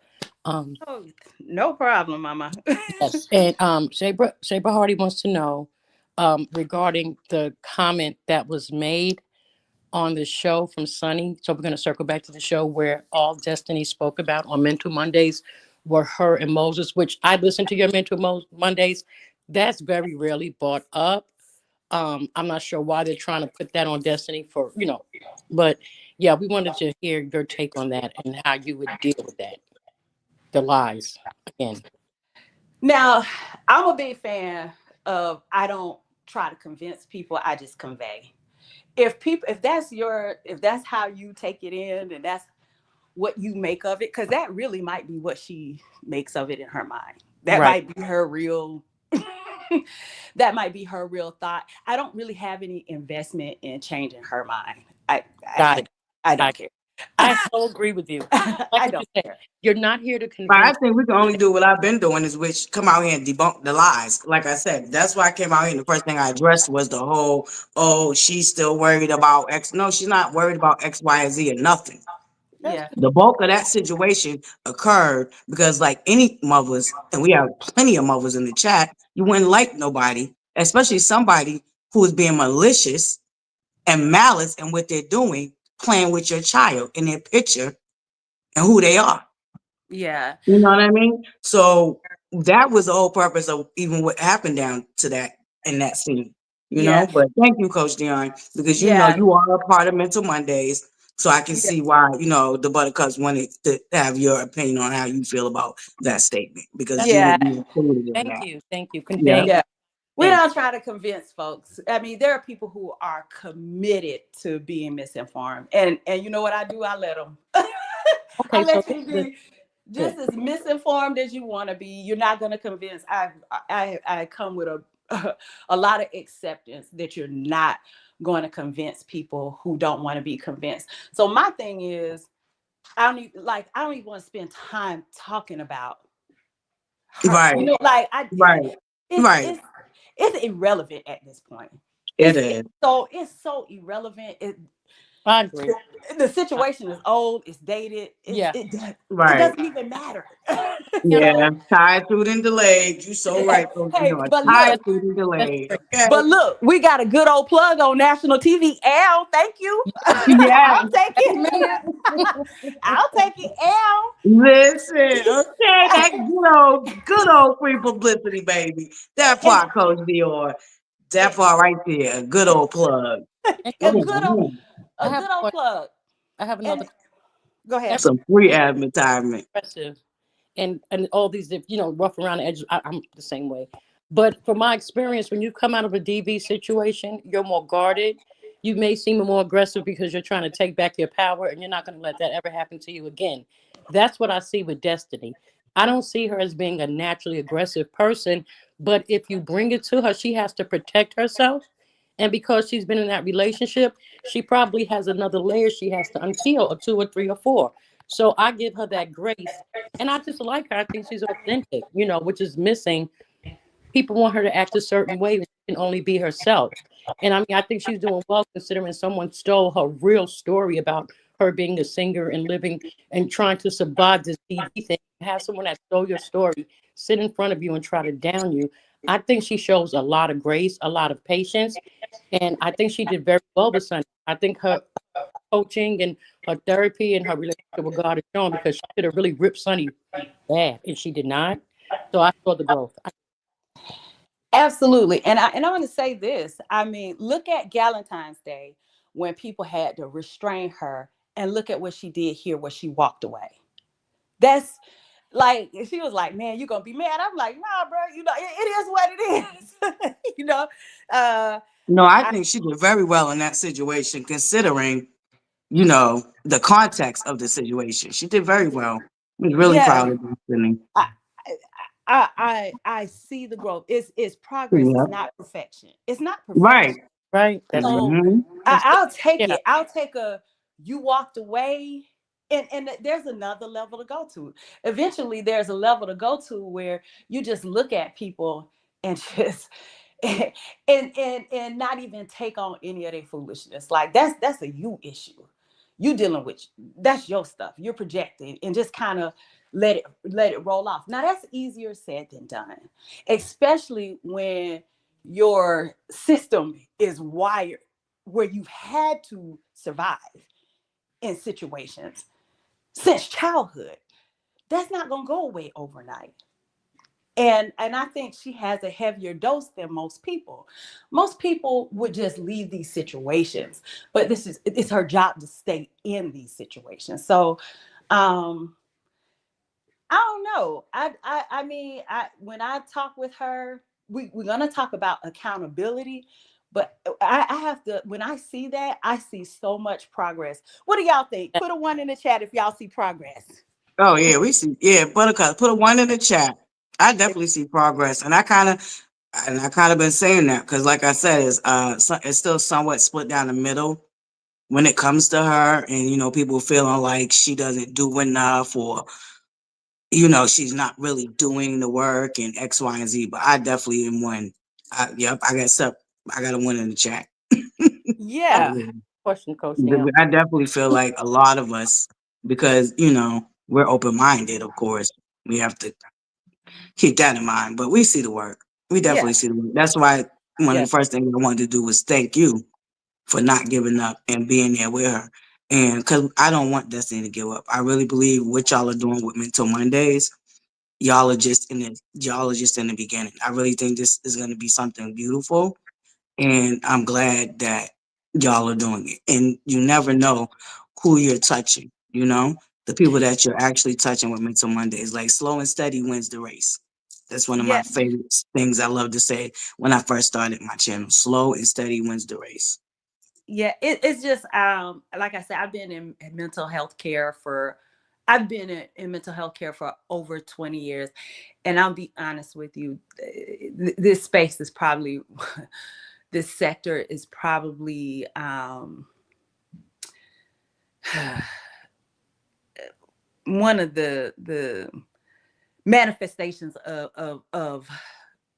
Um, Oh, no problem, Mama. yes, and Sabra Hardy wants to know regarding the comment that was made on the show from Sunny. So we're going to circle back to the show where all Destiny spoke about on Mental Mondays were her and Moses, which I listened to your Mondays. That's very rarely brought up. I'm not sure why they're trying to put that on Destiny but yeah, we wanted to hear your take on that and how you would deal with that. The lies again. Now, I'm a big fan of I don't try to convince people, I just convey. If that's how you take it in and that's what you make of it, because that really might be what she makes of it in her mind. That Right. might be her real that might be her real thought. I don't really have any investment in changing her mind. I Got I, it. I I, don't care. I so agree with you. Like I what you don't said, care. you're not here to But I convince. think we can only do what I've been doing is which come out here and debunk the lies. Like I said, that's why I came out here and the first thing I addressed was the whole, oh, she's still worried about X. No, she's not worried about X, Y, and Z or nothing. That's Yeah. The bulk of that situation occurred because, like any mothers, and we have plenty of mothers in the chat, you wouldn't like nobody, especially somebody who is being malicious and malice in what they're doing, playing with your child in their picture and who they are. Yeah. You know what I mean? So that was the whole purpose of even what happened down to that in that scene. You Yeah. know, but thank you, Coach Dion, because you know Yeah. you are a part of Mental Mondays. So I can Yeah. see why, the Buttercups wanted to have your opinion on how you feel about that statement because that's you Yeah. would be included in thank that. you. Thank you. Yeah. Conveying Yeah. We things. don't try to convince folks. I mean, there are people who are committed to being misinformed, and you know what I do? I let them. I Okay, so let you the be good. just as misinformed as you want to be. You're not going to convince. I come with a lot of acceptance that you're not going to convince people who don't want to be convinced. So my thing is, I don't even want to spend time talking about her. Right. Like I Right. it's Right. it's it's irrelevant at this point. It It's is. so irrelevant. I agree. The situation is old. It's dated. Yeah. It Right. doesn't even matter. Yeah. Yeah. Tied, through, and delayed. You so right, Coach Hey, Dion. but Tied, look, That's through, and that's delayed. great. Okay. but look, we got a good old plug on national TV. Al, thank you. Yes. I'll take it. Amen. I'll take it. Al. Listen, okay, that good old free publicity, baby. That And part, Coach Dior. That part right there, a good old plug. And a Coach, Oh, good old man. I a have good a old question. plug. I have another And go ahead. every Some free advertisement. impressive and all these rough around the edges. I'm the same way. But from my experience, when you come out of a DV situation, you're more guarded. You may seem more aggressive because you're trying to take back your power, and you're not going to let that ever happen to you again. That's what I see with Destiny. I don't see her as being a naturally aggressive person, but if you bring it to her, she has to protect herself. And because she's been in that relationship, she probably has another layer she has to unpeel, or two or three or four. So I give her that grace. And I just like her. I think she's authentic, which is missing. People want her to act a certain way when she can only be herself. And I mean, I think she's doing well considering someone stole her real story about her being a singer and living and trying to survive this TV thing. Have someone that stole your story sit in front of you and try to down you. I think she shows a lot of grace, a lot of patience, and I think she did very well with Sunny. I think her coaching and her therapy and her relationship with God is showing, because she could have really ripped Sunny bad, and she did not. So I saw the growth. Absolutely. And I want to say this. I mean, look at Galentine's Day when people had to restrain her, and look at what she did here where she walked away. That's like, she was like, man, you're gonna be mad. I'm like, nah, bro, it is what it is. Uh No, I I, think she did very well in that situation, considering, the context of the situation. She did very well. I was really yeah, proud of her, Sydney. I, I see the growth. It's progress, Yeah. it's not perfection. It's not Right. perfection. Right. That's right. So Hmm. I'll take Yeah. it. I'll take a you walked away. And there's another level to go to. Eventually, there's a level to go to where you just look at people and just and not even take on any of their foolishness. Like that's a you issue. You dealing with that's your stuff. You're projecting and just kind of let it roll off. Now that's easier said than done, especially when your system is wired where you've had to survive in situations since childhood. That's not going to go away overnight. And I think she has a heavier dose than most people. Most people would just leave these situations, but it's her job to stay in these situations. So um I don't know. I mean, when I talk with her, we're gonna talk about accountability, but I have to, when I see that, I see so much progress. What do y'all think? Put a one in the chat if y'all see progress. Oh yeah, we see. Yeah, Buttercup, put a one in the chat. I definitely see progress, and I kind of been saying that because, like I said, it's still somewhat split down the middle when it comes to her, and people feeling like she doesn't do enough, or she's not really doing the work and X, Y, and Z. But I definitely am one. Yep, I got a one in the chat. I have Yeah, Yeah. a question, Coach Danielle. I definitely feel like a lot of us, because we're open minded. Of course, we have to keep that in mind. But we see the work. We yeah, definitely see the work. That's why one of Yeah. the first things I wanted to do was thank you for not giving up and being there with her. And because I don't want Destiny to give up. I really believe what y'all are doing with Mental Mondays, y'all are just in the beginning. I really think this is going to be something beautiful, and I'm glad that y'all are doing it. And you never know who you're touching. The people that you're actually touching with Mental Mondays. Like, slow and steady wins the race. That's one of yeah, my favorite things I love to say when I first started my channel. Slow and steady wins the race. yeah. It's just like I said, I've been in mental health care for I've been in mental health care for over 20 years. And I'll be honest with you, this space is probably this sector is probably one of the manifestations of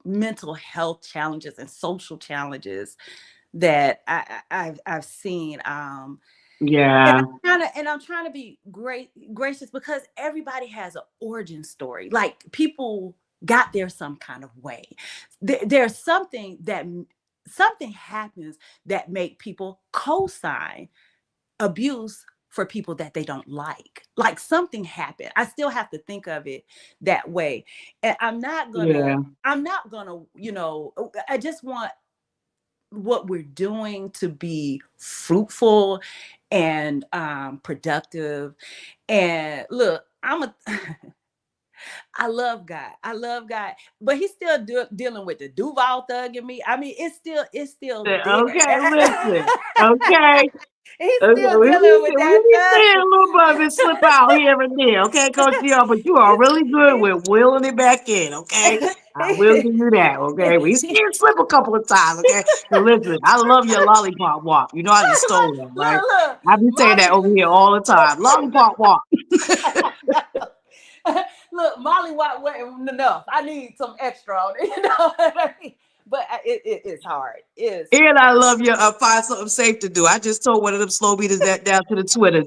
mental health challenges and social challenges that I've seen. And Yeah, I'm trying to be gracious because everybody has an origin story. Like, people got there some kind of way. There's something happens that make people co-sign abuse for people that they don't like. Like, something happened. I still have to think of it that way. And yeah, I'm not gonna, I just want what we're doing to be fruitful and productive. And look, I love God. I love God, but he's still dealing with the Duval thug in me. I mean, it's still there. Okay, listen. Okay. He's Okay, still dealing with we that be seeing thug. a little bit slip out here and there, okay, Coach Dion, but you are really good with wheeling it back in, okay? I will give you that, okay? We see it slip a couple of times, okay? So listen, I love your lollipop walk. You know I just stole that, right? Look, I be saying that over here all the time. Lollipop walk. look, Molly Watt wasn't enough. I need some extra on it, you know what I mean? But it's hard. It's And I love your find something safe to do. I just told one of them slow beaters that down to the Twitter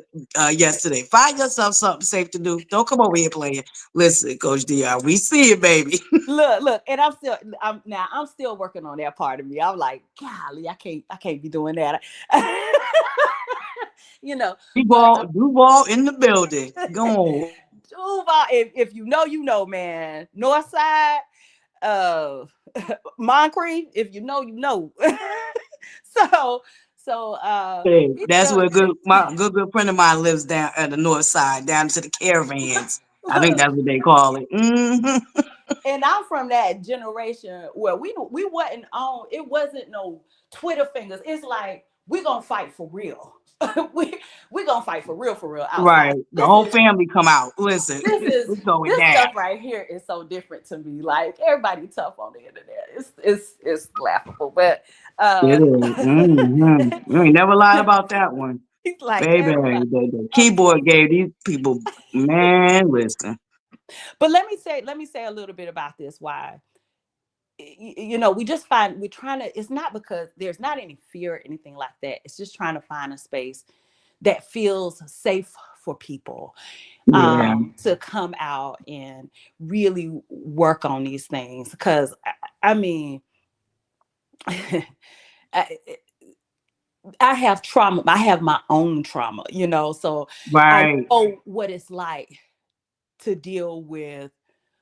yesterday. Find yourself something safe to do. Don't come over here playing. Listen, Coach Dion, we see it, baby. look, and I'm still working on that part of me. I'm like, golly, I can't be doing that. You know, but Duval in the building. Go on. Duval, if you know, man. North side, uh Moncrief, if you know. so Hey, you that's know, where my good friend of mine lives down at the north side, down to the caravans. I think look, that's what they call it. and I'm from that generation where we wasn't on, it wasn't no Twitter fingers. It's like we gonna fight for real. we gonna fight for real outside. Right. The whole family come out. Listen, it's going This down. stuff right here is so different to me. Like everybody tough on the internet. It's laughable, but It is. You ain't never lied about that one. he's like Baby, everybody. the keyboard gave these people, man, listen. But let me say a little bit about this. Why, we just we're trying to. It's not because there's not any fear or anything like that. It's just trying to find a space that feels safe for people, Yeah. to come out and really work on these things. Because I mean, I, I have trauma. I have my own trauma, so I Right. know what it's like to deal with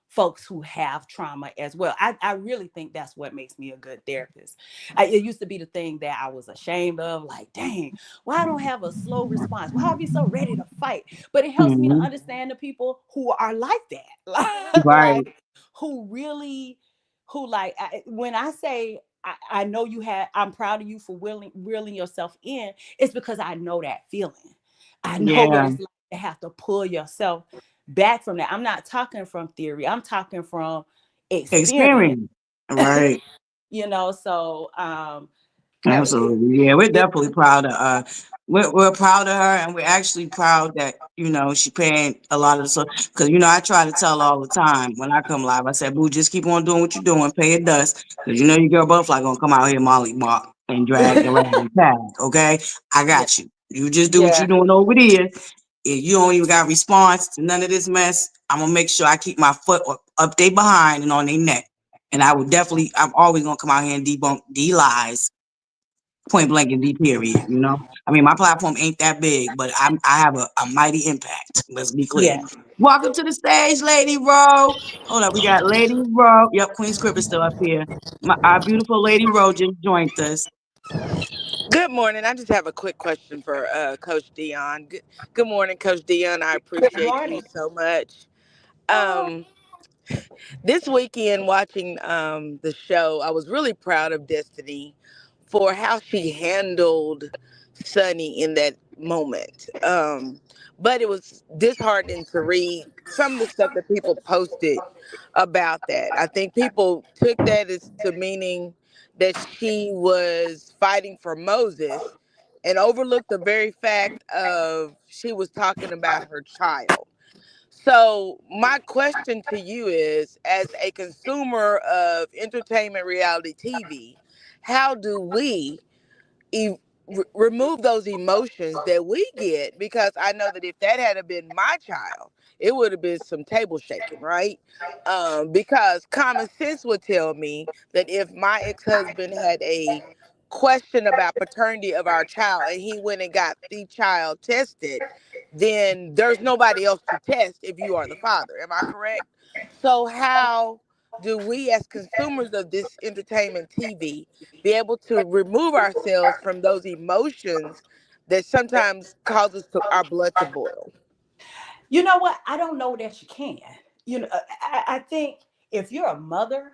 folks who have trauma as well. I really think that's what makes me a good therapist. It used to be the thing that I was ashamed of, like, dang, why I don't have a slow response? Why I be so ready to fight? But it helps me to Hmm. understand the people who are like that, Right. like who really, who like when I say I know I'm proud of you for reeling yourself in. It's because I know that feeling. I know what Yeah. it's like to have to pull yourself back from that. I'm not talking from theory. I'm talking from experience. Experience. Right. So it, Absolutely. Yeah, we're it, definitely proud of we're proud of her, and we're actually proud that, she paying a lot of the, so because I try to tell all the time when I come live, I said, boo, just keep on doing what you're doing, pay it dust, because your girl ButterFlii gonna come out here Molly Mark and drag the rabbit tag. Okay, I yeah, got you. You just do what you're yeah, doing over there. If you don't even got response to none of this mess, I'm gonna make sure I keep my foot up they behind and on their neck. And I'm always gonna come out here and debunk the lies, point blank and D period. I mean, my platform ain't that big, but I have a mighty impact. Let's be clear. yeah. Welcome to the stage, Lady Ro. Hold up, we got Lady Ro. Yep, Queen's Crib is still up here. Our beautiful Lady Ro just joined us. Good morning. I just have a quick question for Coach Dion. Good morning, Coach Dion. I Good appreciate you morning. so much. Oh, Um, this weekend, watching the show, I was really proud of Destiny for how she handled Sunny in that moment. But it was disheartening to read some of the stuff that people posted about that. I think people took that as to meaning that she was fighting for Moses and overlooked the very fact of she was talking about her child. So my question to you is, as a consumer of entertainment reality TV, how do we remove those emotions that we get? Because I know that if that had been my child, it would have been some table shaking, right? Because common sense would tell me that if my ex-husband had a question about paternity of our child and he went and got the child tested, then there's nobody else to test if you are the father. Am I correct? So how do we as consumers of this entertainment TV be able to remove ourselves from those emotions that sometimes cause our blood to boil? you know what? I don't know that you can. I think if you're a mother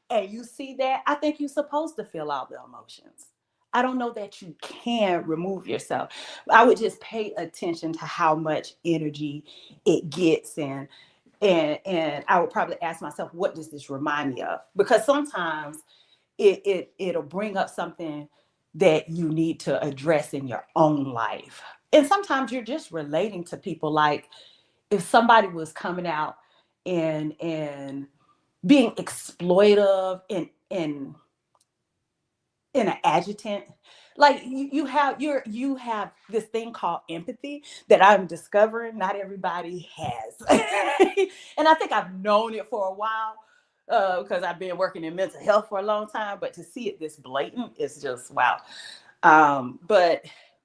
and you see that, I think you're supposed to feel all the emotions. I don't know that you can remove yourself. I would just pay attention to how much energy it gets, and I would probably ask myself, what does this remind me of? Because sometimes it'll bring up something that you need to address in your own life. And sometimes you're just relating to people. Like if somebody was coming out and being exploitive in an adjutant, like you have this thing called empathy that I'm discovering not everybody has. And I think I've known it for a while, because I've been working in mental health for a long time, but to see it this blatant is just wow.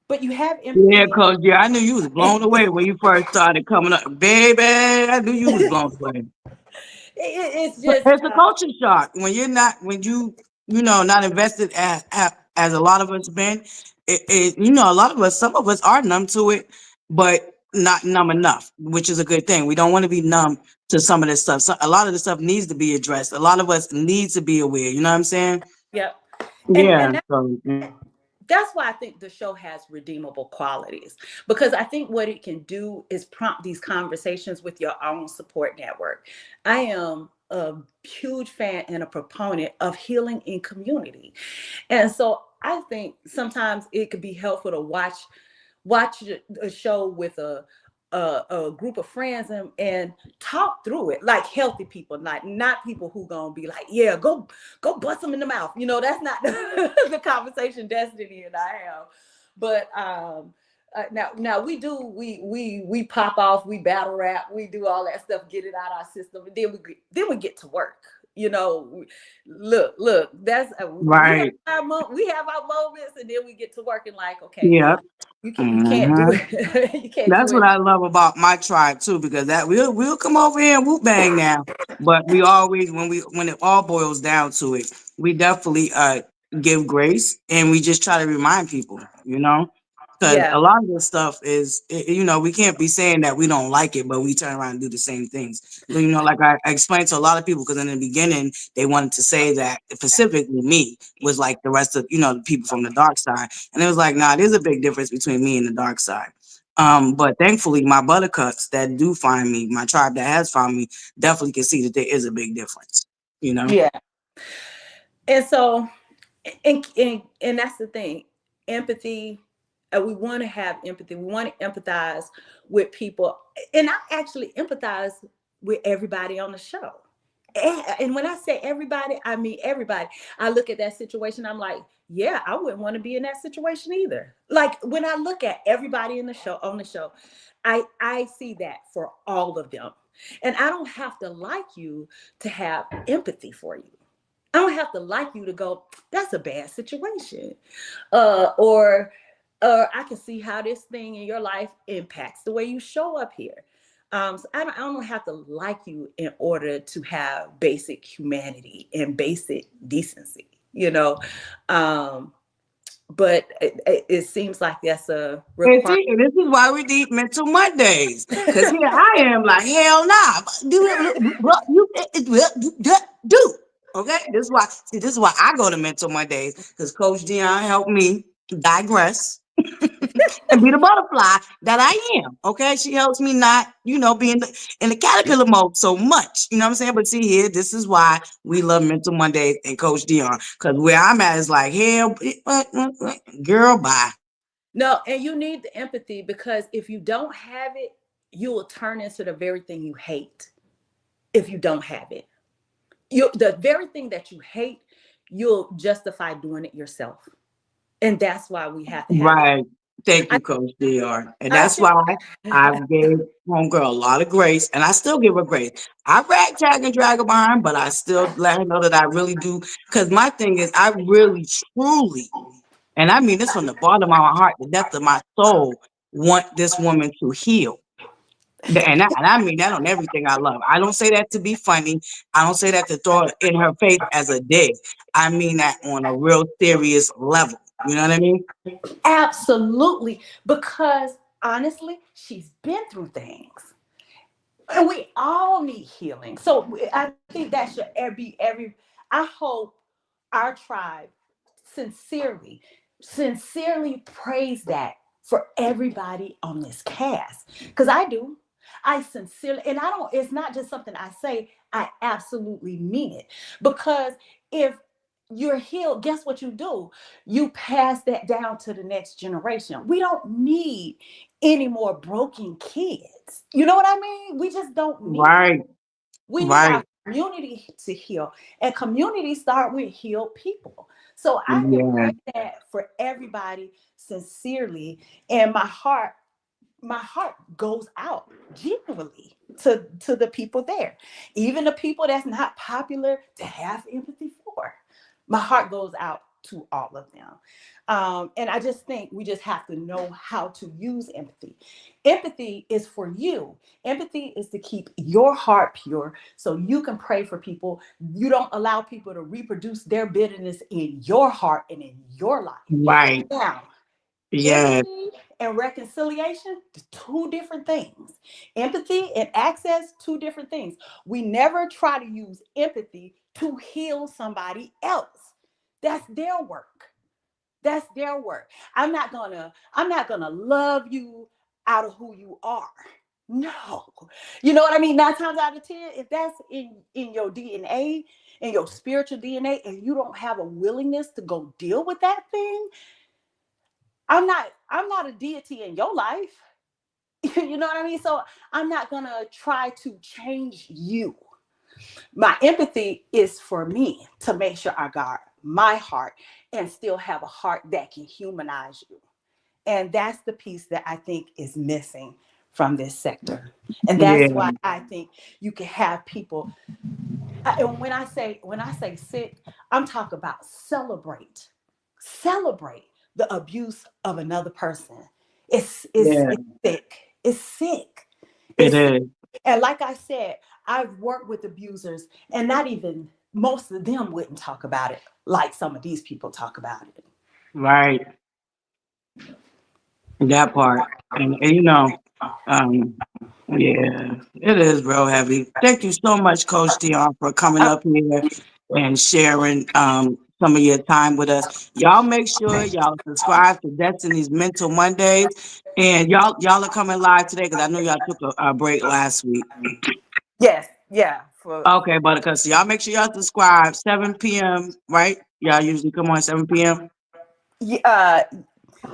But you have Yeah, empathy. Coach. Yeah, I knew you was blown away when you first started coming up, baby. I knew you was blown away. It's But just it's a culture shock when you're not, when you know, not invested as a lot of us been. You know, a lot of us, some of us are numb to it, but not numb enough, which is a good thing. We don't want to be numb to some of this stuff. So a lot of the stuff needs to be addressed. A lot of us needs to be aware. You know what I'm saying? yep. Yeah. And So that's why I think the show has redeemable qualities, because I think what it can do is prompt these conversations with your own support network. I am a huge fan and a proponent of healing in community. And so I think sometimes it could be helpful to watch a show with a group of friends and talk through it like healthy people, not people who gonna be like, yeah, go bust them in the mouth. That's not the conversation Destiny and I have. But now we pop off, we battle rap, we do all that stuff, get it out our system, and then we get to work. Look, that's right. we have our moments, and then we get to work and like, okay, Yeah. you can't do it. You can't do That's what it. I love about my tribe too, because that we'll come over here and whoop bang now, but we always, when it all boils down to it, we definitely give grace, and we just try to remind people, because Yeah, a lot of this stuff is, we can't be saying that we don't like it, but we turn around and do the same things. Like I explained to a lot of people, because in the beginning they wanted to say that specifically me was like the rest of the people from the dark side, and it was like, nah, there's a big difference between me and the dark side. But thankfully, my buttercups that do find me, my tribe that has found me, definitely can see that there is a big difference. You know? yeah. And so, and that's the thing, empathy. We want to have empathy. We want to empathize with people, and I actually empathize with everybody on the show. And when I say everybody, I mean everybody. I look at that situation, I'm like, yeah, I wouldn't want to be in that situation either. Like when I look at everybody in the show on the show, I see that for all of them. And I don't have to like you to have empathy for you. I don't have to like you to go, that's a bad situation. Or I can see how this thing in your life impacts the way you show up here. So I don't have to like you in order to have basic humanity and basic decency, but it seems like that's a And requirement. see, and this is why we need mental Mondays. Because here I am like, hell nah. Do what you do. Okay? This is why I go to mental Mondays. Because Coach Dion helped me digress and be the butterfly that I am. Okay, she helps me not, be in the caterpillar mode so much. You know what I'm saying? But see here, this is why we love Mental Mondays and Coach Dion. Because where I'm at is like, hell, girl, bye. No, and you need the empathy, because if you don't have it, you will turn into the very thing you hate. If you don't have it, the very thing that you hate, you'll justify doing it yourself. And that's why we have to have it. Right. Thank I, you, Coach Dr. And I that's think, why I gave homegirl a lot of grace, and I still give her grace. I ragtag and drag her behind, but I still let her know that I really do. Because my thing is, I really, truly, and I mean this from the bottom of my heart, the depth of my soul, want this woman to heal. And I mean that on everything I love. I don't say that to be funny. I don't say that to throw it in her face as a dig. I mean that on a real serious level. You know what I mean? absolutely, because honestly, she's been through things. And we all need healing. So I think that should be I hope our tribe sincerely, sincerely praise that for everybody on this cast. Because I do. I sincerely, and I don't, it's not just something I say, I absolutely mean it. Because if you're healed, guess what you do? You pass that down to the next generation. We don't need any more broken kids. You know what I mean? We just don't need. Right. We need our Right. community to heal, and community start with healed people. So I can Yeah. pray that for everybody sincerely, and my heart goes out genuinely to the people there, even the people that's not popular to have empathy for. My heart goes out to all of them. And I just think we just have to know how to use empathy. Empathy is for you. Empathy is to keep your heart pure so you can pray for people. You don't allow people to reproduce their bitterness in your heart and in your life. Right. Now, Yeah. empathy and reconciliation, two different things. Empathy and access, two different things. We never try to use empathy to heal somebody else. That's their work. That's their work. I'm not gonna love you out of who you are. No. You know what I mean? 9 times out of 10, if that's in your DNA, in your spiritual DNA, and you don't have a willingness to go deal with that thing, I'm not a deity in your life. You know what I mean? So I'm not gonna try to change you. My empathy is for me to make sure I guard my heart and still have a heart that can humanize you. And that's the piece that I think is missing from this sector. And Yeah. that's why I think you can have people. And when I say sick, I'm talking about celebrate the abuse of another person. It's Yeah. it's sick. It's sick. It It's sick. is. And like I said, I've worked with abusers, and not even most of them wouldn't talk about it like some of these people talk about it. Right. That part. And um, yeah, it is real heavy. Thank you so much, Coach Dion, for coming up here and sharing some of your time with us. Y'all make sure y'all subscribe to Destiny's Mental Mondays. And y'all are coming live today because I know y'all took a break last week. Yes, yeah. For Okay, Buttercup. So y'all make sure y'all subscribe 7 p.m., right? Y'all usually come on 7 p.m. yeah,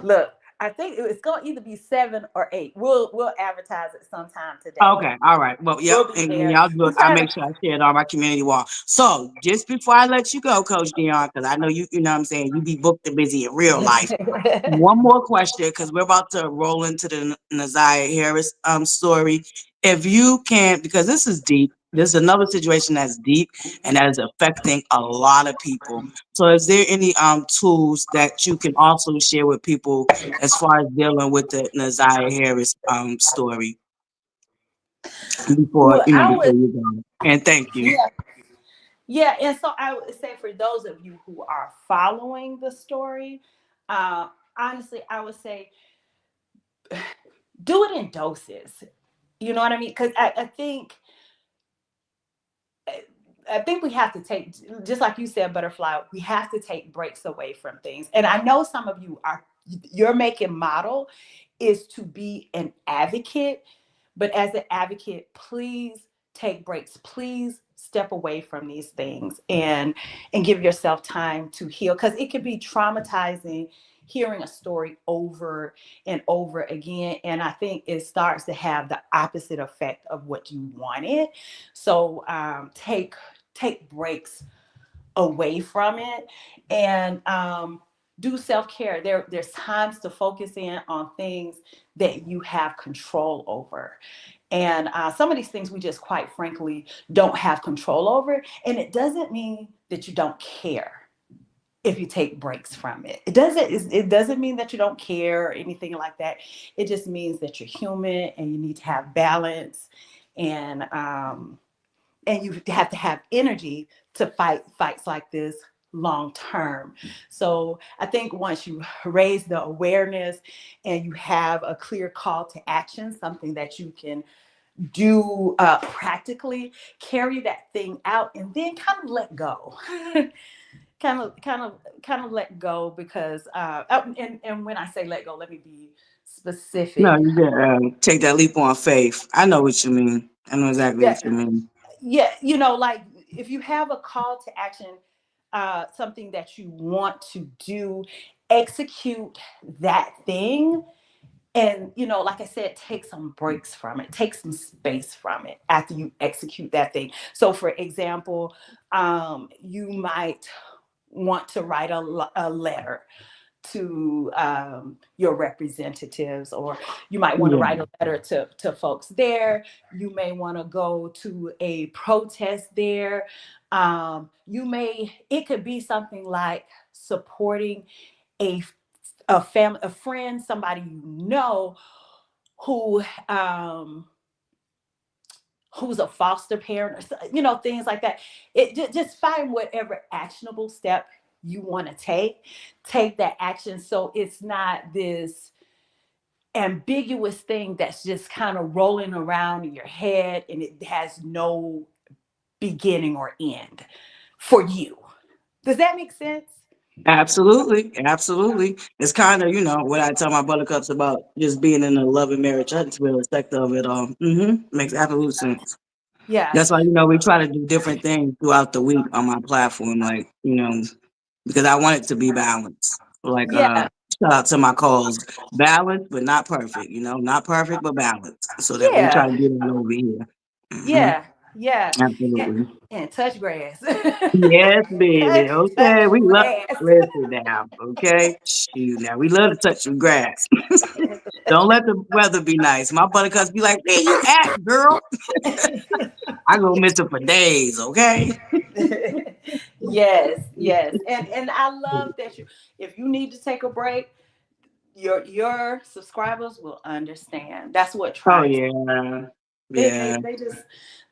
look, I think it's gonna either be 7 or 8. We'll advertise it sometime today. Okay, all right. Well, yep. We'll be And when there. y'all do We're it, I trying make sure I share it on my community wall. So just before I let you go, Coach Dion, because I know you know what I'm saying, you be booked and busy in real life. to. One more question, because we're about to roll into the Naziah Harris story. If you can, because this is deep. This is another situation that's deep and that is affecting a lot of people. So is there any tools that you can also share with people as far as dealing with the Naziah Harris story before Well, I before would, you go? And thank you. yeah, yeah. And so I would say for those of you who are following the story, uh, honestly, I would say do it in doses. You know what I mean? Because I think we have to take, just like you said, ButterFlii, we have to take breaks away from things. And I know some of you are, your making model is to be an advocate, but as an advocate, please take breaks. Please step away from these things and give yourself time to heal, because it can be traumatizing hearing a story over and over again. And I think it starts to have the opposite effect of what you wanted. So take breaks away from it, and do self-care. There's times to focus in on things that you have control over, and some of these things we just quite frankly don't have control over. And it doesn't mean that you don't care if you take breaks from it. It doesn't mean that you don't care or anything like that. It just means that you're human and you need to have balance, and you have to have energy to fight fights like this long term. So I think once you raise the awareness and you have a clear call to action, something that you can do practically carry that thing out and then kind of let go. kind of let go because and when I say let go, let me be No, specific. you did take that leap on faith. I know what you mean. I know exactly Yeah, what you mean. yeah, like if you have a call to action, something that you want to do, execute that thing. And like I said, take some breaks from it, take some space from it after you execute that thing. So for example, you might want to write a letter to your representatives, or you might want to Yeah, write a letter to folks there. You may want to go to a protest there. It could be something like supporting a family, a friend, somebody who who's a foster parent, or things like that. Just find whatever actionable step you want to take that action, so it's not this ambiguous thing that's just kind of rolling around in your head and it has no beginning or end for you. Does that make sense? absolutely, absolutely. It's kind of what I tell my buttercups about just being in the love and marriage Huntsville sector of it all. Makes absolute sense. Yeah, That's why we try to do different things throughout the week on my platform, like because I want it to be balanced. Like yeah, shout out to my calls, balanced but not perfect. Not perfect but balanced, so that we try yeah, to get it over here. hmm yeah, yeah. and, Absolutely. and touch grass. Yes, baby. touch Okay, we love. grass. Listen now, okay? Shoot, now we love to touch some grass. Don't let the weather be nice. My buttercups be like, "Where you at, girl?" I go missing for days. Okay. Yes, yes. And I love that if you need to take a break, your subscribers will understand. That's what Oh tribes, yeah, they they yeah. they just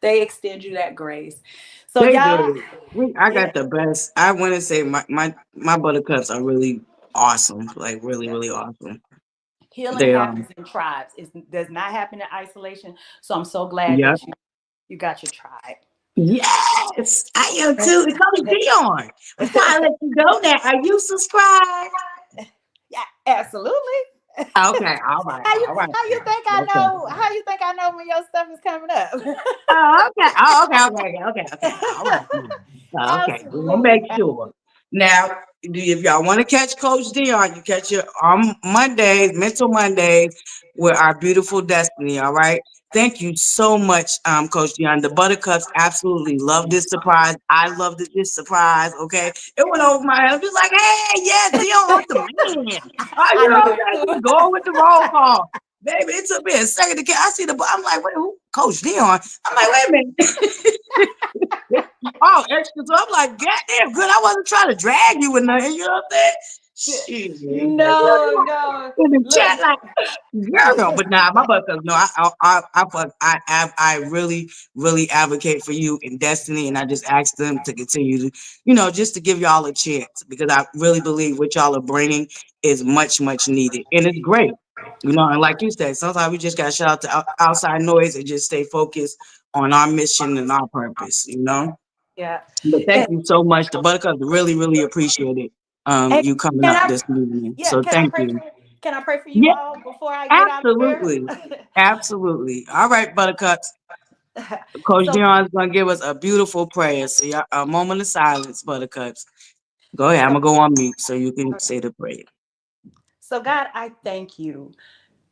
they extend you that grace. So They y'all, do. I yeah, got the best. I want to say my buttercups are really awesome. Like really, yeah. really awesome. Healing They are. happens in tribes. It does not happen in isolation. So I'm so glad Yep. that you got your tribe. Yes, I am too. And Coach Dion, before I let you go now, are you subscribed? Yeah, absolutely. Okay, all right, all right. How you think I Okay. know? How you think I know when your stuff is coming up? Oh, okay. Oh, okay. All right. Okay, we're gonna make Absolutely. sure. Now, if y'all want to catch Coach Dion, you catch it on Mondays, Mental Mondays, with our beautiful Destiny. All right. Thank you so much, Coach Dion. The Buttercups absolutely love this surprise. I love this surprise. Okay, it went over my head. I'm just like, hey, yeah, Dion, I'm the man. I You know knew what I'm it saying? too. Just going with the roll call. Baby, it took me a second to get. I see I'm like, wait, who? Coach Dion. I'm like, wait a minute. Oh, extra. So I'm like, goddamn good. I wasn't trying to drag you with nothing. You know what I'm saying? Shit. No, no. In the chat, Look. like, girl. But nah, my butt no. I really, really advocate for you in Destiny, and I just ask them to continue to, just to give y'all a chance because I really believe what y'all are bringing is much, much needed, and it's great. And like you said, sometimes we just got to shut out the outside noise and just stay focused on our mission and our purpose. Yeah. But thank And, you so much. The Buttercups really, really appreciate it. and You coming can up I this evening. yeah, So thank you. can I pray for you Yeah, all before I get out of here? absolutely. Absolutely. All right, Buttercups. Coach so Dion's gonna give us a beautiful prayer. So y'all, a moment of silence, Buttercups. Go ahead. I'm so gonna go on mute so you can say the prayer. so God, I thank you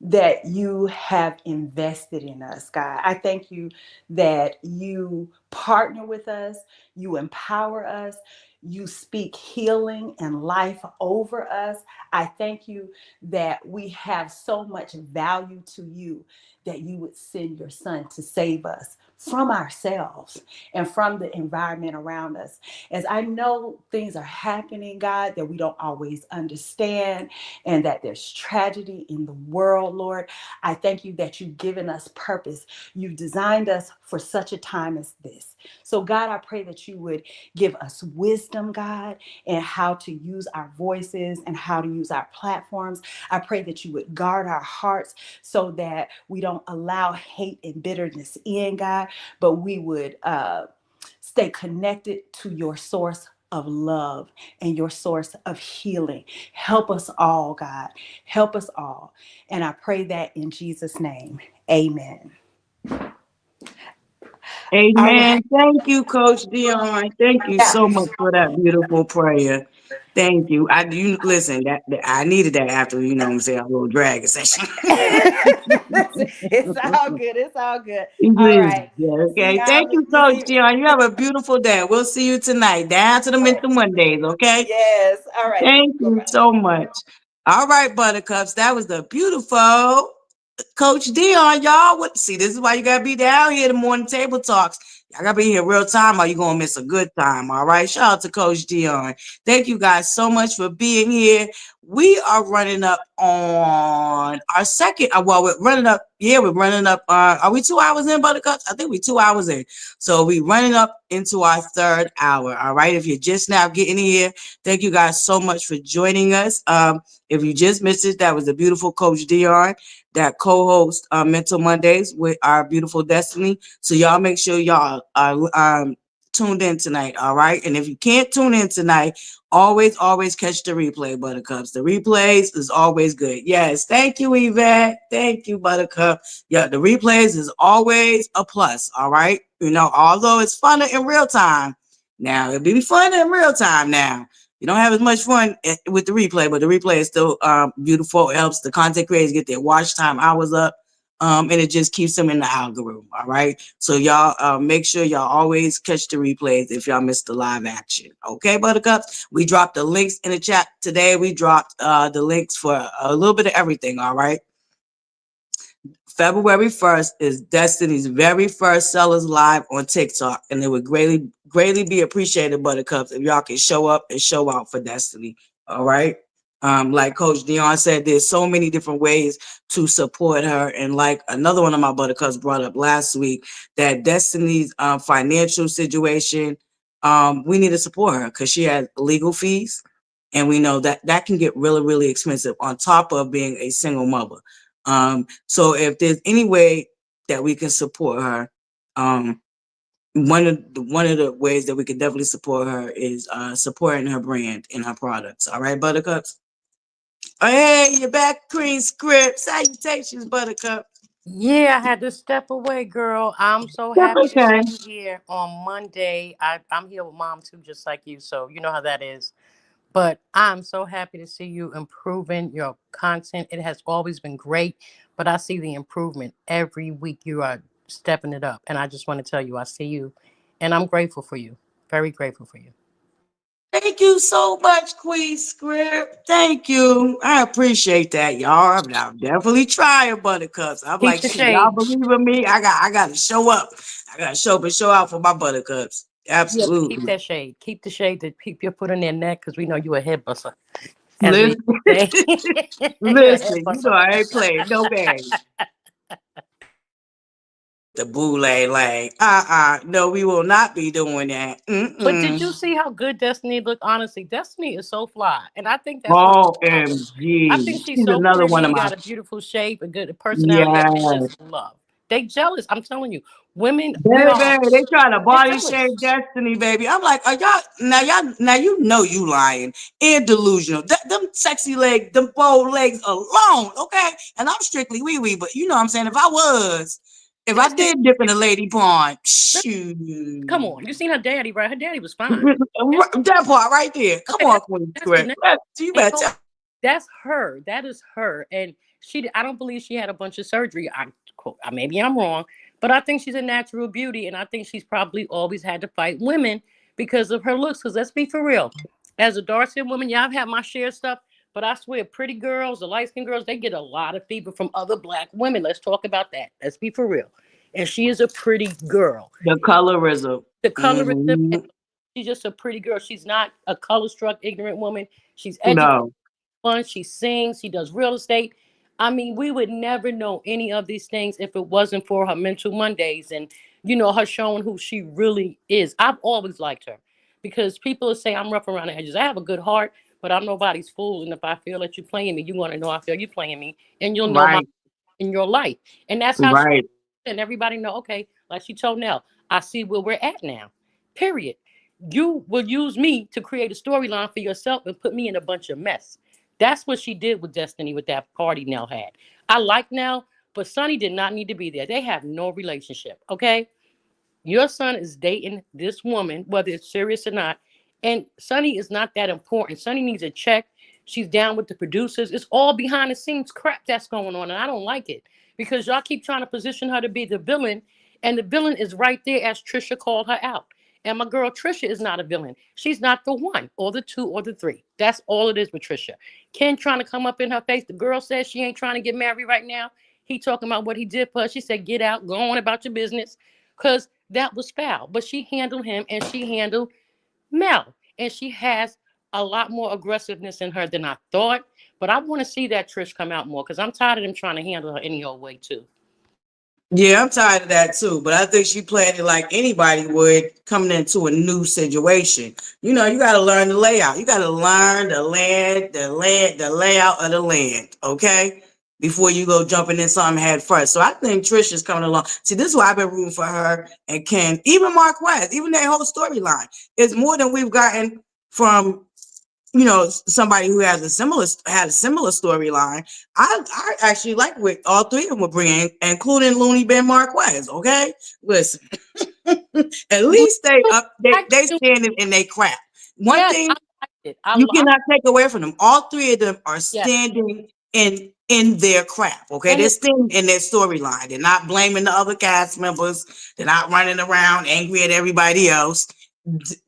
that you have invested in us, God. I thank you that you partner with us, you empower us, you speak healing and life over us. I thank you that we have so much value to you that you would send your son to save us from ourselves and from the environment around us. As I know things are happening, God, that we don't always understand, and that there's tragedy in the world, Lord. I thank you that you've given us purpose. You've designed us for such a time as this. So, God, I pray that you would give us wisdom, God, in how to use our voices and how to use our platforms. I pray that you would guard our hearts so that we don't allow hate and bitterness in, God, but we would stay connected to your source of love and your source of healing. Help us all, God. Help us all. And I pray that in Jesus' name. Amen. All Amen. right. Thank you, Coach Dion. Thank you Yeah. so much for that beautiful prayer. Thank you. You listen. I needed that after you know what I'm saying a little dragon session. It's all good. It's all good. All Yeah, right. See okay. Thank y'all you, this Coach evening. Dion. You have a beautiful day. We'll see you tonight. Down to the Mental Mondays. Okay. Yes. All right. Thank Bye you bye. so much. All right, Buttercups. That was the beautiful Coach Dion, y'all. See, this is why you gotta be down here. The morning table talks. Y'all gotta be here real time, or you gonna miss a good time. All right. Shout out to Coach Dion. Thank you guys so much for being here. We are running up on our second. Well, we're running up. Yeah, we're running up. Are we 2 hours in, Buttercups? I think we're 2 hours in. So we running up into our third hour. All right. If you're just now getting here, thank you guys so much for joining us. If you just missed it, that was the beautiful Coach Dion that co-host Mental Mondays with our beautiful Destiny. So y'all make sure y'all are tuned in tonight, all right? And if you can't tune in tonight, always catch the replay, Buttercups. The replays is always good. Yes, thank you, Yvette. Thank you, Buttercup. Yeah, the replays is always a plus, all right? You know, although it's funner in real time. Now, it'll be fun in real time now. You don't have as much fun with the replay, but the replay is still beautiful. It helps the content creators get their watch time hours up. And it just keeps them in the algorithm. All right. So y'all make sure y'all always catch the replays if y'all missed the live action. Okay, Buttercups. We dropped the links in the chat today. We dropped the links for a little bit of everything. All right. February 1st is Destiny's very first Sellers Live on TikTok, and it would greatly be appreciated, Buttercups, if y'all can show up and show out for Destiny. All right. Like Coach Dion said, there's so many different ways to support her. And like another one of my Buttercups brought up last week, that Destiny's financial situation, we need to support her because she has legal fees. And we know that that can get really expensive on top of being a single mother. So if there's any way that we can support her, one of the ways that we can definitely support her is supporting her brand and her products. All right, Buttercups. Oh, hey, you're back, Queen Script. Salutations, Buttercup. Yeah, I had to step away, girl. I'm so That's happy to okay. see you here on Monday. I'm here with mom too, just like you. So you know how that is. But I'm so happy to see you improving your content. It has always been great, but I see the improvement every week. You are stepping it up. And I just want to tell you, I see you and I'm grateful for you. Very grateful for you. Thank you so much, Queen Script. Thank you. I appreciate that, y'all. I'm definitely trying, Buttercups. I'm Keep like, the shit, y'all shade. believe in me? I gotta show up. I gotta show up and show out for my Buttercups. Yeah, but keep Absolutely. that shade. Keep the shade to keep your foot in their neck because we know you a head buster, as we Listen, say. You're a head listen, you know buster. I ain't playing no games. The boule lang. No, we will not be doing that. But did you Mm-mm. see how good Destiny looked? Honestly, Destiny is so fly, and I think that's what. I OMG. think she's She's so another one of pretty, my, got a beautiful shape, a good personality that they yes. just love. They jealous. I'm telling you, women, we Baby, are. they trying to They're body jealous. shame Destiny, baby. I'm like, are y'all, you know you lying and delusional. Them sexy legs, them bold legs alone, okay? And I'm strictly wee-wee, but you know what I'm saying? If I Destiny, did dip in a lady pond, come shoot. on. You seen her daddy, right? Her daddy was fine. That part right there. Come Okay, on, Queen that's the Square. name. You Ain't better no, tell. that's her. That is her. And I don't believe she had a bunch of surgery. Maybe I'm wrong, but I think she's a natural beauty. And I think she's probably always had to fight women because of her looks. Because let's be for real. As a dark skinned woman, yeah, I've had my share of stuff, but I swear, pretty girls, the light skinned girls, they get a lot of fever from other black women. Let's talk about that. Let's be for real. And she is a pretty girl. The colorism. The colorism, and Mhm. she's just a pretty girl. She's not a color struck, ignorant woman. She's educated, No. fun. She sings. She does real estate. I mean, we would never know any of these things if it wasn't for her mental Mondays and her showing who she really is. I've always liked her because people say I'm rough around the edges. I have a good heart, but I'm nobody's fool. And if I feel that you're playing me, you want to know I feel you playing me, and you'll know my Right, in your life. And that's how she right. and everybody know, okay, like she told Nell, I see where we're at now. Period. You will use me to create a storyline for yourself and put me in a bunch of mess. That's what she did with Destiny with that party Nell had. I like Nell, but Sonny did not need to be there. They have no relationship. Okay. Your son is dating this woman, whether it's serious or not. And Sonny is not that important. Sonny needs a check. She's down with the producers. It's all behind the scenes crap that's going on. And I don't like it because y'all keep trying to position her to be the villain. And the villain is right there as Trisha called her out. And my girl Trisha is not a villain. She's not the one or the two or the three. That's all it is with Trisha. Ken trying to come up in her face. The girl says she ain't trying to get married right now. He talking about what he did for her. She said, get out, go on about your business. Because that was foul. But she handled him and she handled Mel. And she has a lot more aggressiveness in her than I thought. But I want to see that Trish come out more because I'm tired of them trying to handle her any old way too. Yeah, I'm tired of that too. But I think she played it like anybody would coming into a new situation. You got to learn the layout. You got to learn the layout of the land, okay? Before you go jumping in something head first. So I think Trish is coming along. See, this is why I've been rooting for her and Ken, even Marquez, even that whole storyline. It's more than we've gotten from somebody who has a similar storyline. I actually like what all three of them were bringing, including Looney Bin Marquez. Okay, listen, at least they standing in their crap. One Yes, thing I like it. you cannot take away from them. All three of them are Yes. standing in their crap. Okay, And they're standing in their storyline. They're not blaming the other cast members. They're not running around angry at everybody else.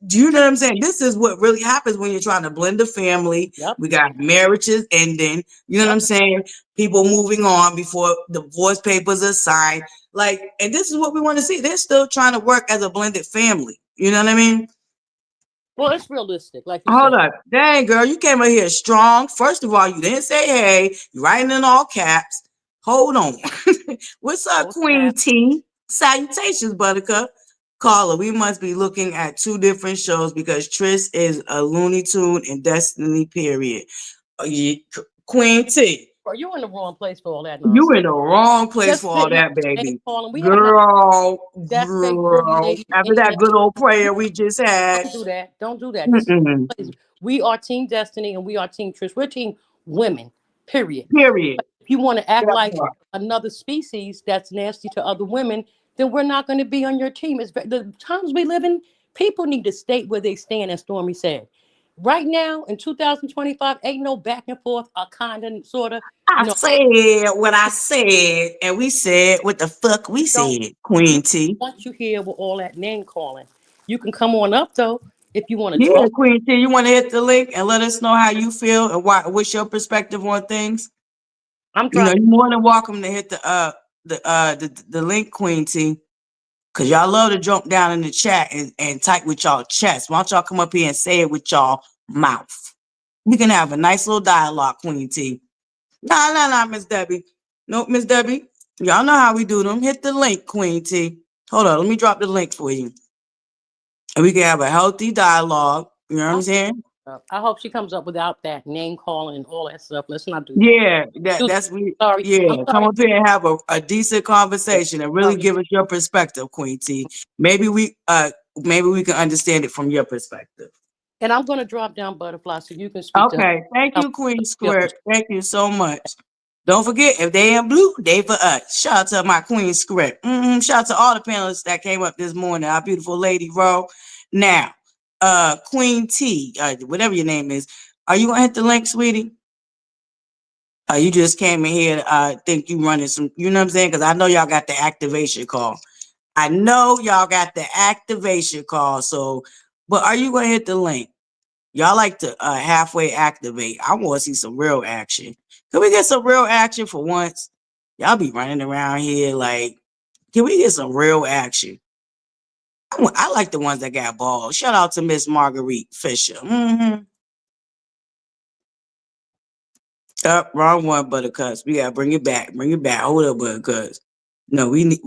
Do you know what I'm saying? This is what really happens when you're trying to blend a family. Yep. We got marriages ending. You know what I'm saying? People moving on before the divorce papers are signed. And this is what we want to see. They're still trying to work as a blended family. You know what I mean? Well, it's realistic, like you Hold said. up. Dang, girl, you came in here strong. First of all, you didn't say hey. You're writing in all caps. Hold on. What's up, Queen T? Salutations, Buttercup. Caller, we must be looking at two different shows because Trish is a Looney Tune and Destiny, period. Queen T. Are you in the wrong place for all that You nonsense? in the wrong place Just for all sitting up that, baby. calling. We have not. Girl, That's fake pretty lady after that internet. good old prayer we just had. Don't do that. Don't do that. This is we are Team Destiny and we are Team Trish. We're Team Women. Period. Period. If you want to act Yeah, like another species that's nasty to other women, then we're not going to be on your team. It's the times we live in. People need to state where they stand, as Stormy said. Right now in 2025, ain't no back and forth, a kind of sort of. I said what I said, and we said what the fuck we said, Queen T. Once you hear with all that name calling, you can come on up though if you want to Yeah, talk. Queen T, you want to hit the link and let us know how you feel and what's your perspective on things? I'm You're dropping. more than welcome to hit the link, Queen T. Cause y'all love to jump down in the chat and type with y'all chest. Why don't y'all come up here and say it with y'all mouth? We can have a nice little dialogue, Queen T. Nah, Miss Debbie. Nope, Miss Debbie. Y'all know how we do them. Hit the link, Queen T. Hold on, let me drop the link for you. And we can have a healthy dialogue. You know what I'm saying? I hope she comes up without that name calling and all that stuff. Let's not do that. Yeah, that's we. Sorry. Yeah, I'm come sorry. up here and have a decent conversation and really give us your perspective, Queen T. Maybe we can understand it from your perspective. And I'm going to drop down ButterFlii so you can speak to her. Okay, thank you, Queen Script. Thank you so much. Don't forget, if they in blue, they for us. Shout out to my Queen Script. Shout out to all the panelists that came up this morning. Our beautiful lady, Ro. Now, Queen T, whatever your name is, are you gonna hit the link, sweetie? You just came in here. I think you running some. You know what I'm saying? Because I know y'all got the activation call. So, but are you gonna hit the link? Y'all like to halfway activate. I want to see some real action. Can we get some real action for once? Y'all be running around here like, can we get some real action? I like the ones that got balls. Shout out to Miss Marguerite Fisher. Wrong one, Buttercups. We gotta bring it back. Hold up, Buttercups. No, we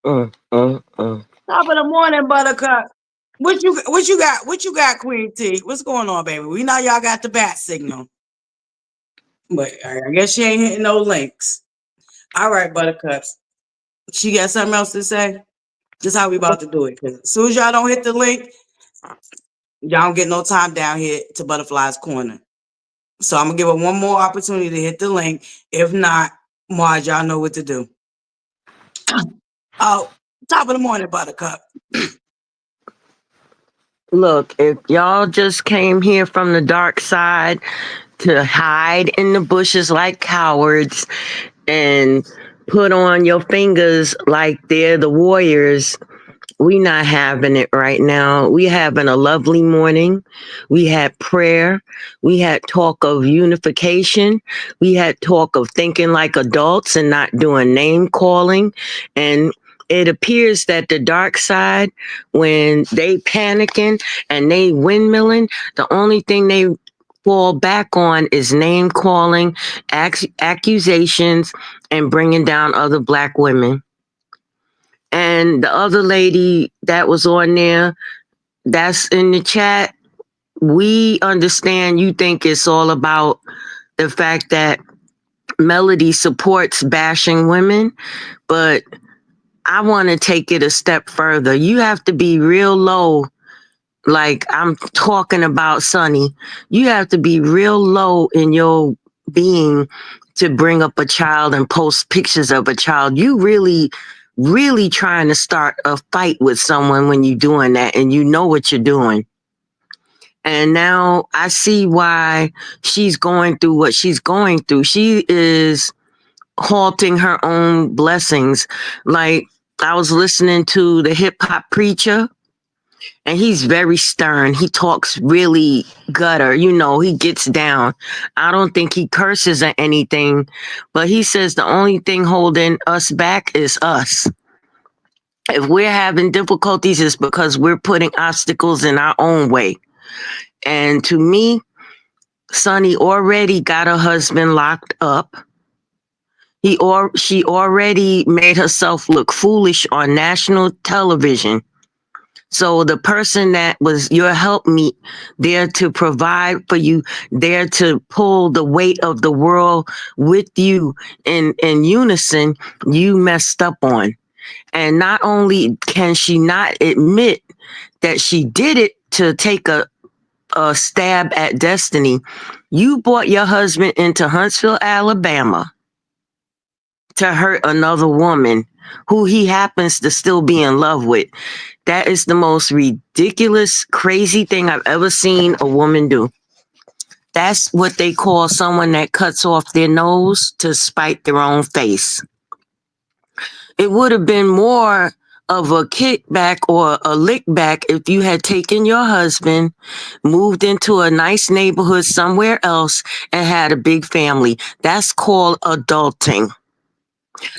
Top of the morning, Buttercup. What you got, Queen T? What's going on, baby? We know y'all got the bat signal. But I guess she ain't hitting no links. All right, Buttercups. She got something else to say? Just how we about to do it. Cause as soon as y'all don't hit the link, y'all don't get no time down here to ButterFlii's corner. So I'm gonna give her one more opportunity to hit the link. If not, Marge, y'all know what to do. Oh, top of the morning, Buttercup. Look, if y'all just came here from the dark side to hide in the bushes like cowards and put on your fingers like they're the warriors, we not having it right now. We having a lovely morning. We had prayer. We had talk of unification. We had talk of thinking like adults and not doing name calling. And it appears that the dark side, when they panicking and they windmilling, the only thing they fall back on is name calling, accusations, and bringing down other Black women. And the other lady that was on there, that's in the chat, we understand you think it's all about the fact that Melody supports bashing women, but I want to take it a step further. You have to be real low. Like I'm talking about Sonny. You have to be real low in your being to bring up a child and post pictures of a child. You really trying to start a fight with someone when you're doing that and you know what you're doing. And now I see why she's going through what she's going through. She is halting her own blessings. Like I was listening to the hip hop preacher and he's very stern. He talks really gutter, he gets down. I don't think he curses or anything, but he says the only thing holding us back is us. If we're having difficulties, it's because we're putting obstacles in our own way. And to me, Sonny already got her husband locked up. She already made herself look foolish on national television. So the person that was your helpmeet, there to provide for you, there to pull the weight of the world with you in unison, you messed up on. And not only can she not admit that she did it to take a stab at destiny, you brought your husband into Huntsville, Alabama to hurt another woman who he happens to still be in love with. That is the most ridiculous, crazy thing I've ever seen a woman do. That's what they call someone that cuts off their nose to spite their own face. It would have been more of a kickback or a lick back if you had taken your husband, moved into a nice neighborhood somewhere else, and had a big family. That's called adulting.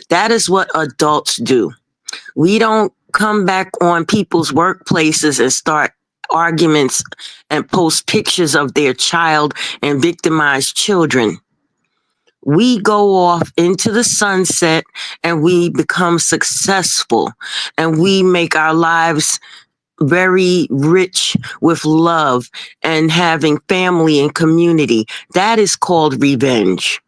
That is what adults do. We don't come back on people's workplaces and start arguments and post pictures of their child and victimize children. We go off into the sunset and we become successful and we make our lives very rich with love and having family and community. That is called revenge.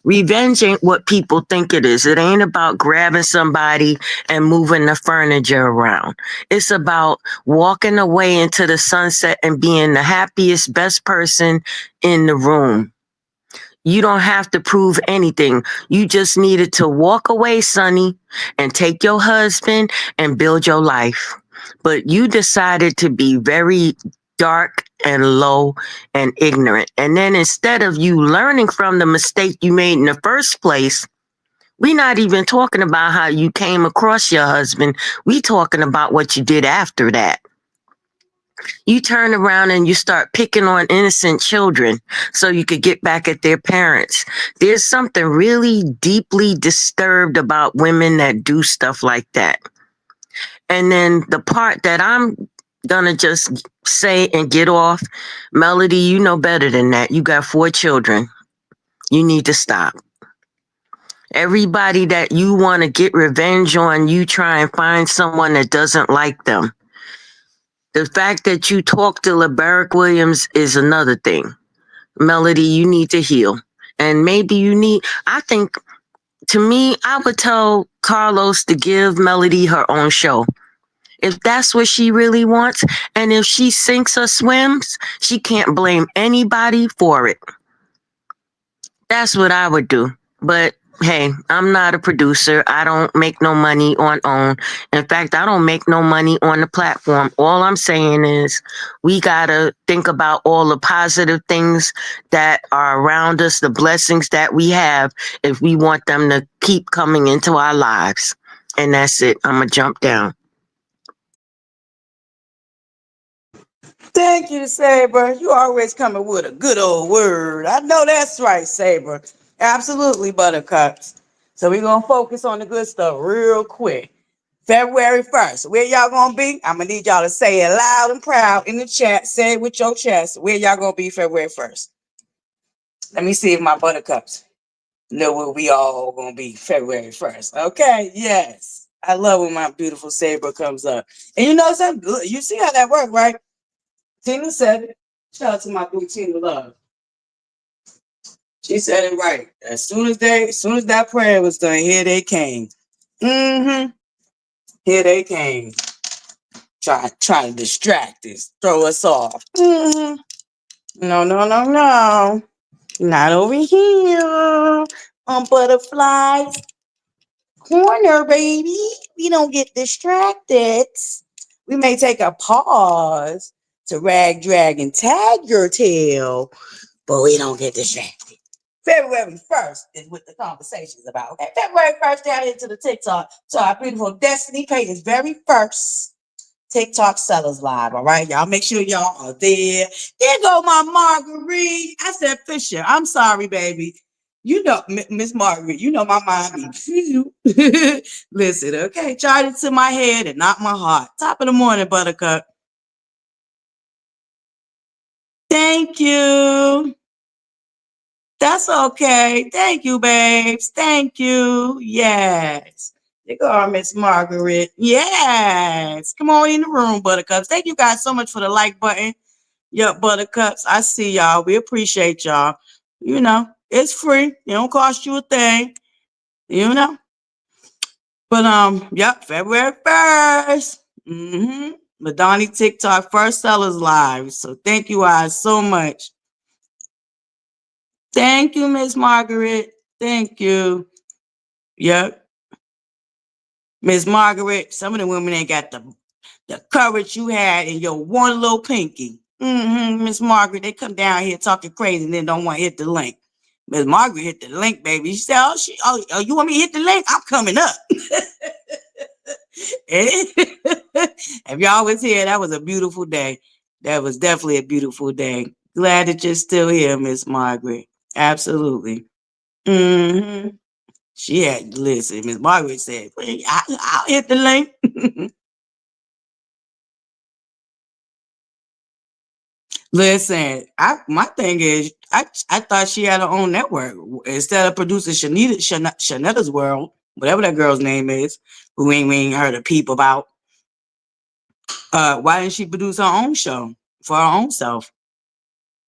Revenge ain't what people think it is. It ain't about grabbing somebody and moving the furniture around. It's about walking away into the sunset and being the happiest, best person in the room. You don't have to prove anything. You just needed to walk away, Sonny, and take your husband and build your life. But you decided to be very dark and low and ignorant. And then instead of you learning from the mistake you made in the first place, we're not even talking about how you came across your husband. We talking about what you did after that. You turn around and you start picking on innocent children so you could get back at their parents. There's something really deeply disturbed about women that do stuff like that. And then the part that I'm gonna just say and get off, Melody, you know better than that. You got 4 children. You need to stop. Everybody that you want to get revenge on, you try and find someone that doesn't like them. The fact that you talk to LeBaric Williams is another thing. Melody, you need to heal. And maybe I think, to me, I would tell Carlos to give Melody her own show. If that's what she really wants, and if she sinks or swims, she can't blame anybody for it. That's what I would do. But hey, I'm not a producer. I don't make no money on OWN. In fact, I don't make no money on the platform. All I'm saying is we got to think about all the positive things that are around us, the blessings that we have, if we want them to keep coming into our lives. And that's it. I'm going to jump down. Thank you, Saber. You always coming with a good old word. I know that's right, Saber. Absolutely, Buttercups. So we're going to focus on the good stuff real quick. February 1st. Where y'all going to be? I'm going to need y'all to say it loud and proud in the chat. Say it with your chest. Where y'all going to be February 1st? Let me see if my Buttercups know where we all going to be February 1st. Okay, yes. I love when my beautiful Saber comes up. And you know something? You see how that works, right? Tina said it. Shout out to my boo Tina Love. She said it right. As soon as that prayer was done, here they came. Mm-hmm. Here they came. Try to distract us, throw us off. Mm-hmm. No. Not over here. On ButterFlii corner, baby. We don't get distracted. We may take a pause to rag, drag, and tag your tail, but we don't get distracted. February 1st is what the conversation is about. Okay, February 1st, down into the TikTok. So our beautiful Destiny Page's very first TikTok Sellers Live. All right, y'all make sure y'all are there. There go my Marguerite. I said Fisher. I'm sorry, baby. You know, Miss Margaret, you know my mind be listen, okay, charge it to my head and not my heart. Top of the morning, Buttercup. Thank you. That's okay. Thank you, babes. Thank you. Yes. There go Miss Margaret. Yes. Come on in the room, Buttercups. Thank you guys so much for the like button. Yup, Buttercups. I see y'all. We appreciate y'all. You know, it's free. It don't cost you a thing. You know. But yep, February 1st. Madani TikTok first sellers live. So thank you guys so much. Thank you, Miss Margaret. Thank you. Yep. Miss Margaret, some of the women ain't got the courage you had in your one little pinky. Miss Margaret, they come down here talking crazy and then don't want to hit the link. Miss Margaret hit the link, baby. She said, oh, you want me to hit the link? I'm coming up. If y'all was here, that was a beautiful day. That was definitely a beautiful day. Glad that you're still here, Miss Margaret. Absolutely. She had, listen, Miss Margaret said, I'll hit the link. Listen, my thing is, I thought she had her own network. Instead of producing Shanetta's World, whatever that girl's name is, who we ain't heard a peep about. Why didn't she produce her own show for her own self?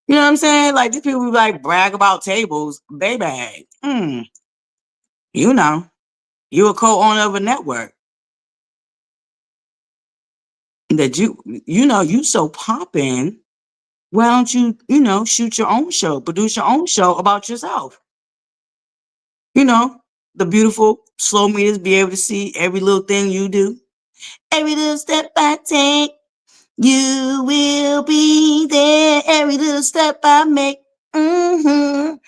You know what I'm saying? Like, these people like brag about tables, baby. You know, you're a co-owner of a network that you so popping. Why don't you, shoot your own show, produce your own show about yourself? You know, the beautiful slow meters be able to see every little thing you do. Every little step I take, you will be there. Every little step I make, they'll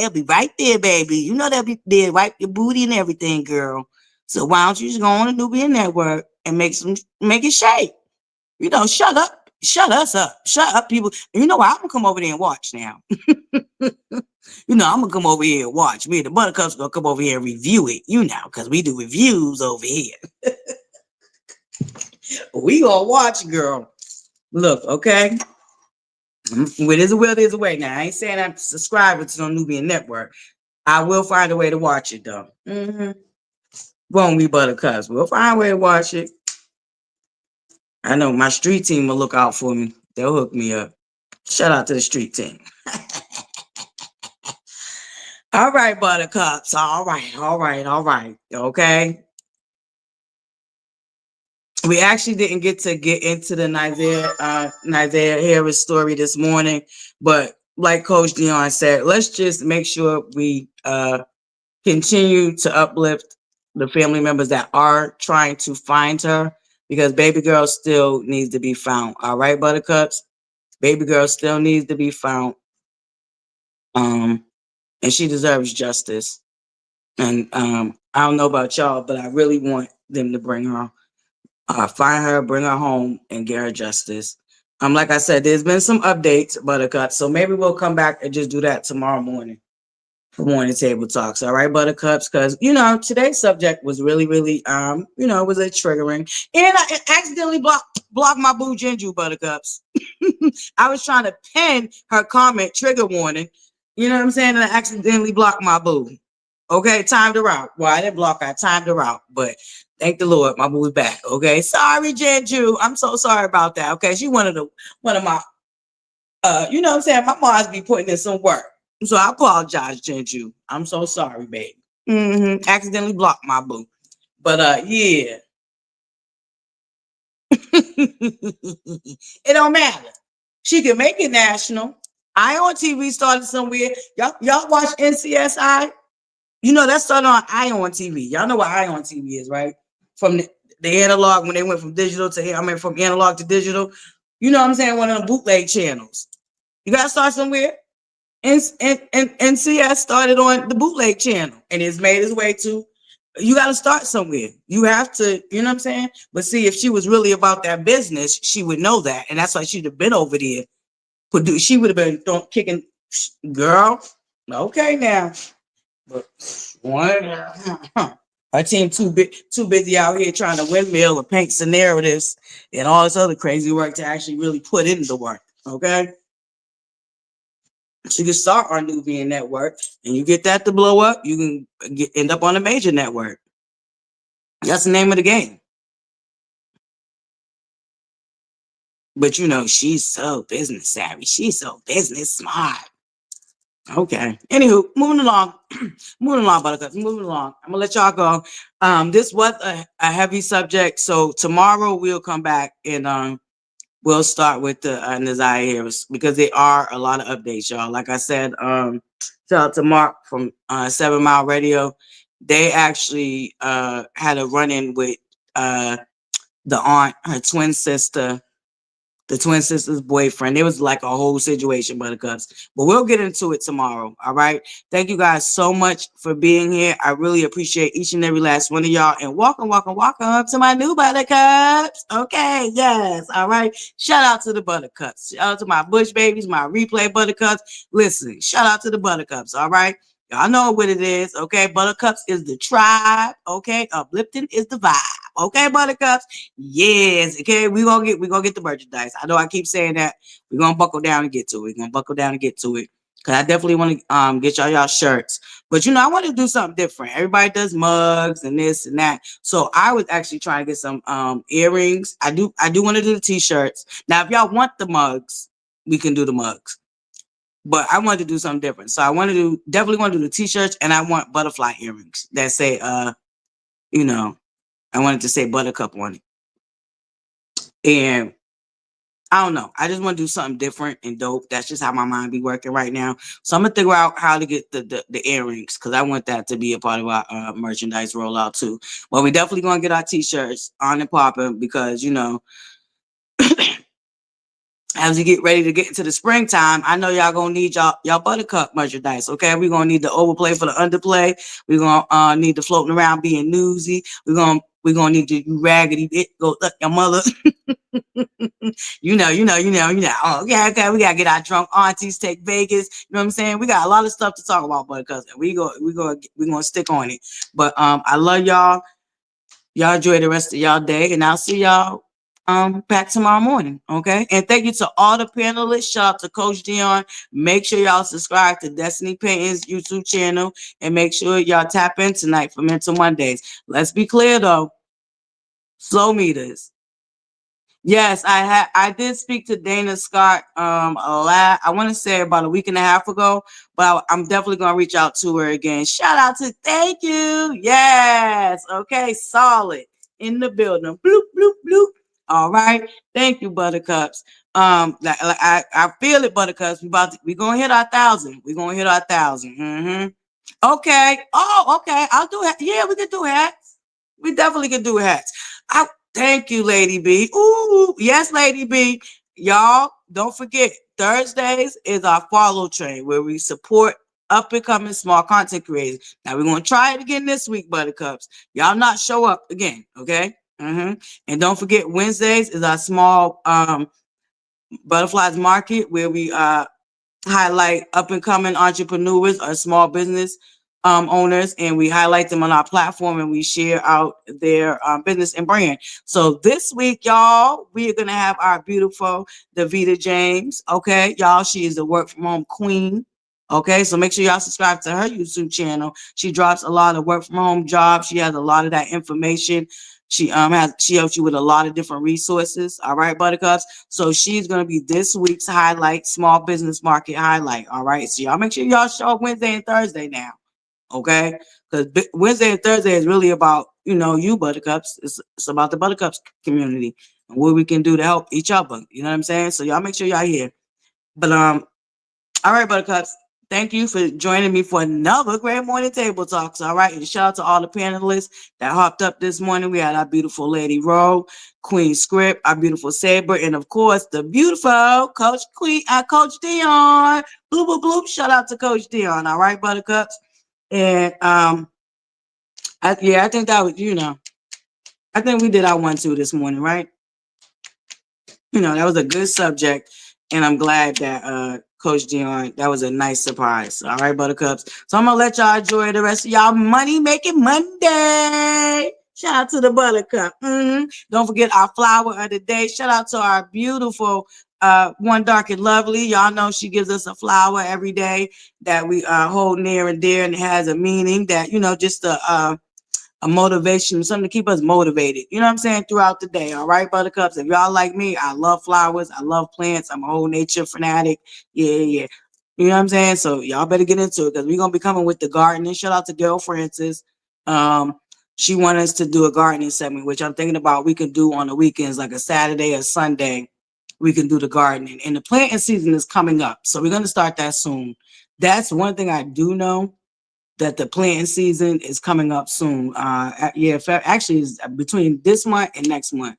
be right there, baby. You know they'll be there, wipe your booty and everything, girl. So why don't you just go on the Nubian Network and make it shake? You know, shut us up, shut up, people. You know what? I'm gonna come over there and watch now. I'm gonna come over here and watch. Me and the Buttercups gonna come over here and review it, because we do reviews over here. We gonna watch, girl. Look, okay. Where there's a will, there's a way. Now, I ain't saying I'm subscribing to no Nubian Network, I will find a way to watch it though. Won't we, Buttercups? We'll find a way to watch it. I know my street team will look out for me. They'll hook me up. Shout out to the street team. All right, Buttercups. All right. Okay. We actually didn't get into the Isaiah Harris story this morning, but like Coach Dion said, let's just make sure we continue to uplift the family members that are trying to find her, because baby girl still needs to be found. All right, Buttercups, baby girl still needs to be found. And she deserves justice. And I don't know about y'all, but I really want them to bring her, find her, bring her home, and get her justice. Like I said, there's been some updates, Buttercups, so maybe we'll come back and just do that tomorrow morning for morning table talks. All right, Buttercups, because today's subject was really, really, it was a triggering, and I accidentally blocked my boo Ginger, Buttercups. I was trying to pin her comment trigger warning. You know what I'm saying? And I accidentally blocked my boo. Okay, timed her out. Well, I didn't block her, I timed her out, but thank the Lord, my boo's back. Okay, sorry, Ginger. I'm so sorry about that. Okay, she one of my, you know what I'm saying? My mom's be putting in some work. So I apologize, Ginger. I'm so sorry, baby. Accidentally blocked my boo. But yeah. It don't matter. She can make it national. Ion TV started somewhere. Y'all watch NCSI? That started on Ion TV. Y'all know what Ion TV is, right? From the analog, when they went from digital to, from analog to digital. You know what I'm saying? One of the bootleg channels. You gotta start somewhere. And NCS started on the bootleg channel, and it's made its way to. You got to start somewhere. You have to, you know what I'm saying? But see, if she was really about that business, she would know that, and that's why she'd have been over there. She would have been kicking, girl. Okay, now, but our team too busy out here trying to windmill or paint narratives and all this other crazy work to actually really put into the work. Okay. She can start on Nubian network, and you get that to blow up, you can end up on a major network. That's the name of the game. But she's so business savvy. She's so business smart. Okay. Anywho, moving along, Buttercups. Moving along. I'm gonna let y'all go. This was a heavy subject, so tomorrow we'll come back and we'll start with the Isaiah Harris, because there are a lot of updates, y'all. Like I said, shout out to Mark from 7 Mile Radio. They actually had a run-in with the aunt, her twin sister, the twin sister's boyfriend. It was like a whole situation, Buttercups. But we'll get into it tomorrow. All right. Thank you guys so much for being here. I really appreciate each and every last one of y'all. And welcome to my new Buttercups. Okay. Yes. All right. Shout out to the Buttercups. Shout out to my Bush babies, my replay Buttercups. Listen, shout out to the Buttercups. All right. Y'all know what it is. Okay. Buttercups is the tribe. Okay. Uplifting is the vibe. Okay, Buttercups. Yes. Okay. We're gonna get the merchandise. I know I keep saying that. We're gonna buckle down and get to it. Cause I definitely want to get y'all shirts. But I want to do something different. Everybody does mugs and this and that. So I was actually trying to get some earrings. I do want to do the t-shirts. Now, if y'all want the mugs, we can do the mugs. But I wanted to do something different. So I definitely want to do the t-shirts, and I want ButterFlii earrings that say I wanted to say Buttercup on it. And I don't know. I just want to do something different and dope. That's just how my mind be working right now. So I'm going to figure out how to get the earrings, because I want that to be a part of our merchandise rollout too. But we definitely going to get our t-shirts on and popping, because, as we get ready to get into the springtime, I know y'all gonna need y'all Buttercup merchandise. Okay, we're gonna need the overplay for the underplay. We're gonna need the floating around being newsy. We're gonna need the raggedy bit go up your mother. you know. Oh, okay. We gotta get our drunk aunties take Vegas. You know what I'm saying? We got a lot of stuff to talk about, Buttercups. We're gonna stick on it. But I love y'all. Y'all enjoy the rest of y'all day, and I'll see y'all back tomorrow morning. Okay. And thank you to all the panelists. Shout out to Coach Dion. Make sure y'all subscribe to Destiny Paintings YouTube channel and make sure y'all tap in tonight for Mental Mondays. Let's be clear though. Slow meters. Yes, I did speak to Dana Scott I want to say about a week and a half ago, but I'm definitely gonna reach out to her again. Shout out to thank you. Yes, okay, solid in the building. Bloop, bloop, bloop. All right. Thank you, Buttercups. I feel it, Buttercups. We gonna hit our 1,000. We're gonna hit our 1,000. Okay. Oh, okay. I'll do it. Yeah, we can do hats. We definitely can do hats. Thank you, Lady B. Ooh, yes, Lady B. Y'all, don't forget, Thursdays is our follow train where we support up and coming small content creators. Now, we're going to try it again this week, Buttercups. Y'all not show up again, okay? And don't forget, Wednesdays is our small ButterFlii's Market where we highlight up and coming entrepreneurs or small business owners, and we highlight them on our platform and we share out their business and brand. So this week, y'all, we are going to have our beautiful Davita James. Okay, y'all, she is the work from home queen. Okay, so make sure y'all subscribe to her YouTube channel. She drops a lot of work from home jobs. She has a lot of that information. She helps you with a lot of different resources. All right, Buttercups. So she's gonna be this week's highlight, small business market highlight. All right. So y'all make sure y'all show up Wednesday and Thursday now. Okay, because Wednesday and Thursday is really about you Buttercups. It's about the Buttercups community and what we can do to help each other. You know what I'm saying? So y'all make sure y'all here. But all right, Buttercups. Thank you for joining me for another great morning table talks. All right. And shout out to all the panelists that hopped up this morning. We had our beautiful Lady Rowe, Queen Script, our beautiful Saber, and of course, the beautiful Coach Dion. Bloop, bloop, bloop. Shout out to Coach Dion. All right, Buttercups. And I think that was, I think we did our 1-2 this morning, right? That was a good subject. And I'm glad that Coach Dion, that was a nice surprise. All right, Buttercups. So I'm gonna let y'all enjoy the rest of y'all money making Monday. Shout out to the Buttercup. Don't forget our flower of the day. Shout out to our beautiful One Dark and Lovely. Y'all know she gives us a flower every day that we hold near and dear, and it has a meaning that just a motivation, something to keep us motivated. You know what I'm saying? Throughout the day. All right, Buttercups. If y'all like me, I love flowers. I love plants. I'm a whole nature fanatic. Yeah. You know what I'm saying? So y'all better get into it because we're gonna be coming with the gardening. Shout out to Gail Francis. She wanted us to do a gardening segment, which I'm thinking about we can do on the weekends, like a Saturday or Sunday. We can do the gardening. And the planting season is coming up. So we're gonna start that soon. That's one thing I do know, that the planting season is coming up soon. Actually, it's between this month and next month.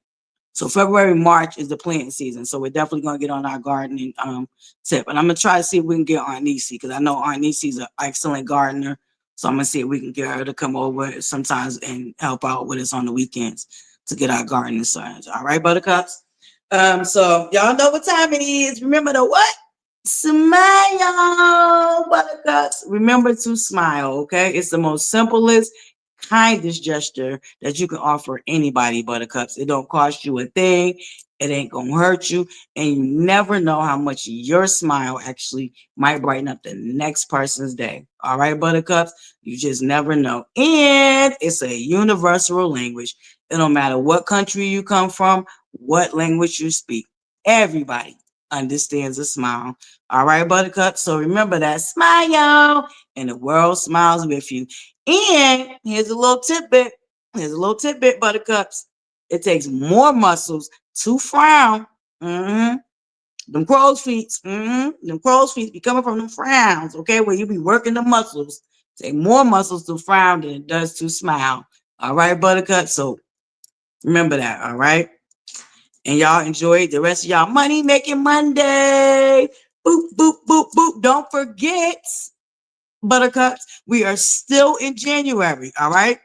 So February, March is the planting season. So we're definitely going to get on our gardening tip. And I'm going to try to see if we can get Aunt Nisi, because I know Aunt Nisi's an excellent gardener. So I'm going to see if we can get her to come over sometimes and help out with us on the weekends to get our gardening started. All right, Buttercups? So y'all know what time it is. Remember the what? Smile, Buttercups. Remember to smile, okay? It's the most simplest, kindest gesture that you can offer anybody, Buttercups. It don't cost you a thing. It ain't gonna hurt you. And you never know how much your smile actually might brighten up the next person's day. All right, Buttercups? You just never know. And it's a universal language. It don't matter what country you come from, what language you speak. Everybody understands a smile. All right, Buttercup. So remember that smile, and the world smiles with you. And here's a little tidbit. Buttercups. It takes more muscles to frown. Them crow's feet. Them crow's feet be coming from them frowns. Okay, where you be working the muscles. Take more muscles to frown than it does to smile. All right, Buttercup. So remember that. All right. And y'all enjoy the rest of y'all money making Monday. Boop, boop, boop, boop. Don't forget, Buttercups, we are still in January. All right.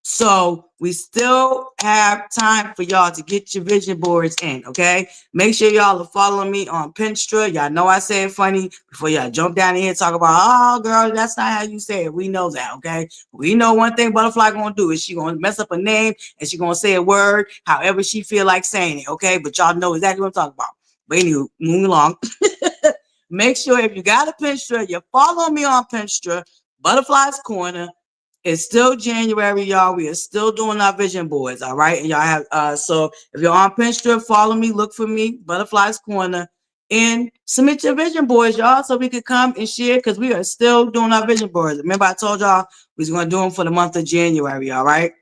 So we still have time for y'all to get your vision boards in, okay? Make sure y'all are following me on Pinterest. Y'all know I say it funny before y'all jump down here and talk about, oh, girl, that's not how you say it. We know that, okay? We know one thing ButterFlii gonna do is she gonna mess up a name and she gonna say a word however she feel like saying it, okay? But y'all know exactly what I'm talking about. But anyway, moving along. Make sure if you got a Pinterest, you follow me on Pinterest, ButterFlii's Corner. It's still January, y'all. We are still doing our vision boards, all right? And y'all have so if you're on Pinterest, follow me, look for me, ButterFlii's Corner, and submit your vision boards, y'all, so we could come and share because we are still doing our vision boards. Remember, I told y'all we was gonna do them for the month of January, all right?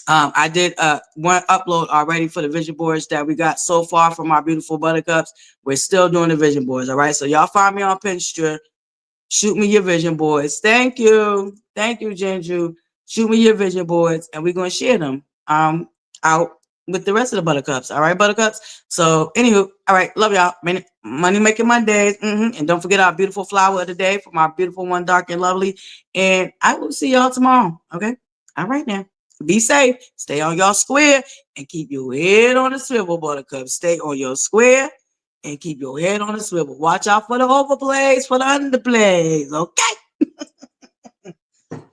I did one upload already for the vision boards that we got so far from our beautiful buttercups. We're still doing the vision boards, all right? So y'all find me on Pinterest. Shoot me your vision boards. Thank you. Thank you, Genju. Shoot me your vision boards and we're going to share them out with the rest of the buttercups. All right, buttercups? So, anywho, all right, love y'all. Money making Mondays. And don't forget our beautiful flower of the day from our beautiful one, Dark and Lovely. And I will see y'all tomorrow. Okay? All right, now. Be safe. Stay on your square and keep your head on the swivel, buttercups. Stay on your square and keep your head on the swivel. Watch out for the overplays, for the underplays, okay?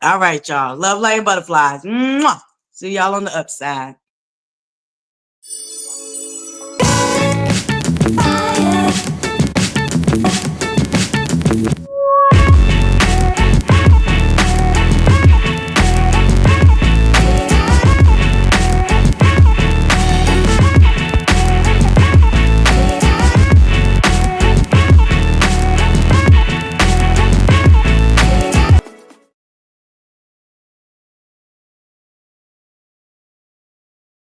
All right, y'all. Love, light, and butterflies. Mwah. See y'all on the upside.